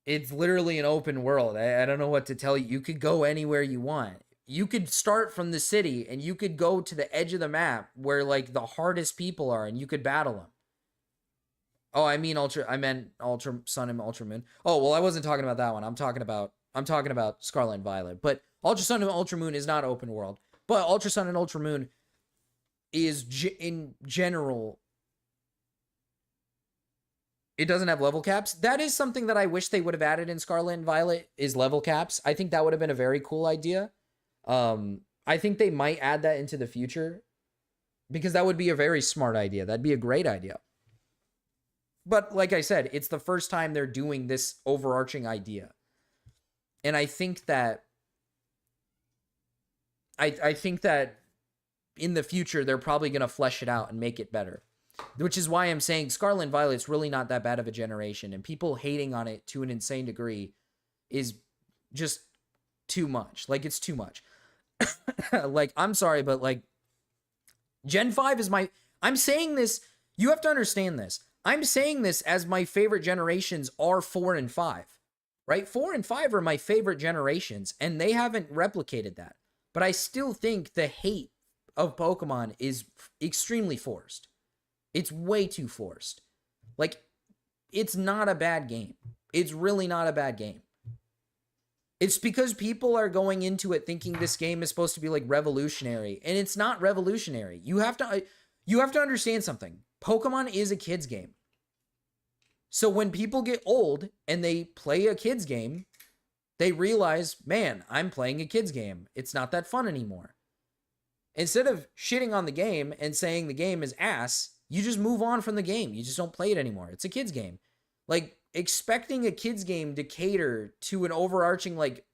S2: It's literally an open world. I don't know what to tell you. You could go anywhere you want. You could start from the city and you could go to the edge of the map where like the hardest people are and you could battle them. Oh, I meant Ultra Sun and Ultra Moon. Oh, well, I wasn't talking about that one. I'm talking about Scarlet and Violet. But Ultra Sun and Ultra Moon is not open world. But Ultra Sun and Ultra Moon is in general It doesn't have level caps. That is something that I wish they would have added in Scarlet and Violet, is level caps. I think that would have been a very cool idea. I think they might add that into the future because that would be a very smart idea. That'd be a great idea. But like I said, it's the first time they're doing this overarching idea. And I think that I think that in the future, they're probably going to flesh it out and make it better. Which is why I'm saying Scarlet and Violet's really not that bad of a generation. And people hating on it to an insane degree is just too much. Like, it's too much. Like, I'm sorry, but like, Gen 5 is my... I'm saying this... You have to understand this. I'm saying this as my favorite generations are 4 and 5. Right? 4 and 5 are my favorite generations, and they haven't replicated that. But I still think the hate of Pokemon is extremely forced. It's way too forced. Like, it's not a bad game. It's really not a bad game. It's because people are going into it thinking this game is supposed to be like revolutionary, and it's not revolutionary. You have to understand something. Pokemon is a kid's game. So when people get old and they play a kid's game, they realize, man, I'm playing a kid's game. It's not that fun anymore. Instead of shitting on the game and saying the game is ass, you just move on from the game. You just don't play it anymore. It's a kid's game. Like, expecting a kid's game to cater to an overarching, like,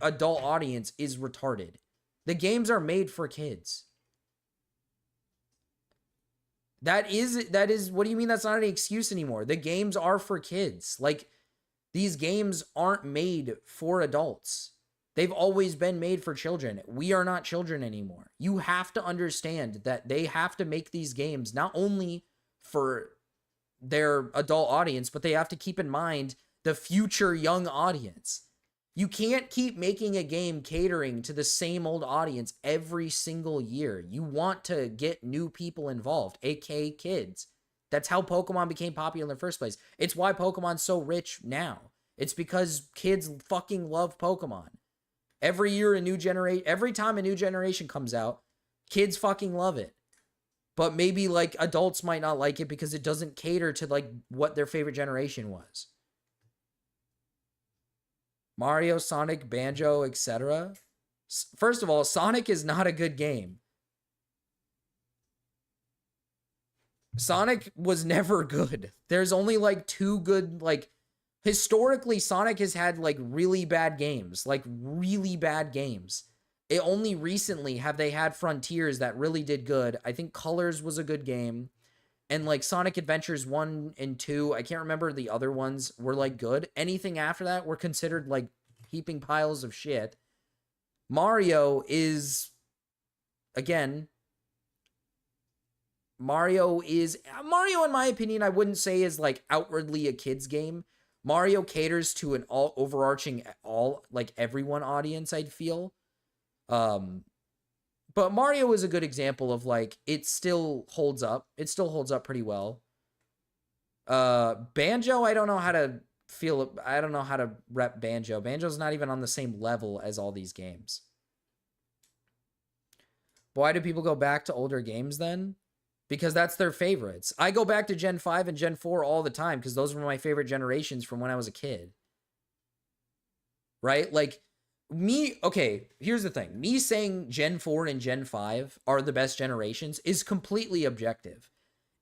S2: adult audience is retarded. The games are made for kids. That is, what do you mean that's not an excuse anymore? The games are for kids. Like, these games aren't made for adults. They've always been made for children. We are not children anymore. You have to understand that they have to make these games not only for their adult audience, but they have to keep in mind the future young audience. You can't keep making a game catering to the same old audience every single year. You want to get new people involved, aka kids. That's how Pokemon became popular in the first place. It's why Pokemon's so rich now. It's because kids fucking love Pokemon. Every year every time a new generation comes out, kids fucking love it. But maybe like adults might not like it because it doesn't cater to like what their favorite generation was. Mario, Sonic, Banjo, etc. First of all, Sonic is not a good game. Sonic was never good. There's only like 2 good, like, historically, Sonic has had like really bad games. Like, really bad games. It only recently have they had Frontiers that really did good. I think Colors was a good game. And like Sonic Adventures 1 and 2, I can't remember the other ones, were like good. Anything after that were considered like heaping piles of shit. Mario is, again, Mario in my opinion, I wouldn't say is like outwardly a kid's game. Mario caters to an overarching like everyone audience, I'd feel. But Mario is a good example of like, it still holds up. It still holds up pretty well. Banjo, I don't know how to feel. I don't know how to rep Banjo. Banjo's not even on the same level as all these games. Why do people go back to older games then? Because that's their favorites. I go back to Gen 5 and Gen 4 all the time because those were my favorite generations from when I was a kid. Right? Like, okay, here's the thing. Me saying Gen 4 and Gen 5 are the best generations is completely objective.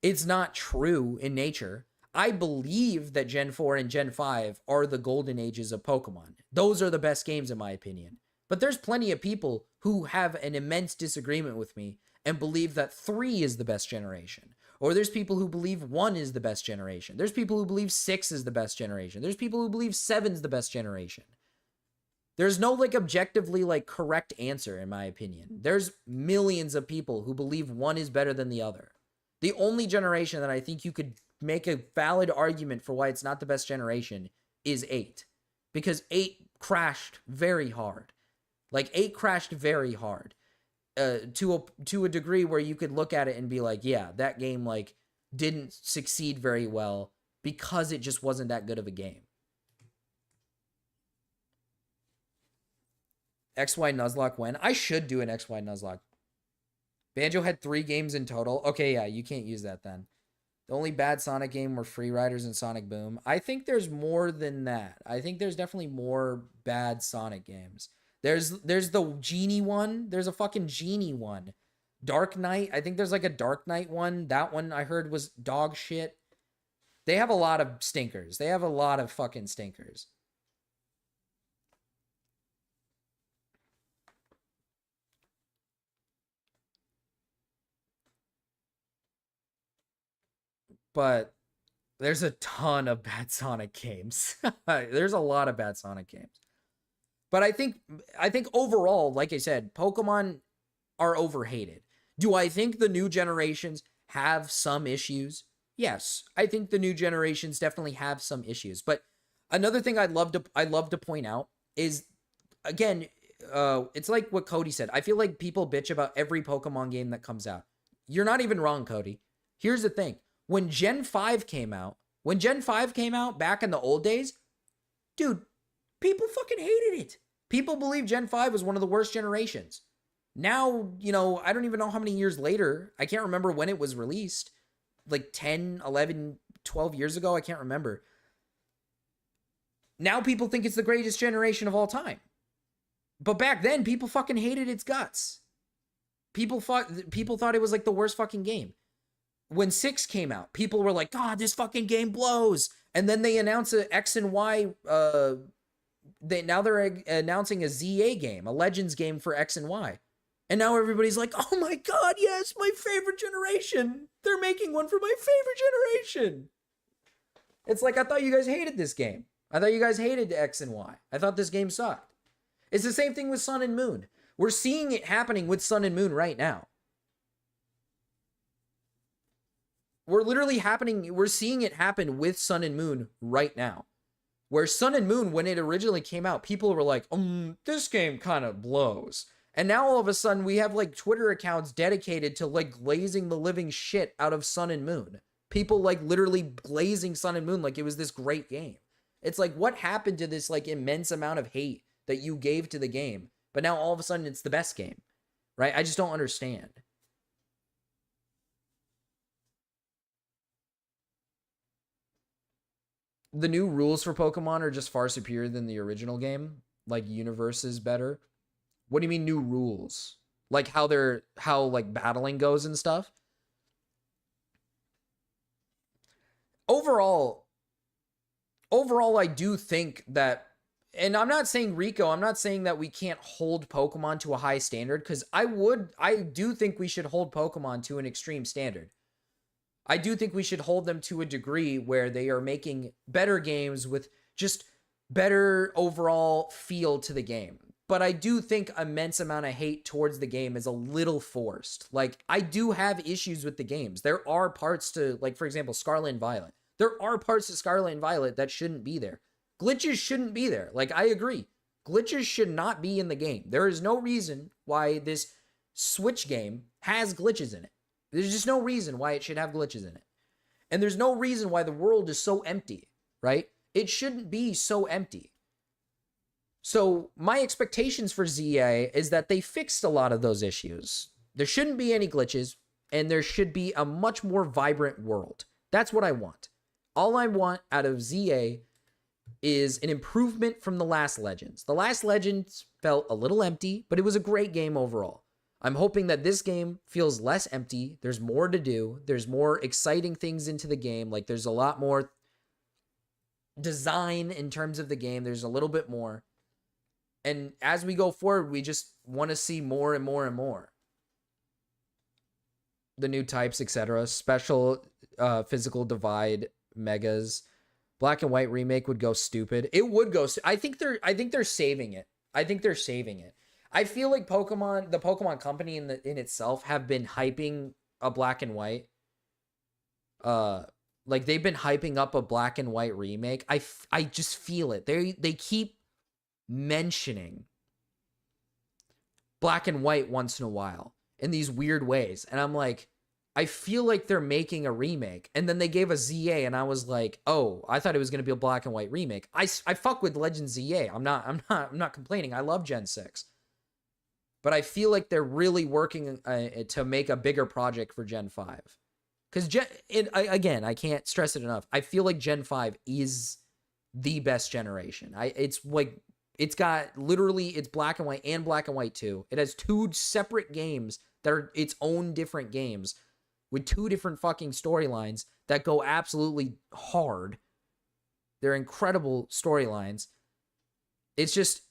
S2: It's not true in nature. I believe that Gen 4 and Gen 5 are the golden ages of Pokemon. Those are the best games in my opinion. But there's plenty of people who have an immense disagreement with me and believe that 3 is the best generation. Or there's people who believe 1 is the best generation. There's people who believe 6 is the best generation. There's people who believe 7 is the best generation. There's no like objectively like correct answer in my opinion. There's millions of people who believe 1 is better than the other. The only generation that I think you could make a valid argument for why it's not the best generation is 8. Because 8 crashed very hard. Like 8 crashed very hard. To a degree where you could look at it and be like, yeah, that game like didn't succeed very well because it just wasn't that good of a game. XY Nuzlocke when? I should do an XY Nuzlocke. Banjo had 3 games in total. Okay, yeah, you can't use that then. The only bad Sonic game were Free Riders and Sonic Boom. I think there's more than that. I think there's definitely more bad Sonic games. There's the Genie one. There's a fucking Genie one. Dark Knight. I think there's like a Dark Knight one. That one I heard was dog shit. They have a lot of stinkers. They have a lot of fucking stinkers. But there's a ton of bad Sonic games. There's a lot of bad Sonic games. But I think overall, like I said, Pokemon are overhated. Do I think the new generations have some issues? Yes, I think the new generations definitely have some issues. But another thing I'd love to point out is, again, it's like what Cody said. I feel like people bitch about every Pokemon game that comes out. You're not even wrong, Cody. Here's the thing. When Gen 5 came out back in the old days, dude, people fucking hated it. People believe Gen 5 was one of the worst generations. Now, you know, I don't even know how many years later. I can't remember when it was released. Like 10, 11, 12 years ago. I can't remember. Now people think it's the greatest generation of all time. But back then, people fucking hated its guts. People thought it was like the worst fucking game. When 6 came out, people were like, God, this fucking game blows. And then they announced an X and Y. They're announcing a ZA game, a Legends game for X and Y. And now everybody's like, oh my God, yes, my favorite generation. They're making one for my favorite generation. It's like, I thought you guys hated this game. I thought you guys hated X and Y. I thought this game sucked. It's the same thing with Sun and Moon. We're seeing it happening with Sun and Moon right now. We're seeing it happen with Sun and Moon right now. Where Sun and Moon, when it originally came out, people were like, this game kind of blows. And now all of a sudden we have like Twitter accounts dedicated to like glazing the living shit out of Sun and Moon. People like literally glazing Sun and Moon like it was this great game. It's like, what happened to this like immense amount of hate that you gave to the game? But now all of a sudden it's the best game, right? I just don't understand. The new rules for Pokemon are just far superior than the original game. Like, universe is better. What do you mean new rules? Like how like battling goes and stuff? Overall, I do think that, and I'm not saying Rico, I'm not saying that we can't hold Pokemon to a high standard, because I do think we should hold Pokemon to an extreme standard. I do think we should hold them to a degree where they are making better games with just better overall feel to the game. But I do think immense amount of hate towards the game is a little forced. Like, I do have issues with the games. There are parts to, like, for example, Scarlet and Violet. There are parts of Scarlet and Violet that shouldn't be there. Glitches shouldn't be there. Like, I agree. Glitches should not be in the game. There is no reason why this Switch game has glitches in it. There's just no reason why it should have glitches in it. And there's no reason why the world is so empty, right? It shouldn't be so empty. So my expectations for ZA is that they fixed a lot of those issues. There shouldn't be any glitches, and there should be a much more vibrant world. That's what I want. All I want out of ZA is an improvement from the last Legends. The last Legends felt a little empty, but it was a great game overall. I'm hoping that this game feels less empty. There's more to do. There's more exciting things into the game. Like, there's a lot more design in terms of the game. There's a little bit more. And as we go forward, we just want to see more and more and more. The new types, etc. Special physical divide megas. Black and White remake would go stupid. It would go. I think they're saving it. I think they're saving it. I feel like the Pokemon company in itself have been hyping a Black and White. Like, they've been hyping up a Black and White remake. I just feel it. They keep mentioning Black and White once in a while in these weird ways, and I'm like, I feel like they're making a remake. And then they gave a ZA, and I was like, oh, I thought it was going to be a Black and White remake. I fuck with Legends ZA. I'm not complaining. I love Gen 6. But I feel like they're really working to make a bigger project for Gen 5. Because again, I can't stress it enough. I feel like Gen 5 is the best generation. It's like, it's got literally, it's black and white and black and white too. It has two separate games that are its own different games with two different fucking storylines that go absolutely hard. They're incredible storylines. It's just,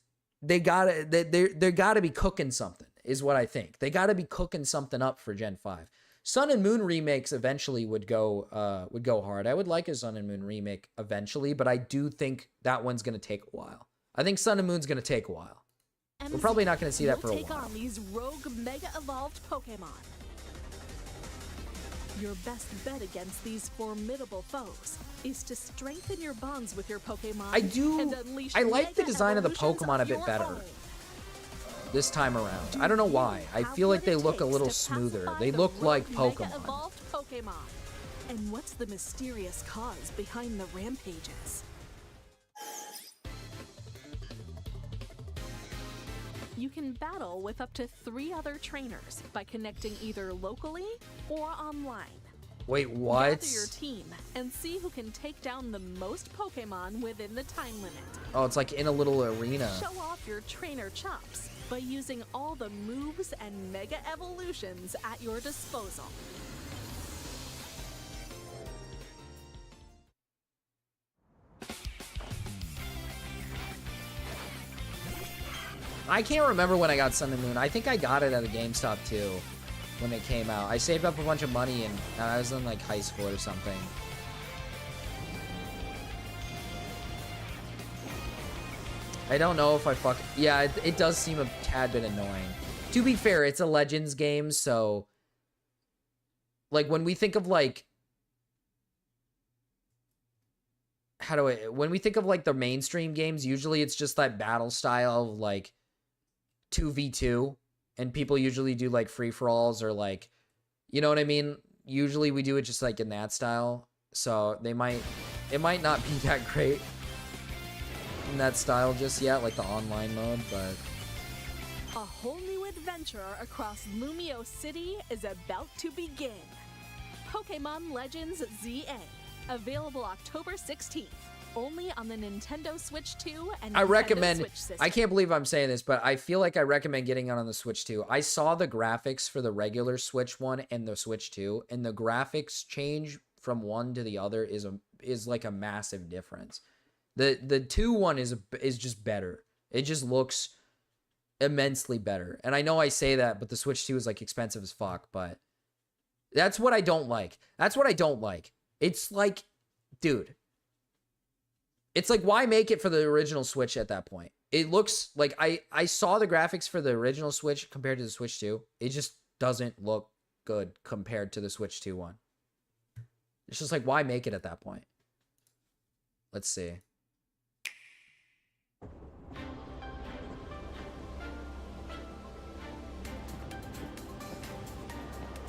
S2: they gotta be cooking something, is what I think. They gotta be cooking something up for Gen 5. Sun and Moon remakes eventually would go hard. I would like a Sun and Moon remake eventually, but I do think that one's gonna take a while. I think Sun and Moon's gonna take a while. We're probably not gonna see that for a while.
S12: Take on these rogue mega evolved Pokemon. Your best bet against these formidable foes is to strengthen your bonds with your Pokemon.
S2: I like the design of the Pokemon a bit better this time around. I don't know why. I feel like they look a little smoother. They look like Pokemon.
S12: And what's the mysterious cause behind the rampages? You can battle with up to 3 other trainers by connecting either locally or online.
S2: Wait, what?
S12: Gather your team and see who can take down the most Pokemon within the time limit.
S2: Oh, it's like in a little arena.
S12: Show off your trainer chops by using all the moves and mega evolutions at your disposal.
S2: I can't remember when I got Sun and Moon. I think I got it at a GameStop too when it came out. I saved up a bunch of money and I was in like high school or something. I don't know if I yeah, it does seem a tad bit annoying. To be fair, it's a Legends game, so like when we think of like when we think of like the mainstream games, usually it's just that battle style of like 2v2, and people usually do like free-for-alls or like, you know what I mean? Usually we do it just like in that style, so it might not be that great in that style just yet, like the online mode, but
S12: a whole new adventure across Lumio City is about to begin. Pokemon Legends ZA, available October 16th. Only on the Nintendo Switch 2 and
S2: I
S12: Nintendo
S2: recommend,
S12: Switch system.
S2: I can't believe I'm saying this, but I feel like I recommend getting it on the Switch 2. I saw the graphics for the regular Switch 1 and the Switch 2, and the graphics change from one to the other is like a massive difference. The 2 one is just better. It just looks immensely better. And I know I say that, but the Switch 2 is like expensive as fuck, but that's what I don't like. That's what I don't like. It's like, dude, it's like, why make it for the original Switch at that point? It looks like I saw the graphics for the original Switch compared to the Switch 2. It just doesn't look good compared to the Switch 2 one. It's just like, why make it at that point? Let's see.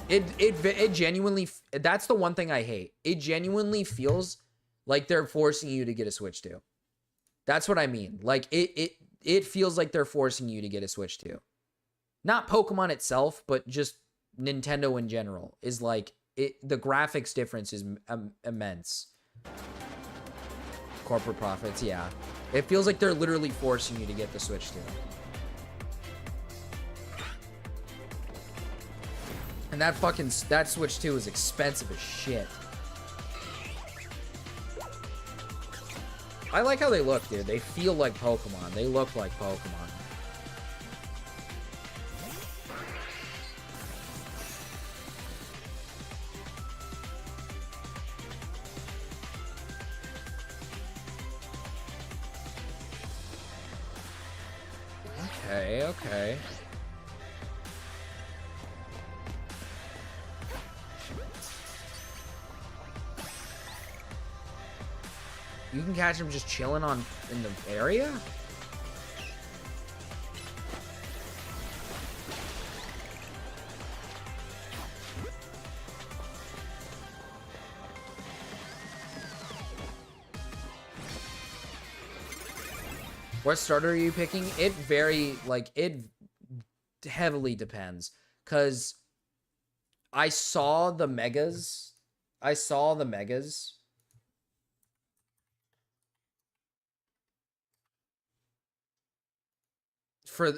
S2: It genuinely, that's the one thing I hate. It genuinely feels like they're forcing you to get a Switch 2. That's what I mean. Like it feels like they're forcing you to get a Switch 2. Not Pokemon itself, but just Nintendo in general is like the graphics difference is immense. Corporate profits, yeah. It feels like they're literally forcing you to get the Switch 2. And that Switch 2 is expensive as shit. I like how they look, dude. They feel like Pokemon. They look like Pokemon. Okay. You can catch him just chilling in the area? What starter are you picking? It heavily depends. Because I saw the megas I saw the megas.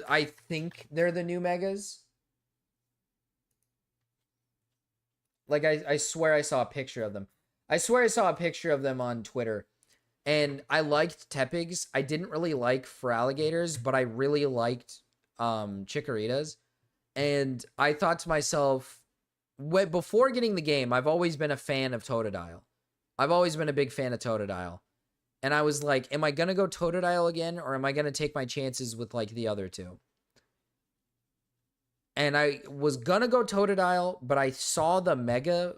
S2: I think they're the new megas. Like, I swear I saw a picture of them. I swear I saw a picture of them on Twitter. And I liked Tepigs. I didn't really like for alligators, but I really liked Chikoritas. And I thought to myself, before getting the game, I've always been a fan of Totodile. I've always been a big fan of Totodile. And I was like, am I going to go Totodile again, or am I going to take my chances with, like, the other two? And I was going to go Totodile, but I saw the Mega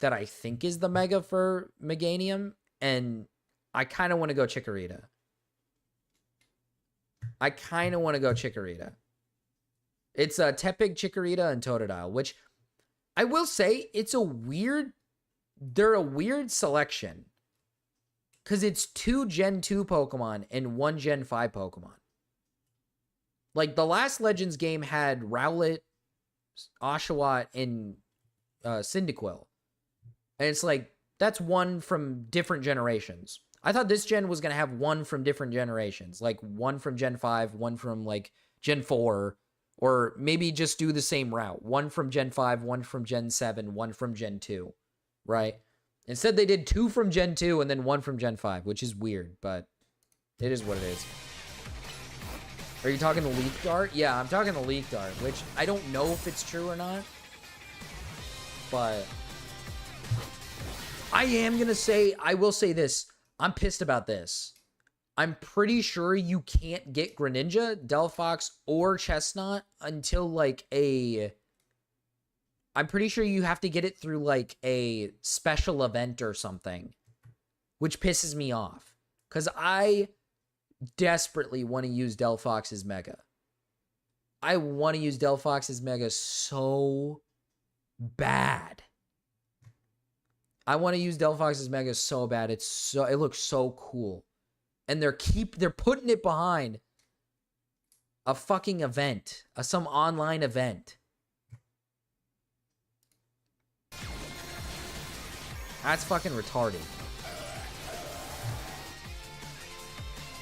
S2: that I think is the Mega for Meganium, and I kind of want to go Chikorita. It's a Tepig, Chikorita, and Totodile, which I will say they're a weird selection. Because it's 2 Gen 2 Pokemon and 1 Gen 5 Pokemon. Like, the last Legends game had Rowlet, Oshawott, and Cyndaquil. And it's like, that's one from different generations. I thought this gen was going to have one from different generations. Like, one from Gen 5, one from, like, Gen 4. Or maybe just do the same route. One from Gen 5, one from Gen 7, one from Gen 2. Right? Instead, they did 2 from Gen 2 and then 1 from Gen 5, which is weird, but it is what it is. Are you talking the Leaf Dart? Yeah, I'm talking the Leaf Dart, which I don't know if it's true or not. But I will say this. I'm pissed about this. I'm pretty sure you can't get Greninja, Delphox, or Chestnut until like I'm pretty sure you have to get it through like a special event or something, which pisses me off because I desperately want to use Delphox's Mega. I want to use Delphox's Mega so bad. I want to use Delphox's Mega so bad. It looks so cool. And they're putting it behind a fucking event, some online event. That's fucking retarded.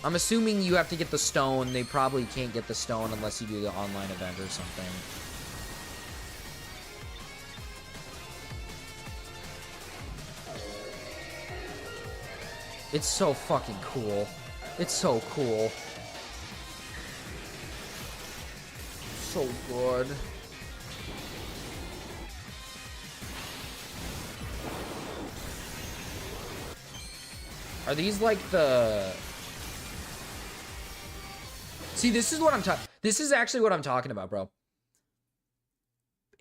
S2: I'm assuming you have to get the stone. They probably can't get the stone unless you do the online event or something. It's so fucking cool. It's so cool. So good. Are these like the... See, this is what I'm talking... This is actually what I'm talking about, bro.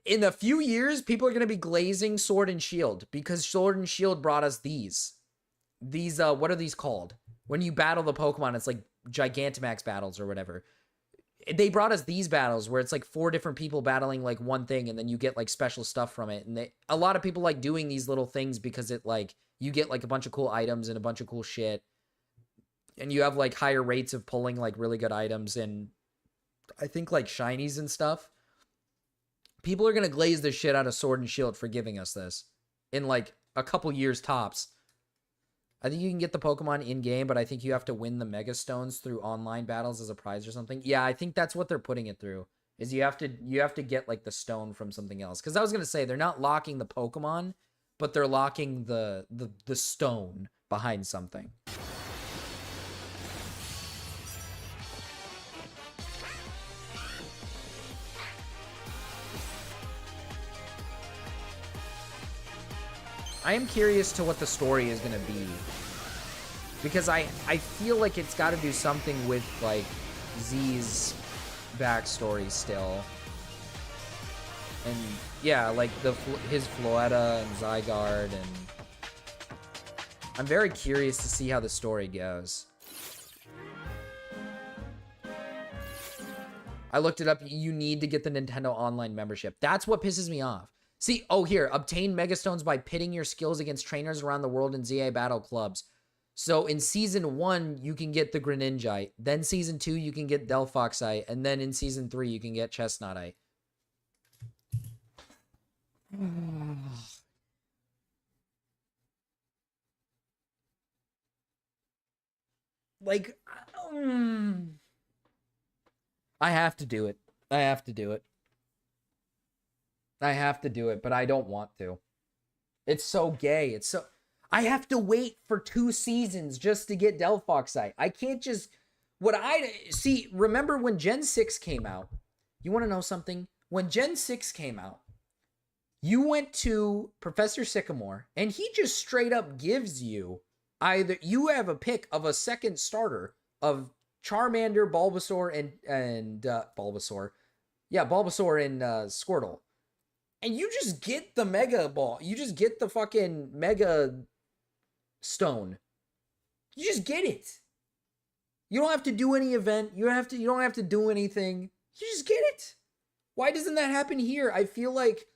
S2: In a few years, people are going to be glazing Sword and Shield because Sword and Shield brought us these. These, what are these called? When you battle the Pokemon, it's like Gigantamax battles or whatever. They brought us these battles where it's like 4 different people battling like one thing and then you get like special stuff from it. And a lot of people like doing these little things because it like, you get like a bunch of cool items and a bunch of cool shit. And you have like higher rates of pulling like really good items and I think like shinies and stuff. People are going to glaze the shit out of Sword and Shield for giving us this in like a couple years tops. I think you can get the Pokemon in-game, but I think you have to win the Mega Stones through online battles as a prize or something. Yeah, I think that's what they're putting it through. Is you have to get like the stone from something else. Because I was gonna say they're not locking the Pokemon, but they're locking the stone behind something. I am curious to what the story is going to be. Because I feel like it's got to do something with, like, Z's backstory still. And, yeah, like, his Floetta and Zygarde, and... I'm very curious to see how the story goes. I looked it up. You need to get the Nintendo Online membership. That's what pisses me off. See, oh, here. Obtain Megastones by pitting your skills against trainers around the world in ZA battle clubs. So in Season 1, you can get the Greninjite. Then Season 2, you can get Delphoxite. And then in Season 3, you can get Chestnutite. Like, I have to do it. I have to do it. I have to do it, but I don't want to. It's so gay. It's so... I have to wait for 2 seasons just to get Delphoxite. I can't just... See, remember when Gen 6 came out? You want to know something? When Gen 6 came out, you went to Professor Sycamore, and he just straight up gives you either... You have a pick of a second starter of Charmander, Bulbasaur, and Bulbasaur. Yeah, Bulbasaur and Squirtle. And you just get the Mega Ball. You just get the fucking Mega Stone. You just get it. You don't have to do any event. You don't have to do anything. You just get it. Why doesn't that happen here? I feel like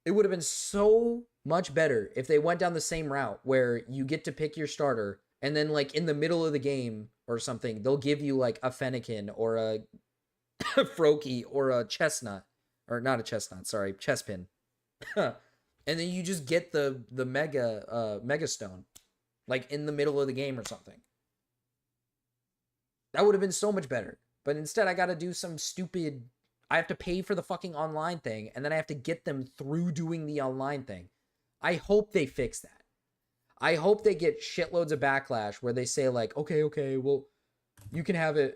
S2: it would have been so much better if they went down the same route where you get to pick your starter and then like in the middle of the game or something, they'll give you like a Fennekin or a Froakie or a Chestnut. Or not a Chestnut, sorry, Chespin. And then you just get the Mega Stone. Like in the middle of the game or something. That would have been so much better. But instead I gotta do some stupid... I have to pay for the fucking online thing, and then I have to get them through doing the online thing. I hope they fix that. I hope they get shitloads of backlash where they say like, okay, well, you can have it.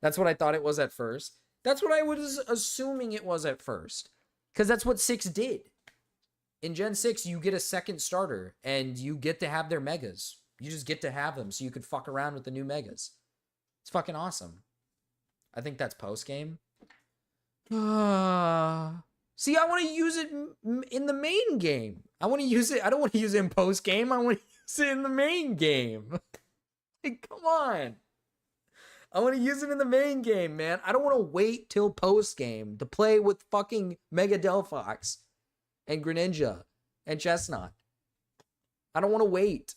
S2: That's what I thought it was at first. That's what I was assuming it was at first. Because that's what 6 did. In Gen 6, you get a second starter, and you get to have their megas. You just get to have them so you could fuck around with the new megas. It's fucking awesome. I think that's post-game. See, I want to use it in the main game. I want to use it. I don't want to use it in post-game. I want to use it in the main game. Like, come on. I want to use it in the main game, man. I don't want to wait till post-game to play with fucking Mega Delphox and Greninja and Chestnut. I don't want to wait.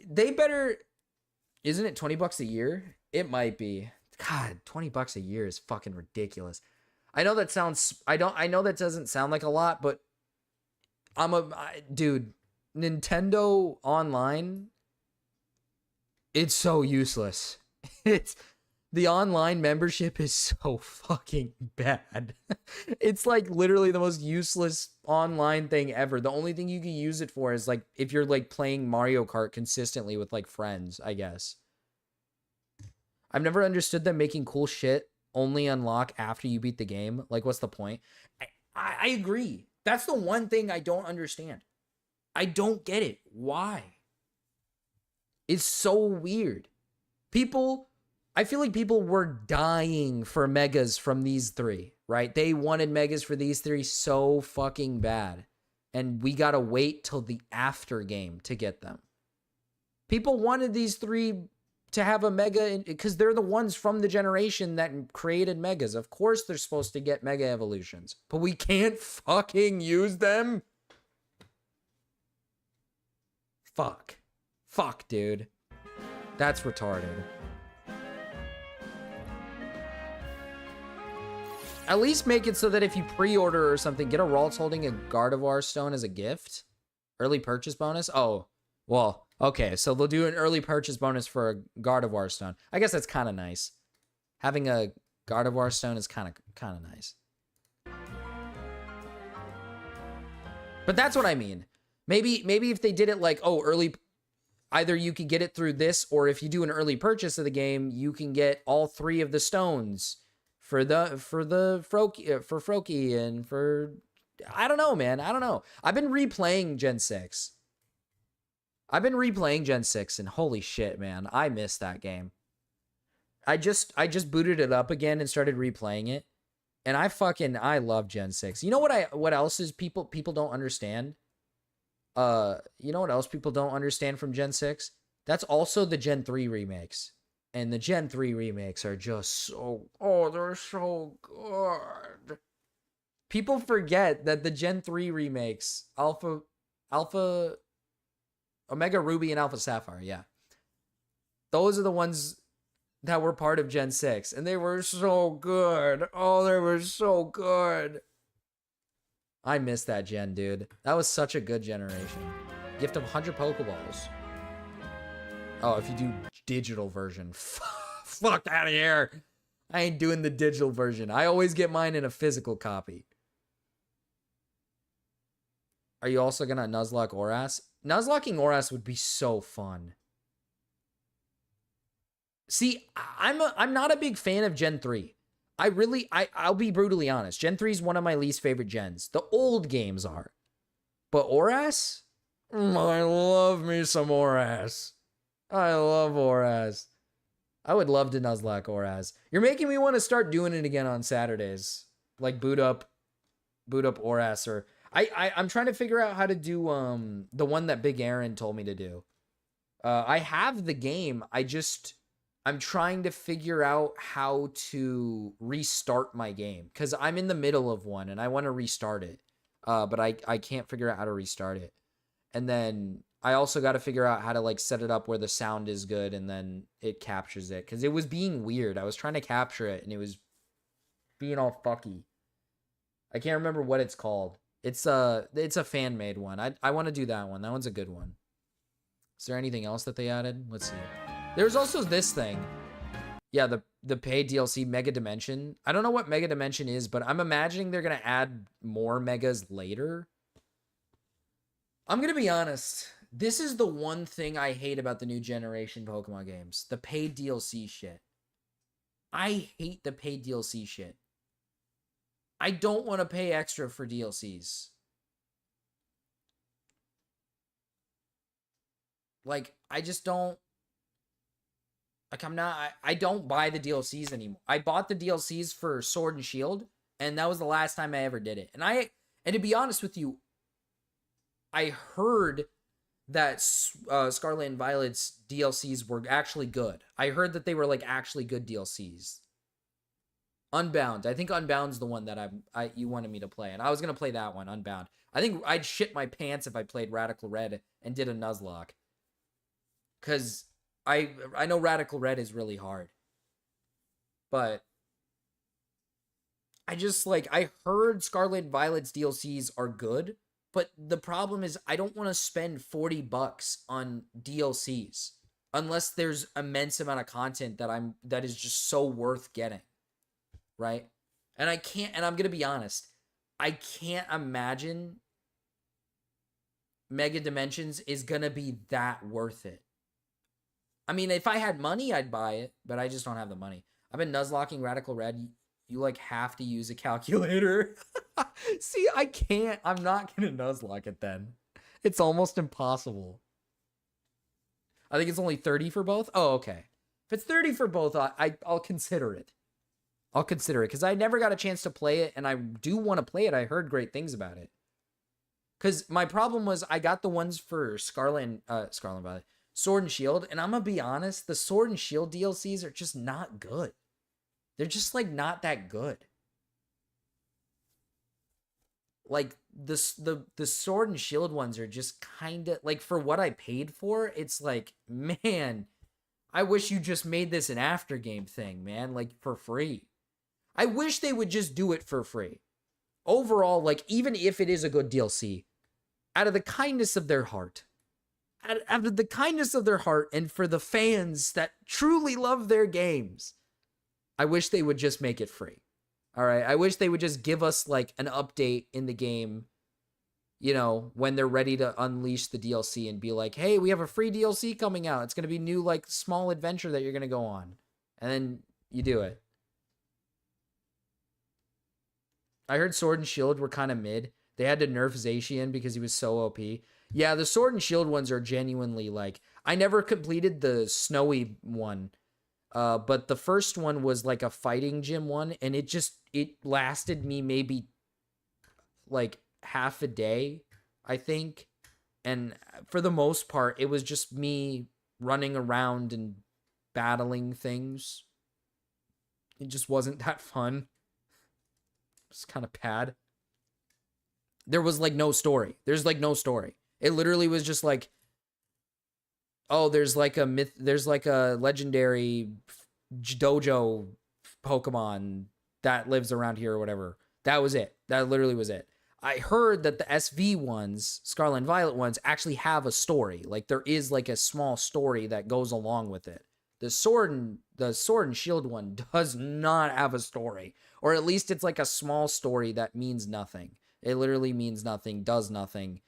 S2: They better... Isn't it $20 a year? It might be. God, $20 a year is fucking ridiculous. I know that sounds... I know that doesn't sound like a lot, but... Dude, Nintendo Online... It's so useless. The online membership is so fucking bad. It's like literally the most useless online thing ever. The only thing you can use it for is like if you're like playing Mario Kart consistently with like friends, I guess. I've never understood them making cool shit only unlock after you beat the game. Like, what's the point? I agree. That's the one thing I don't understand. I don't get it. Why? It's so weird. I feel like people were dying for megas from these 3, right? They wanted megas for these 3 so fucking bad. And we gotta wait till the after game to get them. People wanted these 3 to have a mega because they're the ones from the generation that created megas. Of course they're supposed to get mega evolutions, but we can't fucking use them. Fuck, dude. That's retarded. At least make it so that if you pre-order or something, get a Ralts holding a Gardevoir stone as a gift. Early purchase bonus? Oh, well, okay. So they'll do an early purchase bonus for a Gardevoir stone. I guess that's kind of nice. Having a Gardevoir stone is kind of nice. But that's what I mean. Maybe if they did it like, oh, early... Either you can get it through this, or if you do an early purchase of the game, you can get all 3 of the stones for Froakie and for... I don't know, man. I don't know. I've been replaying Gen 6. And holy shit, man. I missed that game. I just booted it up again and started replaying it. And I love Gen 6. You know what else is people don't understand? You know what else people don't understand from Gen 6? That's also the Gen 3 remakes. And the Gen 3 remakes are just so... Oh, they're so good. People forget that the Gen 3 remakes, Omega Ruby and Alpha Sapphire, yeah. Those are the ones that were part of Gen 6. And they were so good. Oh, they were so good. I miss that gen, dude. That was such a good generation. Gift of 100 Pokeballs. Oh, if you do digital version. Fuck out of here. I ain't doing the digital version. I always get mine in a physical copy. Are you also gonna Nuzlocke Oras? Nuzlocking Oras would be so fun. See, I'm not a big fan of Gen 3. I'll be brutally honest. Gen 3 is one of my least favorite gens. The old games are. But Oras? I love me some Oras. I love Oras. I would love to Nuzlocke Oras. You're making me want to start doing it again on Saturdays. Like boot up Oras, or I'm trying to figure out how to do the one that Big Aaron told me to do. I have the game. I'm trying to figure out how to restart my game because I'm in the middle of one and I want to restart it. But I can't figure out how to restart it. And then I also got to figure out how to like set it up where the sound is good and then it captures it, because it was being weird. I was trying to capture it and it was being all fucky. I can't remember what it's called. It's a fan made one. I want to do that one. That one's a good one. Is there anything else that they added? Let's see. There's also this thing. Yeah, the paid DLC Mega Dimension. I don't know what Mega Dimension is, but I'm imagining they're gonna add more megas later. I'm gonna be honest. This is the one thing I hate about the new generation Pokemon games. The paid DLC shit. I hate the paid DLC shit. I don't want to pay extra for DLCs. Like, I just don't. Like, I don't buy the DLCs anymore. I bought the DLCs for Sword and Shield, and that was the last time I ever did it. And to be honest with you, I heard that Scarlet and Violet's DLCs were actually good. I heard that they were, like, actually good DLCs. Unbound. I think Unbound's the one that you wanted me to play, and I was going to play that one, Unbound. I think I'd shit my pants if I played Radical Red and did a Nuzlocke. Because I know Radical Red is really hard. But I heard Scarlet and Violet's DLCs are good, but the problem is I don't want to spend $40 on DLCs unless there's immense amount of content that is just so worth getting. Right? And I'm going to be honest, I can't imagine Mega Dimensions is going to be that worth it. I mean, if I had money, I'd buy it, but I just don't have the money. I've been Nuzlocking Radical Red. You like have to use a calculator. See, I can't. I'm not going to Nuzlocke it then. It's almost impossible. I think it's only 30 for both. Oh, okay. If it's 30 for both, I'll consider it. I'll consider it because I never got a chance to play it, and I do want to play it. I heard great things about it. Because my problem was I got the ones for Scarlet and Violet. Sword and Shield, and I'm gonna be honest, the Sword and Shield DLCs are just not good. They're just like not that good. Like the Sword and Shield ones are just kind of like, for what I paid for, it's like, man, I wish you just made this an after game thing, man, like for free. I wish they would just do it for free. Overall, like even if it is a good DLC, out of the kindness of their heart, out of the kindness of their heart, and for the fans that truly love their games, I wish they would just make it free. All right. I wish they would just give us like an update in the game, you know, when they're ready to unleash the DLC and be like, hey, we have a free DLC coming out. It's going to be new, like small adventure that you're going to go on. And then you do it. I heard Sword and Shield were kind of mid. They had to nerf Zacian because he was so OP. Yeah, the Sword and Shield ones are genuinely like... I never completed the snowy one. But the first one was like a fighting gym one. And it lasted me maybe like half a day, I think. And for the most part, it was just me running around and battling things. It just wasn't that fun. It's kind of bad. There was like no story. There's like no story. It literally was just like, oh, there's like a legendary dojo Pokemon that lives around here or whatever. That was it. That literally was it. I heard that the SV ones, Scarlet and Violet ones, actually have a story. Like there is like a small story that goes along with it. The Sword and Shield one does not have a story, or at least it's like a small story that means nothing. It literally means nothing, does nothing.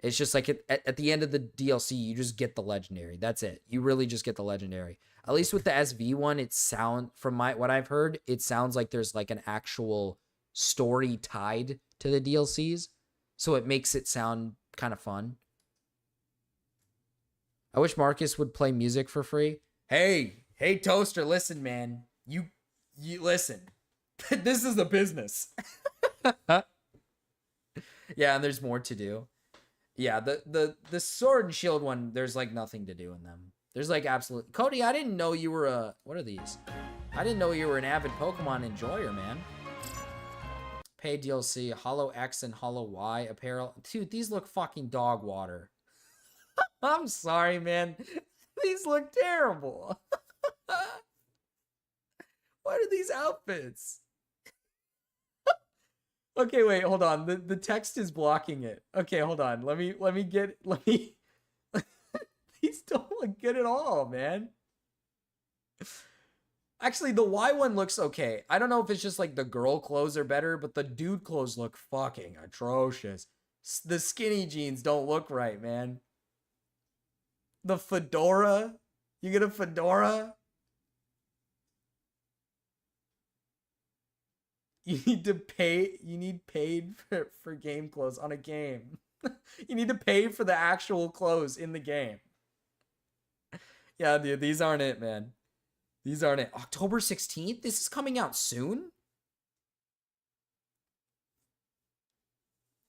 S2: It's just like at the end of the DLC, you just get the legendary. That's it. You really just get the legendary. At least with the SV one, from what I've heard, it sounds like there's like an actual story tied to the DLCs, so it makes it sound kind of fun. I wish Marcus would play music for free. Hey, Toaster, listen, man. You listen. This is a business. Yeah, and there's more to do. Yeah, the Sword and Shield one, there's like nothing to do in them. There's like absolute Cody, I didn't know you were what are these? I didn't know you were an avid Pokemon enjoyer, man. Paid DLC, Hollow X and Hollow Y apparel. Dude, these look fucking dog water. I'm sorry, man. These look terrible. What are these outfits? Okay, wait, hold on. The text is blocking it. Okay, hold on. Let me These don't look good at all, man. Actually, the Y one looks okay. I don't know if it's just like the girl clothes are better, but the dude clothes look fucking atrocious. The skinny jeans don't look right, man. The fedora. You get a fedora? You need paid for game clothes on a game. You need to pay for the actual clothes in the game. Yeah, dude, these aren't it, man. These aren't it. October 16th? This is coming out soon?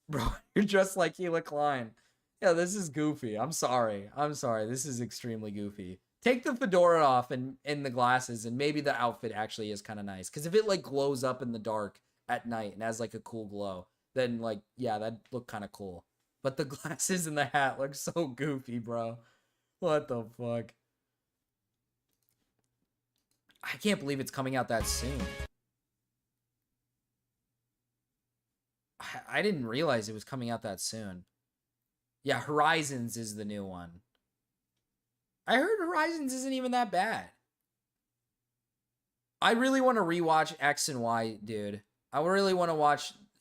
S2: Bro, you're dressed like Hila Klein. Yeah, this is goofy. I'm sorry. This is extremely goofy. Take the fedora off and the glasses, and maybe the outfit actually is kind of nice. Because if it, like, glows up in the dark at night and has, like, a cool glow, then, like, yeah, that'd look kind of cool. But the glasses and the hat look so goofy, bro. What the fuck? I can't believe it's coming out that soon. I didn't realize it was coming out that soon. Yeah, Horizons is the new one. I heard Horizons isn't even that bad. I really want to rewatch X and Y, dude. I really want to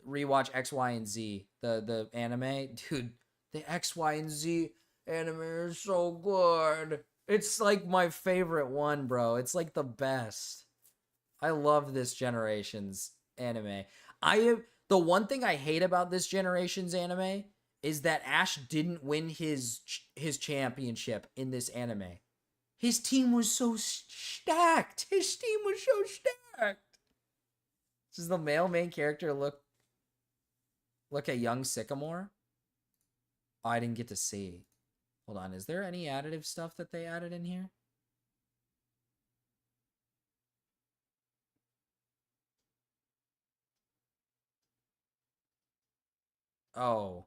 S2: rewatch X, Y, and Z, the anime. Dude, the X, Y, and Z anime is so good. It's like my favorite one, bro. It's like the best. I love this generation's anime. The one thing I hate about this generation's anime is that Ash didn't win his championship in this anime. His team was so stacked. Does the male main character look a young Sycamore? Oh, I didn't get to see. Hold on, is there any additive stuff that they added in here? Oh.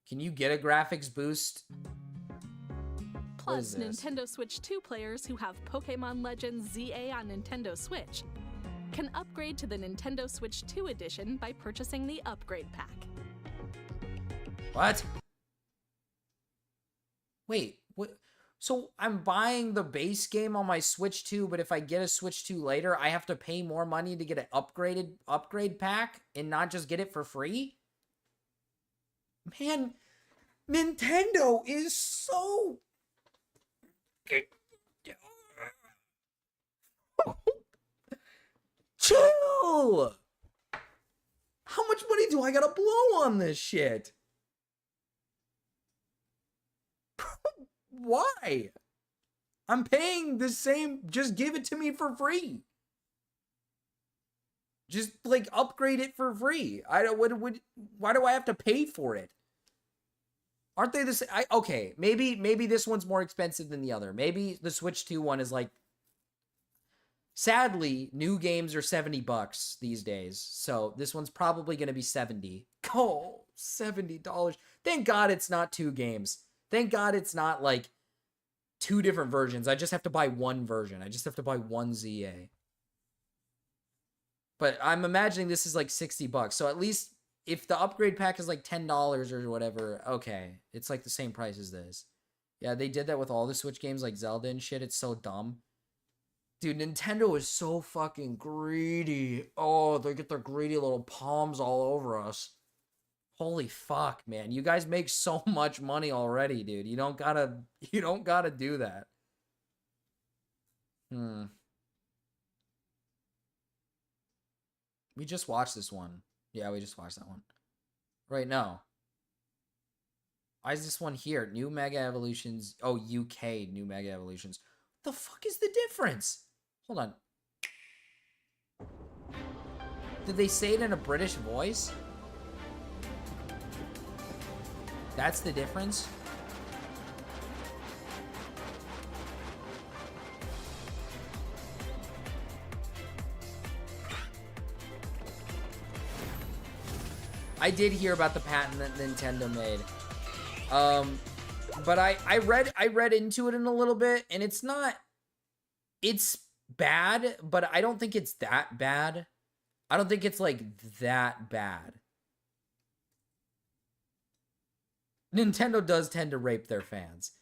S2: Can you get a graphics boost?
S12: Plus, Nintendo Switch 2 players who have Pokemon Legends ZA on Nintendo Switch can upgrade to the Nintendo Switch 2 edition by purchasing the upgrade pack.
S2: What? Wait, what? So I'm buying the base game on my Switch 2, but if I get a Switch 2 later, I have to pay more money to get an upgrade pack and not just get it for free? Man, Nintendo is so... Chill! How much money do I gotta blow on this shit? Why? I'm paying the same. Just give it to me for free. Just like upgrade it for free. I don't. Why do I have to pay for it? Aren't they the same? Okay, maybe this one's more expensive than the other. Maybe the Switch 2 one is like. Sadly, new games are $70 these days, so this one's probably gonna be $70. Oh, $70. Thank God it's not 2 games. Thank God it's not like 2 different versions. I just have to buy one version. I just have to buy one ZA. But I'm imagining this is like $60. So at least if the upgrade pack is like $10 or whatever, okay, it's like the same price as this. Yeah, they did that with all the Switch games like Zelda and shit. It's so dumb. Dude, Nintendo is so fucking greedy. Oh, they get their greedy little palms all over us. Holy fuck, man. You guys make so much money already, dude. You don't gotta do that. We just watched this one. Yeah, we just watched that one. Right, no. Why is this one here? New Mega Evolutions. Oh, UK New Mega Evolutions. What the fuck is the difference? Hold on. Did they say it in a British voice? That's the difference? I did hear about the patent that Nintendo made. But I read into it in a little bit, and it's bad, but I don't think it's that bad. I don't think it's like that bad. Nintendo does tend to rape their fans.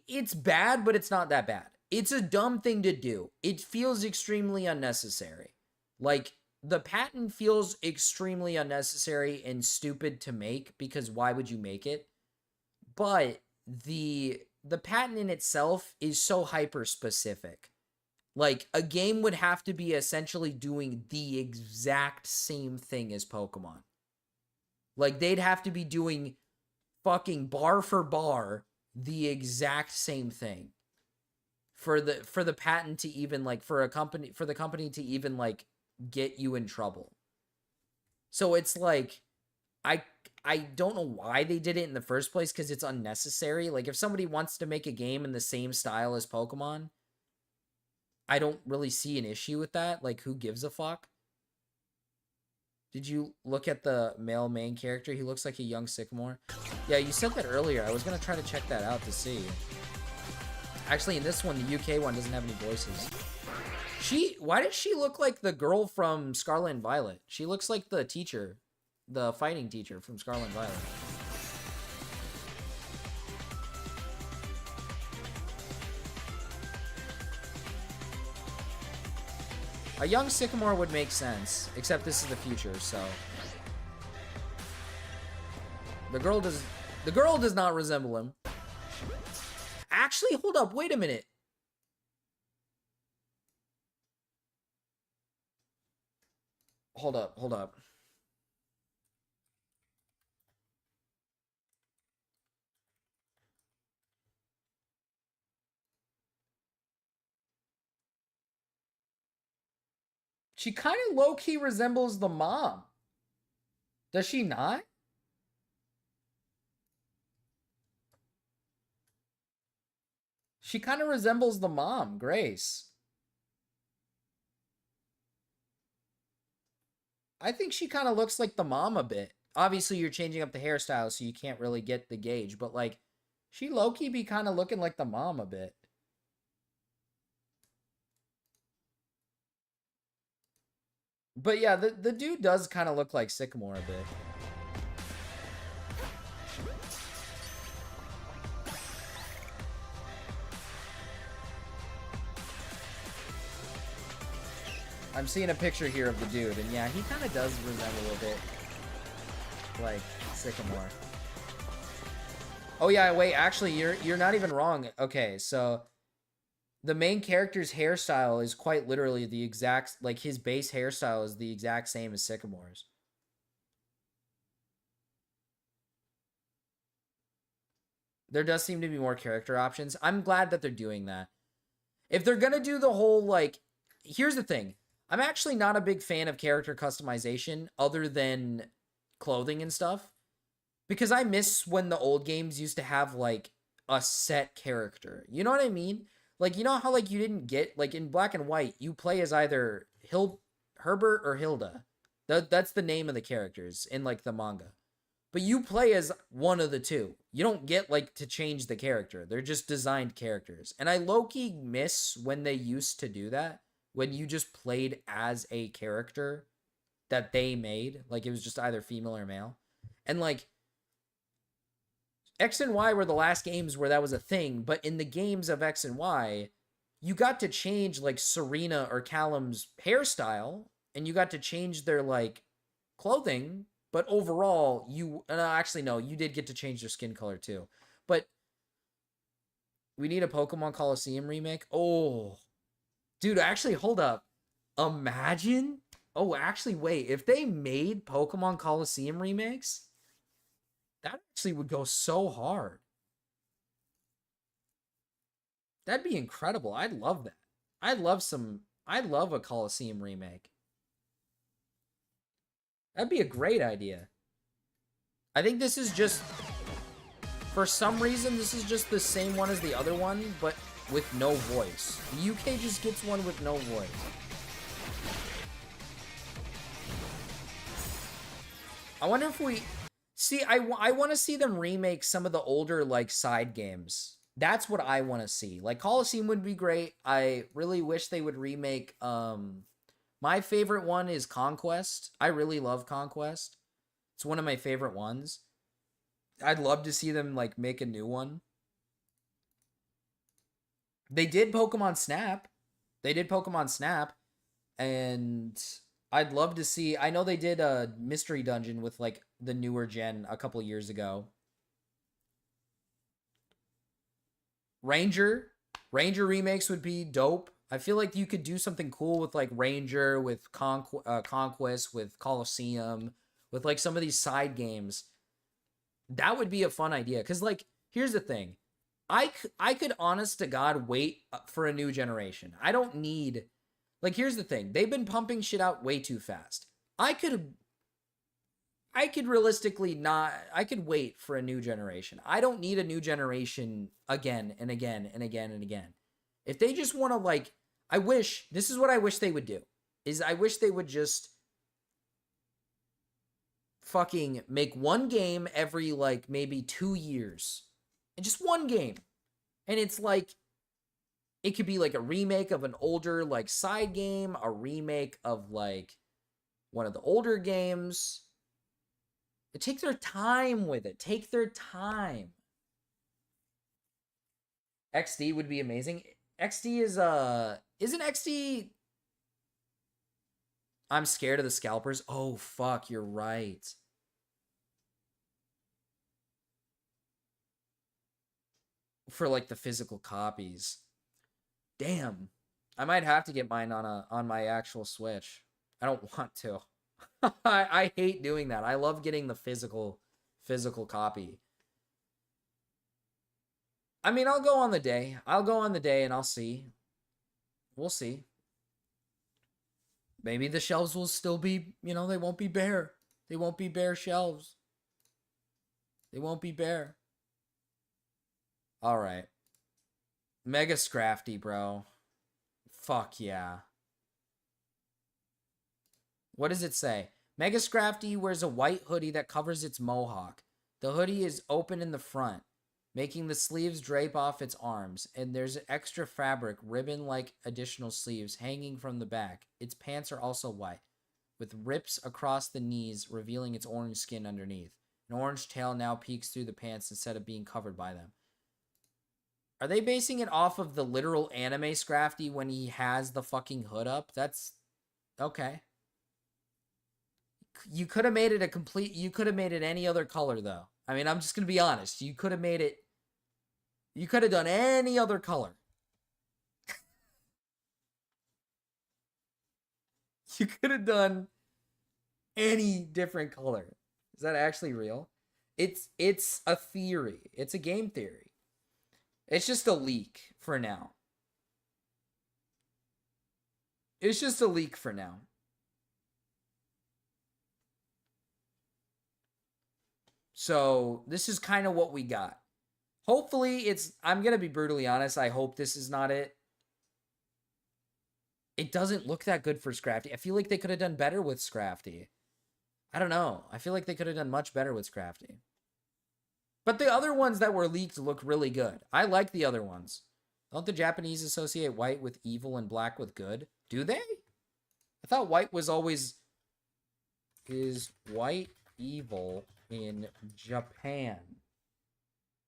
S2: It's bad, but it's not that bad. It's a dumb thing to do. It feels extremely unnecessary. Like, the patent feels extremely unnecessary and stupid to make, because why would you make it? But the patent in itself is so hyper specific. Like, a game would have to be essentially doing the exact same thing as Pokemon. Like, they'd have to be doing fucking bar for bar the exact same thing for the patent to even, like, for the company to even, like, get you in trouble. So it's like, I don't know why they did it in the first place, because it's unnecessary. Like, if somebody wants to make a game in the same style as Pokemon, I don't really see an issue with that. Like, who gives a fuck? Did you look at the male main character? He looks like a young Sycamore. Yeah, you said that earlier. I was going to try to check that out to see. Actually, in this one, the UK one doesn't have any voices. Why does she look like the girl from Scarlet and Violet? She looks like the teacher, the fighting teacher from Scarlet and Violet. A young Sycamore would make sense, except this is the future, so. The girl does not resemble him. Actually, hold up, wait a minute. Hold up. She kind of low-key resembles the mom. Does she not? She kind of resembles the mom, Grace. I think she kind of looks like the mom a bit. Obviously, you're changing up the hairstyle, so you can't really get the gauge. But, like, she low-key be kind of looking like the mom a bit. But yeah, the dude does kind of look like Sycamore a bit. I'm seeing a picture here of the dude, and yeah, he kind of does resemble a bit like Sycamore. Oh yeah, wait, actually, you're not even wrong. Okay, so the main character's hairstyle is quite literally the exact, like, his base hairstyle is the exact same as Sycamore's. There does seem to be more character options. I'm glad that they're doing that. If they're gonna do the whole, like, here's the thing. I'm actually not a big fan of character customization other than clothing and stuff, because I miss when the old games used to have, like, a set character. You know what I mean? Like, you know how, like, you didn't get, like, in Black and White, you play as either Herbert or Hilda. That's the name of the characters in, like, the manga. But you play as one of the two. You don't get, like, to change the character. They're just designed characters. And I low-key miss when they used to do that. When you just played as a character that they made. Like, it was just either female or male. And, like, X and Y were the last games where that was a thing, but in the games of X and Y, you got to change, like, Serena or Callum's hairstyle, and you got to change their, like, clothing, but overall, actually, no, you did get to change their skin color, too. But we need a Pokemon Coliseum remake? Oh. Dude, actually, hold up. Imagine... Oh, actually, wait. If they made Pokemon Coliseum remakes, that actually would go so hard. That'd be incredible. I'd love that. I'd love a Coliseum remake. That'd be a great idea. I think this is just... For some reason, this is just the same one as the other one, but with no voice. The UK just gets one with no voice. I wonder if we... See, I want to see them remake some of the older, like, side games. That's what I want to see. Like, Coliseum would be great. I really wish they would remake... My favorite one is Conquest. I really love Conquest. It's one of my favorite ones. I'd love to see them, like, make a new one. They did Pokemon Snap. And I'd love to see... I know they did a Mystery Dungeon with, like, the newer gen a couple years ago. Ranger remakes would be dope. I feel like you could do something cool with, like, Ranger, with Conquest, with Coliseum, with, like, some of these side games. That would be a fun idea. Because, like, here's the thing. I could, honest to God, wait for a new generation. I don't need... Like, here's the thing. They've been pumping shit out way too fast. I could realistically not... I could wait for a new generation. I don't need a new generation again and again and again and again. If they just want to, like... This is what I wish they would do. I wish they would just fucking make one game every, like, maybe 2 years. And just one game. And it's like... It could be, like, a remake of an older, like, side game. A remake of, like, one of the older games. Take their time with it. Take their time. XD would be amazing. XD is, Isn't XD... I'm scared of the scalpers. Oh, fuck, you're right. For, like, the physical copies. Damn. I might have to get mine on my actual Switch. I don't want to. I hate doing that. I love getting the physical copy. I mean, I'll go on the day. And I'll see. We'll see. Maybe the shelves will still be, they won't be bare. They won't be bare shelves. They won't be bare. All right. Mega Scrafty, bro. Fuck yeah. What does it say? Mega Scrafty wears a white hoodie that covers its mohawk. The hoodie is open in the front, making the sleeves drape off its arms, and there's extra fabric, ribbon-like additional sleeves hanging from the back. Its pants are also white, with rips across the knees, revealing its orange skin underneath. An orange tail now peeks through the pants instead of being covered by them. Are they basing it off of the literal anime Scrafty when he has the fucking hood up? That's... okay. You could have made it you could have made it any other color, though. I mean, I'm just going to be honest. You could have made it... You could have done any other color. You could have done any different color. Is that actually real? It's a theory. It's a game theory. It's just a leak for now. It's just a leak for now. So, this is kind of what we got. Hopefully, I'm going to be brutally honest. I hope this is not it. It doesn't look that good for Scrafty. I feel like they could have done better with Scrafty. I don't know. I feel like they could have done much better with Scrafty. But the other ones that were leaked look really good. I like the other ones. Don't the Japanese associate white with evil and black with good? Do they? I thought white was always... is white evil in Japan?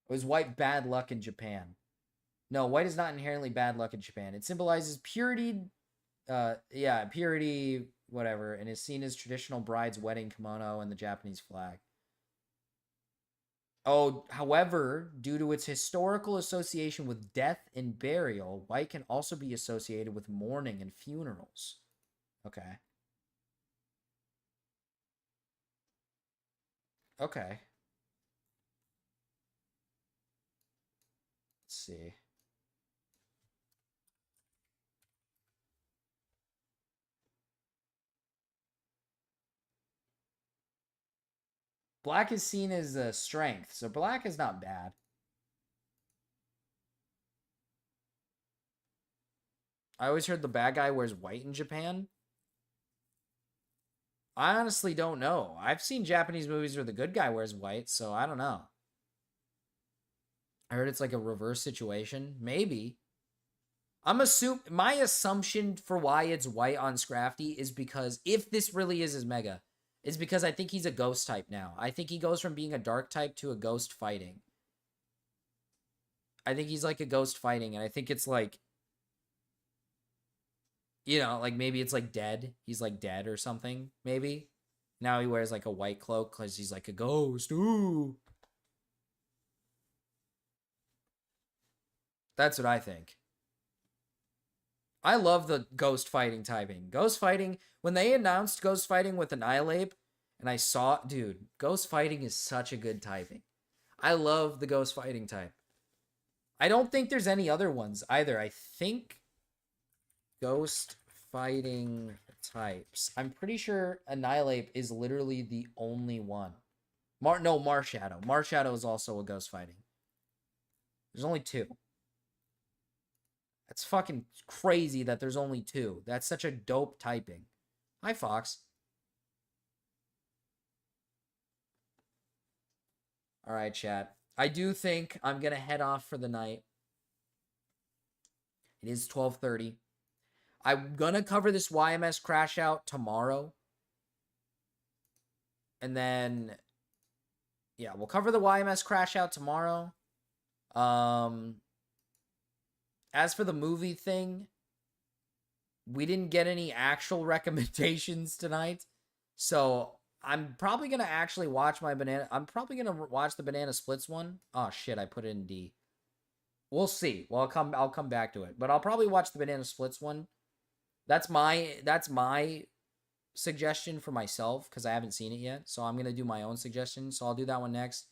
S2: Or is white bad luck in Japan? No, white is not inherently bad luck in Japan. It symbolizes purity, purity, whatever, and is seen as traditional bride's wedding kimono and the Japanese flag. Oh, however, due to its historical association with death and burial, white can also be associated with mourning and funerals. Okay. Okay. Let's see. Black is seen as a strength, so black is not bad. I always heard the bad guy wears white in Japan. I honestly don't know. I've seen Japanese movies where the good guy wears white, so I don't know. I heard it's like a reverse situation. Maybe. My assumption for why it's white on Scrafty is because if this really is his mega, is because I think he's a ghost type now. I think he goes from being a dark type to a ghost fighting. I think he's like a ghost fighting, and I think it's like, you know, like maybe it's like dead. He's like dead or something, maybe. Now he wears like a white cloak because he's like a ghost. Ooh. That's what I think. I love the ghost fighting typing. Ghost fighting, when they announced ghost fighting with Annihilate, and I saw, dude, ghost fighting is such a good typing. I love the ghost fighting type. I don't think there's any other ones either. I think ghost fighting types. I'm pretty sure Annihilate is literally the only one. Marshadow. Marshadow is also a ghost fighting. There's only two. That's fucking crazy that there's only two. That's such a dope typing. Hi, Fox. All right, chat. I do think I'm going to head off for the night. It is 12:30. I'm going to cover this YMS crash out tomorrow. And then, yeah, we'll cover the YMS crash out tomorrow. As for the movie thing, we didn't get any actual recommendations tonight. So I'm probably going to actually watch I'm probably going to watch the Banana Splits one. Oh, shit, I put it in D. We'll see. Well, I'll come back to it. But I'll probably watch the Banana Splits one. That's my suggestion for myself because I haven't seen it yet. So I'm going to do my own suggestion. So I'll do that one next.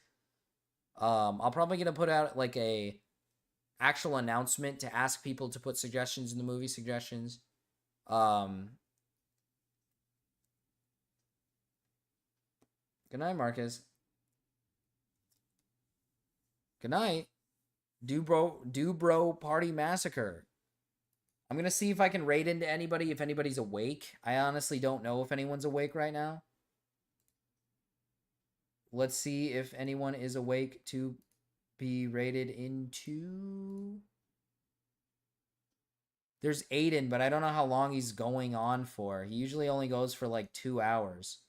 S2: I'll probably going to put out like a actual announcement to ask people to put suggestions in the movie suggestions. Good night, Marcus. Good night. Do bro party massacre. I'm gonna see if I can raid into anybody if anybody's awake. I honestly don't know if anyone's awake right now. Let's see if anyone is awake to be raided into. There's Aiden, but I don't know how long he's going on for. He usually only goes for like 2 hours.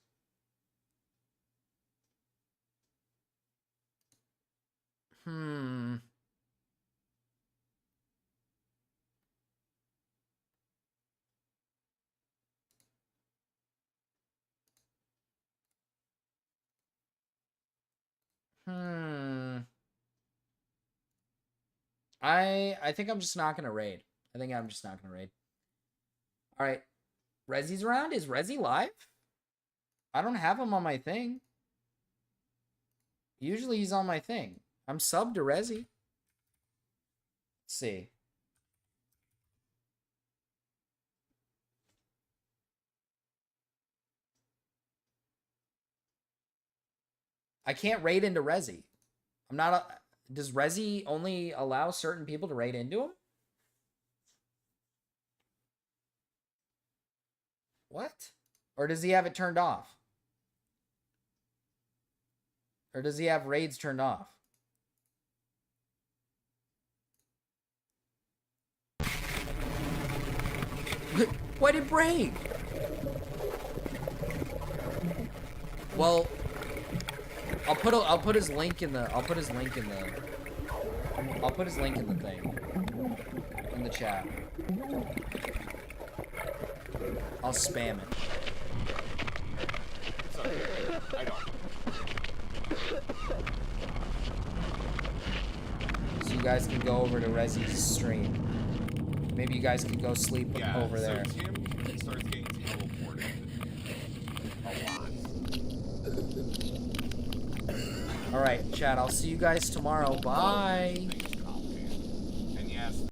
S2: I think I'm just not gonna raid. I think I'm just not gonna raid. All right, Rezzy's around. Is Rezzy live? I don't have him on my thing. Usually he's on my thing. I'm subbed to Rezzy. Let's see. I can't raid into Rezzy. I'm not a... Does Rezzy only allow certain people to raid into him? What? Or does he have it turned off? Or does he have raids turned off? Why did it break? Well, I'll put his link in the thing. In the chat. I'll spam it.
S13: I don't.
S2: So you guys can go over to Rezi's stream. Maybe you guys can go sleep over there.
S13: So Tim starts getting teleported a lot.
S2: Alright, chat, I'll see you guys tomorrow. Bye.